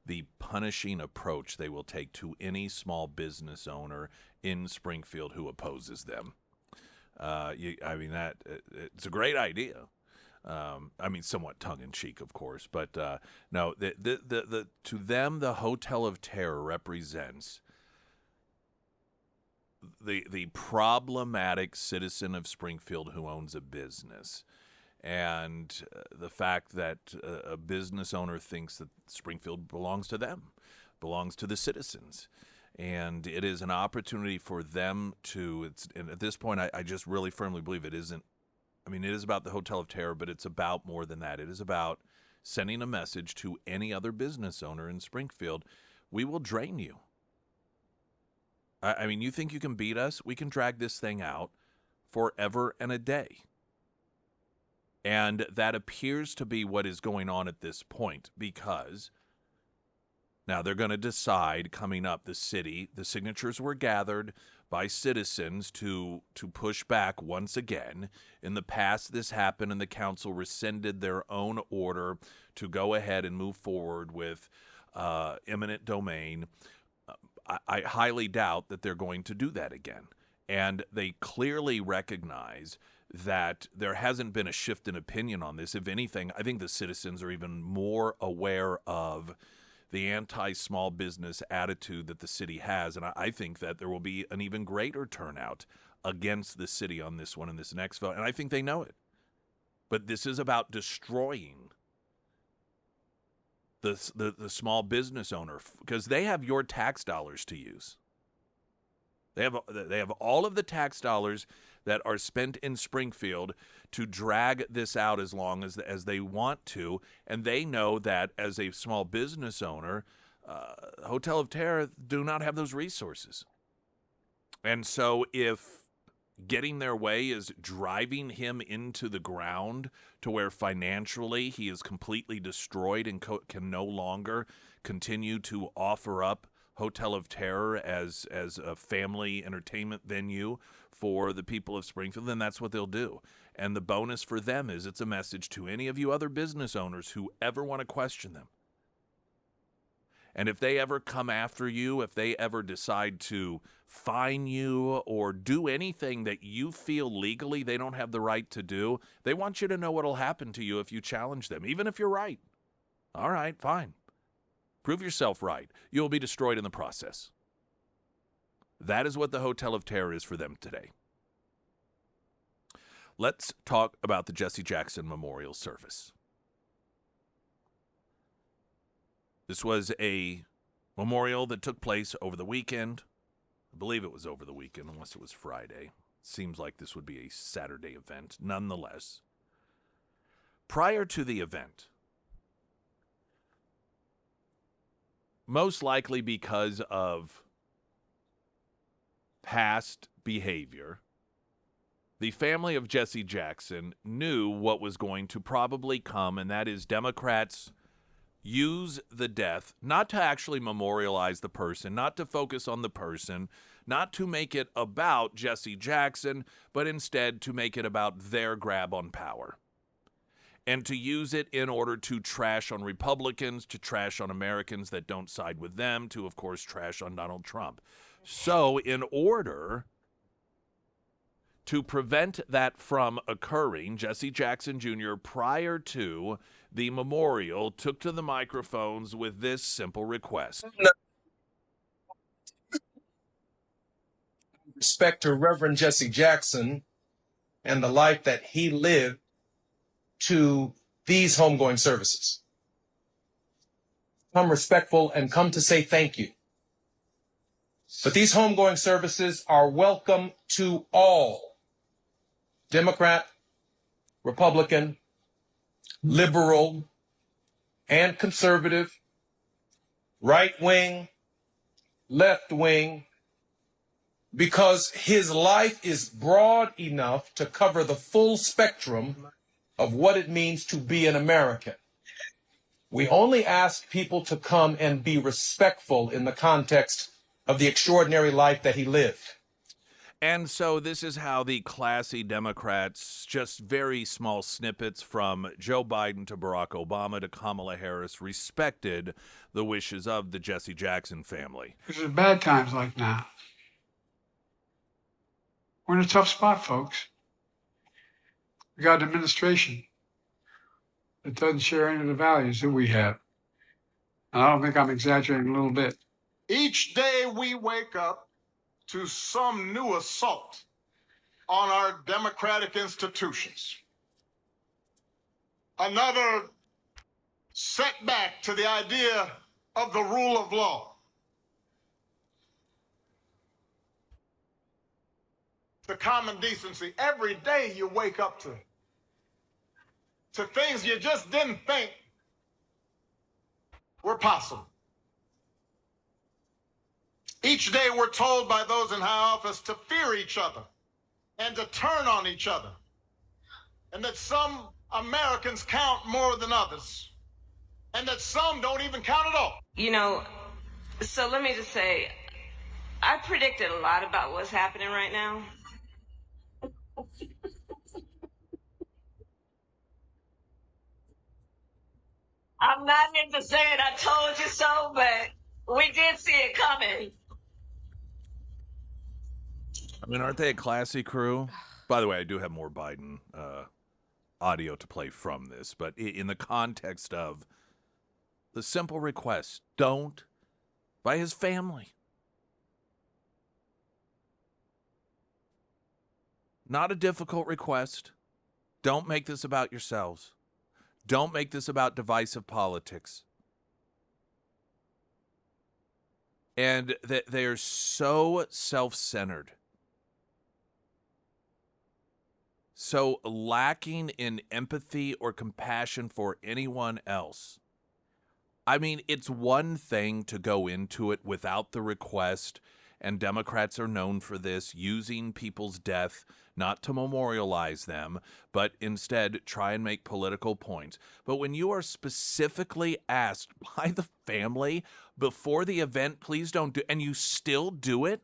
the punishing approach they will take to any small business owner in Springfield who opposes them. It's a great idea. Somewhat tongue-in-cheek, of course, but no. To them, the Hotel of Terror represents the problematic citizen of Springfield who owns a business, and the fact that a business owner thinks that Springfield belongs to them, belongs to the citizens. And it is an opportunity for them to. And at this point, I just really firmly believe it isn't. It is about the Hotel of Terror, but it's about more than that. It is about sending a message to any other business owner in Springfield. We will drain you. You think you can beat us? We can drag this thing out forever and a day. And that appears to be what is going on at this point, because now they're going to decide coming up, the signatures were gathered by citizens to push back once again. In the past, this happened and the council rescinded their own order to go ahead and move forward with eminent domain. I highly doubt that they're going to do that again. And they clearly recognize that there hasn't been a shift in opinion on this. If anything, I think the citizens are even more aware of the anti-small business attitude that the city has. And I think that there will be an even greater turnout against the city on this one in this next vote. And I think they know it. But this is about destroying the small business owner, because they have your tax dollars to use. They have all of the tax dollars that are spent in Springfield to drag this out as long as they want to, and they know that as a small business owner, Hotel of Terror do not have those resources. And so if getting their way is driving him into the ground to where financially he is completely destroyed and can no longer continue to offer up Hotel of Terror as a family entertainment venue for the people of Springfield, then that's what they'll do. And the bonus for them is it's a message to any of you other business owners who ever want to question them. And if they ever come after you, if they ever decide to fine you or do anything that you feel legally they don't have the right to do, they want you to know what will happen to you if you challenge them, even if you're right. All right, fine. Prove yourself right. You'll be destroyed in the process. That is what the Hotel of Terror is for them today. Let's talk about the Jesse Jackson Memorial Service. This was a memorial that took place over the weekend. I believe it was over the weekend, unless it was Friday. Seems like this would be a Saturday event. Nonetheless, prior to the event, most likely because of past behavior, the family of Jesse Jackson knew what was going to probably come, and that is Democrats use the death not to actually memorialize the person, not to focus on the person, not to make it about Jesse Jackson, but instead to make it about their grab on power. And to use it in order to trash on Republicans, to trash on Americans that don't side with them, to, of course, trash on Donald Trump. So in order to prevent that from occurring, Jesse Jackson Jr., prior to the memorial, took to the microphones with this simple request. Respect to Reverend Jesse Jackson and the life that he lived to these homegoing services. come respectful, and come to say thank you. But these homegoing services are welcome to all, Democrat, Republican, liberal, and conservative, right wing, left wing, because his life is broad enough to cover the full spectrum of what it means to be an American. We only ask people to come and be respectful in the context of the extraordinary life that he lived. And so this is how the classy Democrats, just very small snippets from Joe Biden to Barack Obama to Kamala Harris, respected the wishes of the Jesse Jackson family. This is bad times like now. We're in a tough spot, folks. We got an administration that doesn't share any of the values that we have. And I don't think I'm exaggerating a little bit. Each day we wake up to some new assault on our democratic institutions. Another setback to the idea of the rule of law. The common decency. Every day you wake up to things you just didn't think were possible. Each day we're told by those in high office to fear each other and to turn on each other, and that some Americans count more than others, and that some don't even count at all. You know, so let me just say, I predicted a lot about what's happening right now. I'm not into saying I told you so, but we did see it coming. I mean, aren't they a classy crew? By the way, I do have more Biden audio to play from this, but in the context of the simple request, don't, by his family. Not a difficult request. Don't make this about yourselves. Don't make this about divisive politics. And that they're so self-centered, so lacking in empathy or compassion for anyone else. I mean, it's one thing to go into it without the request, and Democrats are known for this, using people's death not to memorialize them, but instead try and make political points. But when you are specifically asked by the family before the event, please don't do, and you still do it,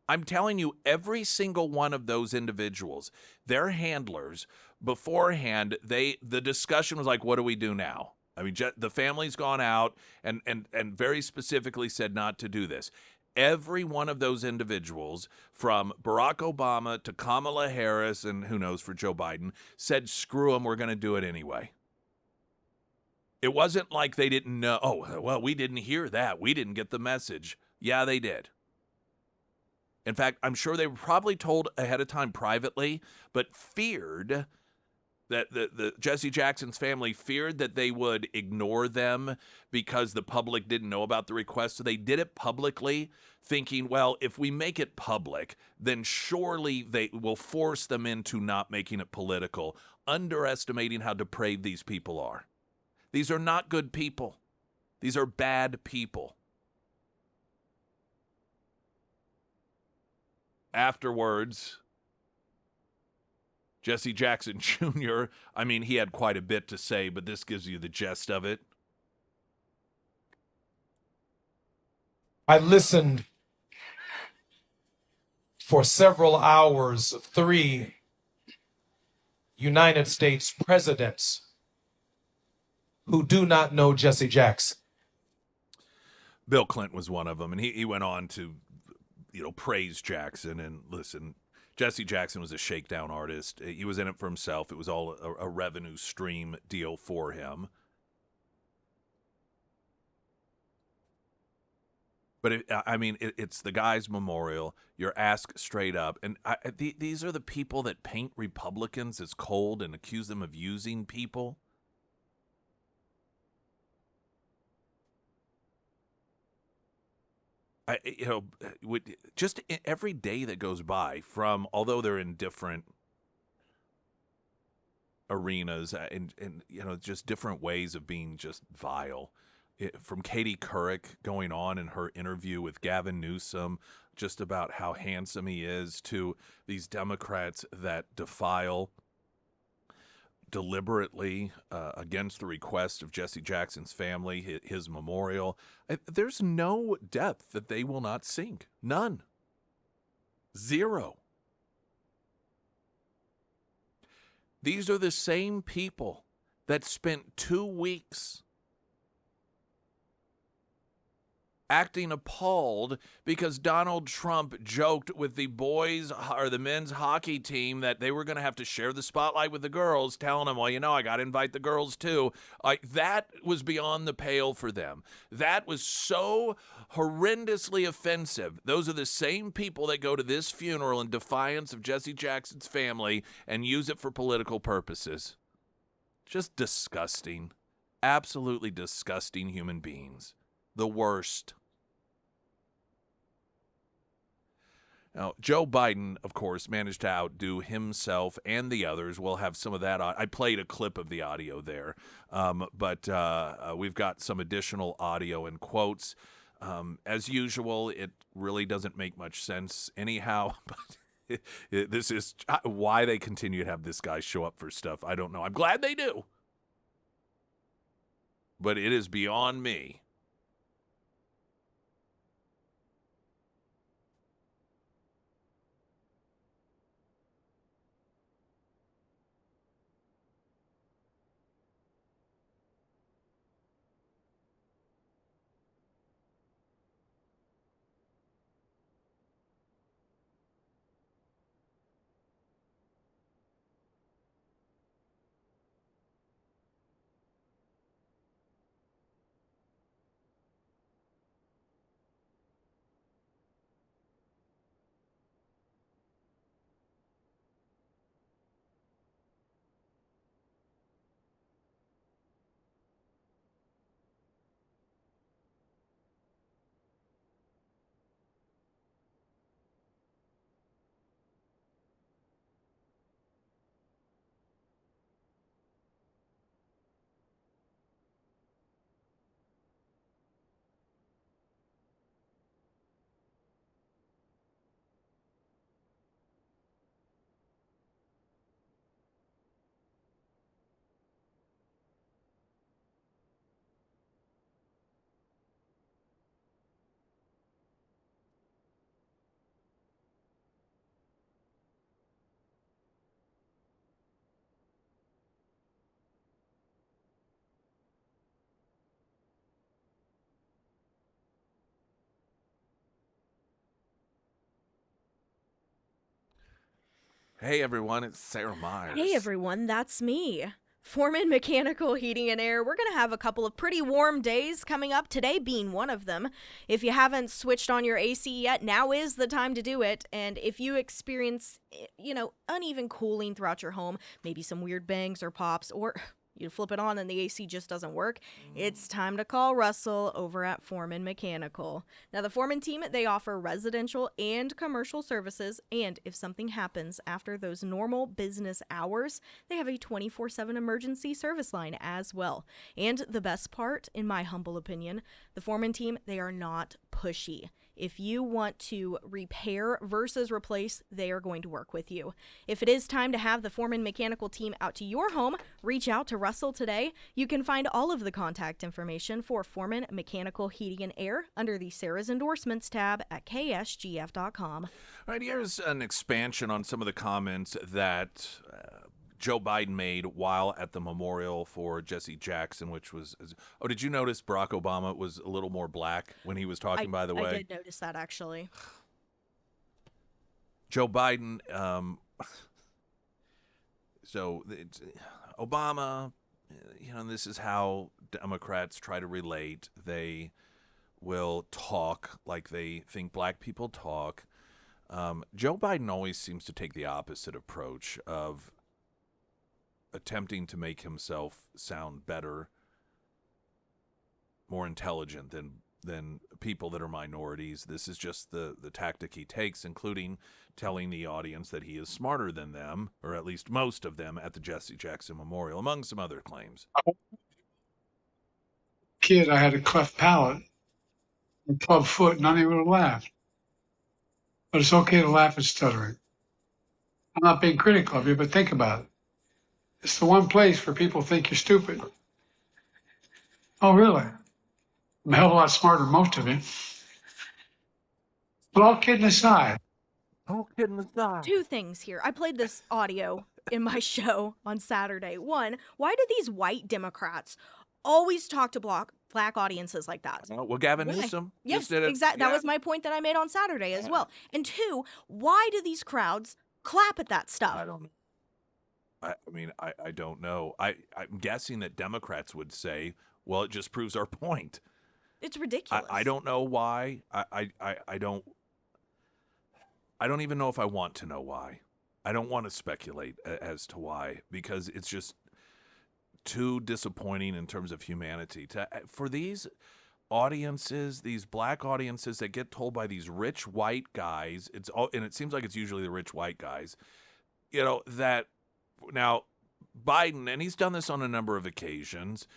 I'm telling you, every single one of those individuals, their handlers, beforehand, the discussion was like, what do we do now? I mean, the family's gone out and very specifically said not to do this. Every one of those individuals, from Barack Obama to Kamala Harris and who knows for Joe Biden, said, screw them, we're going to do it anyway. It wasn't like they didn't know, oh, well, we didn't hear that. We didn't get the message. Yeah, they did. In fact, I'm sure they were probably told ahead of time privately, but feared that the Jesse Jackson's family feared that they would ignore them because the public didn't know about the request. So they did it publicly, thinking, well, if we make it public, then surely they will force them into not making it political, underestimating how depraved these people are. These are not good people. These are bad people. Afterwards, Jesse Jackson Jr., I mean, he had quite a bit to say, but this gives you the gist of it. I listened for several hours of 3 United States presidents who do not know Jesse Jackson. Bill Clinton was one of them, and he went on to, praise Jackson. And listen, Jesse Jackson was a shakedown artist. He was in it for himself. It was all a revenue stream deal for him. But it's the guy's memorial. You're asked straight up, and these are the people that paint Republicans as cold and accuse them of using people. Every day that goes by, from although they're in different arenas and just different ways of being just vile. From Katie Couric going on in her interview with Gavin Newsom, just about how handsome he is, to these Democrats that defile deliberately against the request of Jesse Jackson's family, his memorial. There's no depth that they will not sink. None. Zero. These are the same people that spent 2 weeks acting appalled because Donald Trump joked with the boys or the men's hockey team that they were going to have to share the spotlight with the girls, telling them, well, I got to invite the girls too. That was beyond the pale for them. That was so horrendously offensive. Those are the same people that go to this funeral in defiance of Jesse Jackson's family and use it for political purposes. Just disgusting. Absolutely disgusting human beings. The worst. Now, Joe Biden, of course, managed to outdo himself and the others. We'll have some of that. I played a clip of the audio there, but we've got some additional audio and quotes. As usual, it really doesn't make much sense anyhow, but this is why they continue to have this guy show up for stuff. I don't know. I'm glad they do, but it is beyond me. Hey, everyone, it's Sarah Myers. Hey, everyone, that's me. Foreman Mechanical Heating and Air. We're going to have a couple of pretty warm days coming up, today being one of them. If you haven't switched on your AC yet, now is the time to do it. And if you experience, uneven cooling throughout your home, maybe some weird bangs or pops, or you flip it on and the AC just doesn't work, it's time to call Russell over at Foreman Mechanical. Now, the Foreman team, they offer residential and commercial services, and if something happens after those normal business hours, they have a 24/7 emergency service line as well. And the best part, in my humble opinion, the Foreman team, they are not pushy. If you want to repair versus replace, they are going to work with you. If it is time to have the Foreman Mechanical team out to your home, reach out to Russell today. You can find all of the contact information for Foreman Mechanical Heating and Air under the Sarah's Endorsements tab at ksgf.com. All right, here's an expansion on some of the comments that Joe Biden made while at the memorial for Jesse Jackson, which was, did you notice Barack Obama was a little more black when he was talking, by the way? I did notice that, actually. Joe Biden, Obama, this is how Democrats try to relate. They will talk like they think black people talk. Joe Biden always seems to take the opposite approach of attempting to make himself sound better, more intelligent than people that are minorities. This is just the tactic he takes, including telling the audience that he is smarter than them, or at least most of them, at the Jesse Jackson Memorial, among some other claims. Kid, I had a cleft palate, a club foot, none of you would have laughed. But it's okay to laugh at stuttering. I'm not being critical of you, but think about it. It's the one place where people think you're stupid. Oh, really? I'm a hell of a lot smarter than most of you. But all kidding aside. Two things here. I played this audio in my show on Saturday. One, why do these white Democrats always talk to black audiences like that? Well, Gavin Newsom. Yes, exactly. That was my point that I made on Saturday as well. And two, why do these crowds clap at that stuff? I don't know. I don't know. I'm guessing that Democrats would say, well, it just proves our point. It's ridiculous. I don't know why. I don't even know if I want to know why. I don't want to speculate as to why, because it's just too disappointing in terms of humanity. For these audiences, these black audiences that get told by these rich white guys, and it seems like it's usually the rich white guys, that now Biden, and he's done this on a number of occasions,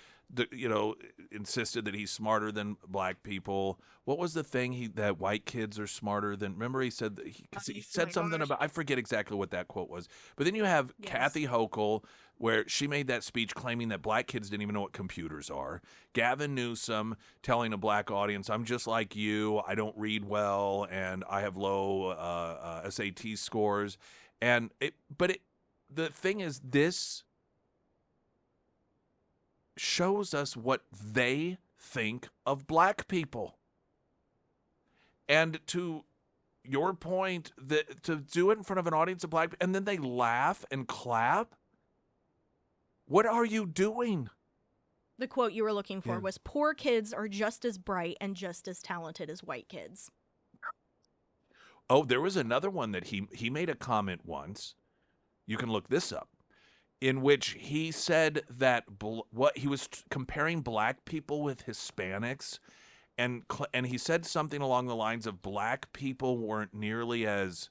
insisted that he's smarter than black people. What was the thing that white kids are smarter than? Remember, he said he said something about, I forget exactly what that quote was. But then you have Kathy Hochul, where she made that speech claiming that black kids didn't even know what computers are. Gavin Newsom telling a black audience, "I'm just like you. I don't read well, and I have low SAT scores." And the thing is, this shows us what they think of black people. And to your point, to do it in front of an audience of black people, and then they laugh and clap, what are you doing? The quote you were looking for was, "Poor kids are just as bright and just as talented as white kids." Oh, there was another one that he made a comment once. You can look this up, in which he said that what he was comparing black people with Hispanics, and he said something along the lines of black people weren't nearly as,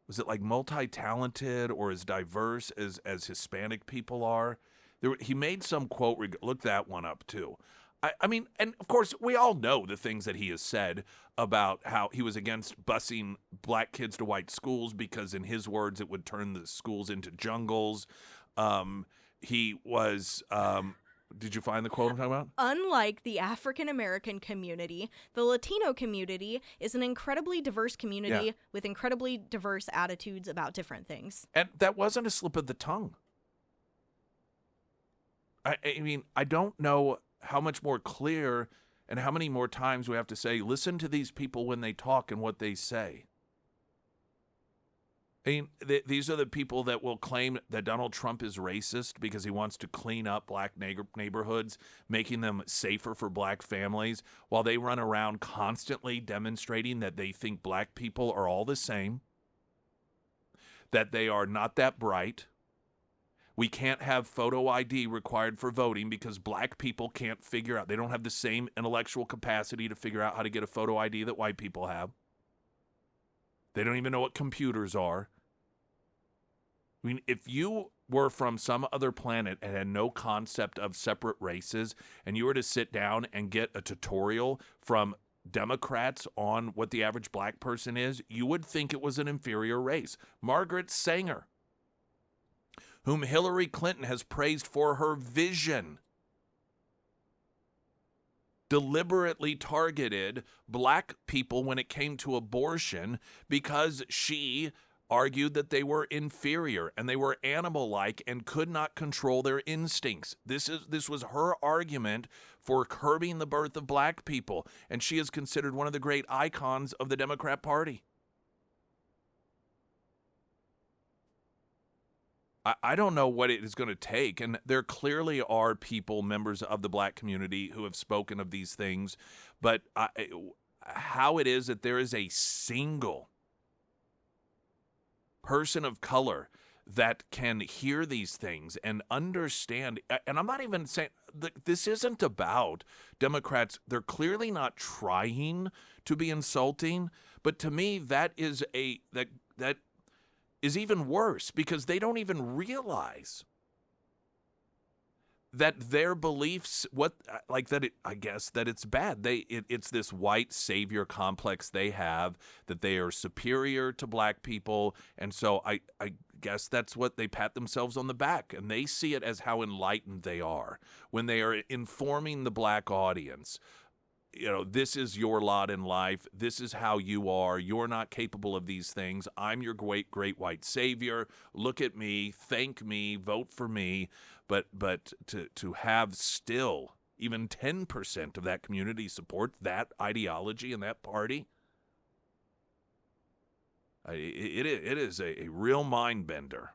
was it like multi-talented or as diverse as Hispanic people are. He made some quote. Look that one up too. I mean, and of course, we all know the things that he has said about how he was against busing black kids to white schools because, in his words, it would turn the schools into jungles. He was, did you find the quote I'm talking about? Unlike the African American community, the Latino community is an incredibly diverse community with incredibly diverse attitudes about different things. And that wasn't a slip of the tongue. I mean, I don't know how much more clear and how many more times we have to say, listen to these people when they talk and what they say. I mean, these are the people that will claim that Donald Trump is racist because he wants to clean up black neighborhoods, making them safer for black families, while they run around constantly demonstrating that they think black people are all the same, that they are not that bright. We can't have photo ID required for voting because black people can't figure out. They don't have the same intellectual capacity to figure out how to get a photo ID that white people have. They don't even know what computers are. I mean, if you were from some other planet and had no concept of separate races, and you were to sit down and get a tutorial from Democrats on what the average black person is, you would think it was an inferior race. Margaret Sanger, whom Hillary Clinton has praised for her vision, deliberately targeted black people when it came to abortion because she argued that they were inferior and they were animal-like and could not control their instincts. This was her argument for curbing the birth of black people, and she is considered one of the great icons of the Democrat Party. I don't know what it is going to take, and there clearly are people, members of the black community, who have spoken of these things, but how it is that there is a single person of color that can hear these things and understand. And I'm not even saying this isn't about Democrats. They're clearly not trying to be insulting, but to me that is that is even worse, because they don't even realize that their beliefs, I guess that it's bad. It's this white savior complex they have, that they are superior to black people. And so I guess that's what they pat themselves on the back, and they see it as how enlightened they are when they are informing the black audience. This is your lot in life. This is how you are. You're not capable of these things. I'm your great white savior. Look at me. Thank me. Vote for me. But to have still even 10% of that community support that ideology and that party, it is a real mind bender.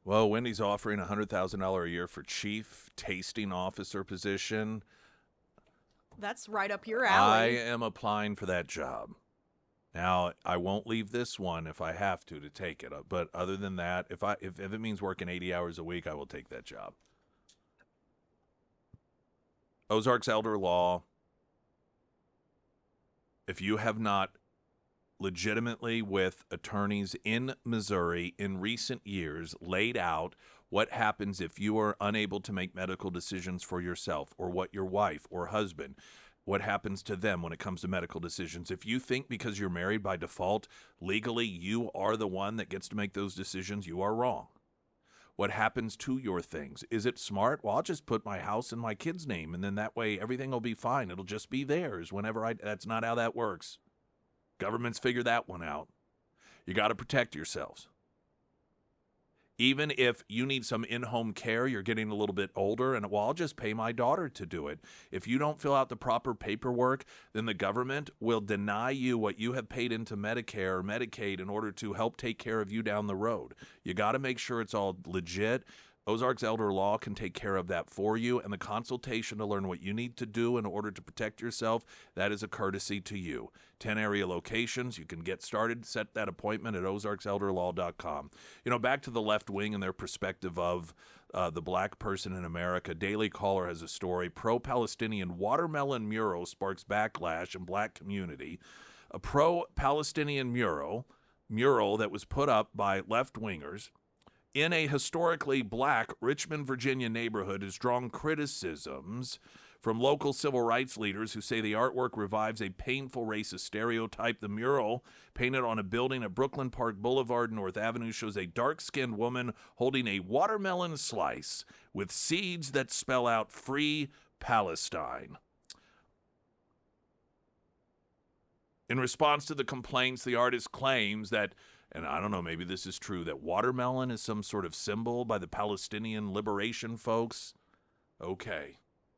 Well, Wendy's offering $100,000 a year for chief tasting officer position. That's right up your alley. I am applying for that job. Now, I won't leave this one if I have to take it. But other than that, if it means working 80 hours a week, I will take that job. Ozarks Elder Law. If you have not legitimately, with attorneys in Missouri in recent years, laid out what happens if you are unable to make medical decisions for yourself, or what your wife or husband, what happens to them when it comes to medical decisions. If you think because you're married by default, legally you are the one that gets to make those decisions, you are wrong. What happens to your things? Is it smart? Well, I'll just put my house in my kid's name, and then that way everything will be fine. It'll just be theirs whenever that's not how that works. Governments figure that one out. You got to protect yourselves. Even if you need some in-home care, you're getting a little bit older, and well, I'll just pay my daughter to do it. If you don't fill out the proper paperwork, then the government will deny you what you have paid into Medicare or Medicaid in order to help take care of you down the road. You got to make sure it's all legit. Ozarks Elder Law can take care of that for you, and the consultation to learn what you need to do in order to protect yourself, that is a courtesy to you. 10 area locations. You can get started, set that appointment at ozarkselderlaw.com. Back to the left wing and their perspective of the black person in America. Daily Caller has a story. Pro-Palestinian watermelon mural sparks backlash in black community. A pro-Palestinian mural that was put up by left-wingers in a historically black Richmond, Virginia neighborhood has drawn criticisms from local civil rights leaders who say the artwork revives a painful racist stereotype. The mural, painted on a building at Brooklyn Park Boulevard, North Avenue, shows a dark-skinned woman holding a watermelon slice with seeds that spell out Free Palestine. In response to the complaints, the artist claims that, and I don't know, maybe this is true, that watermelon is some sort of symbol by the Palestinian liberation folks. Okay.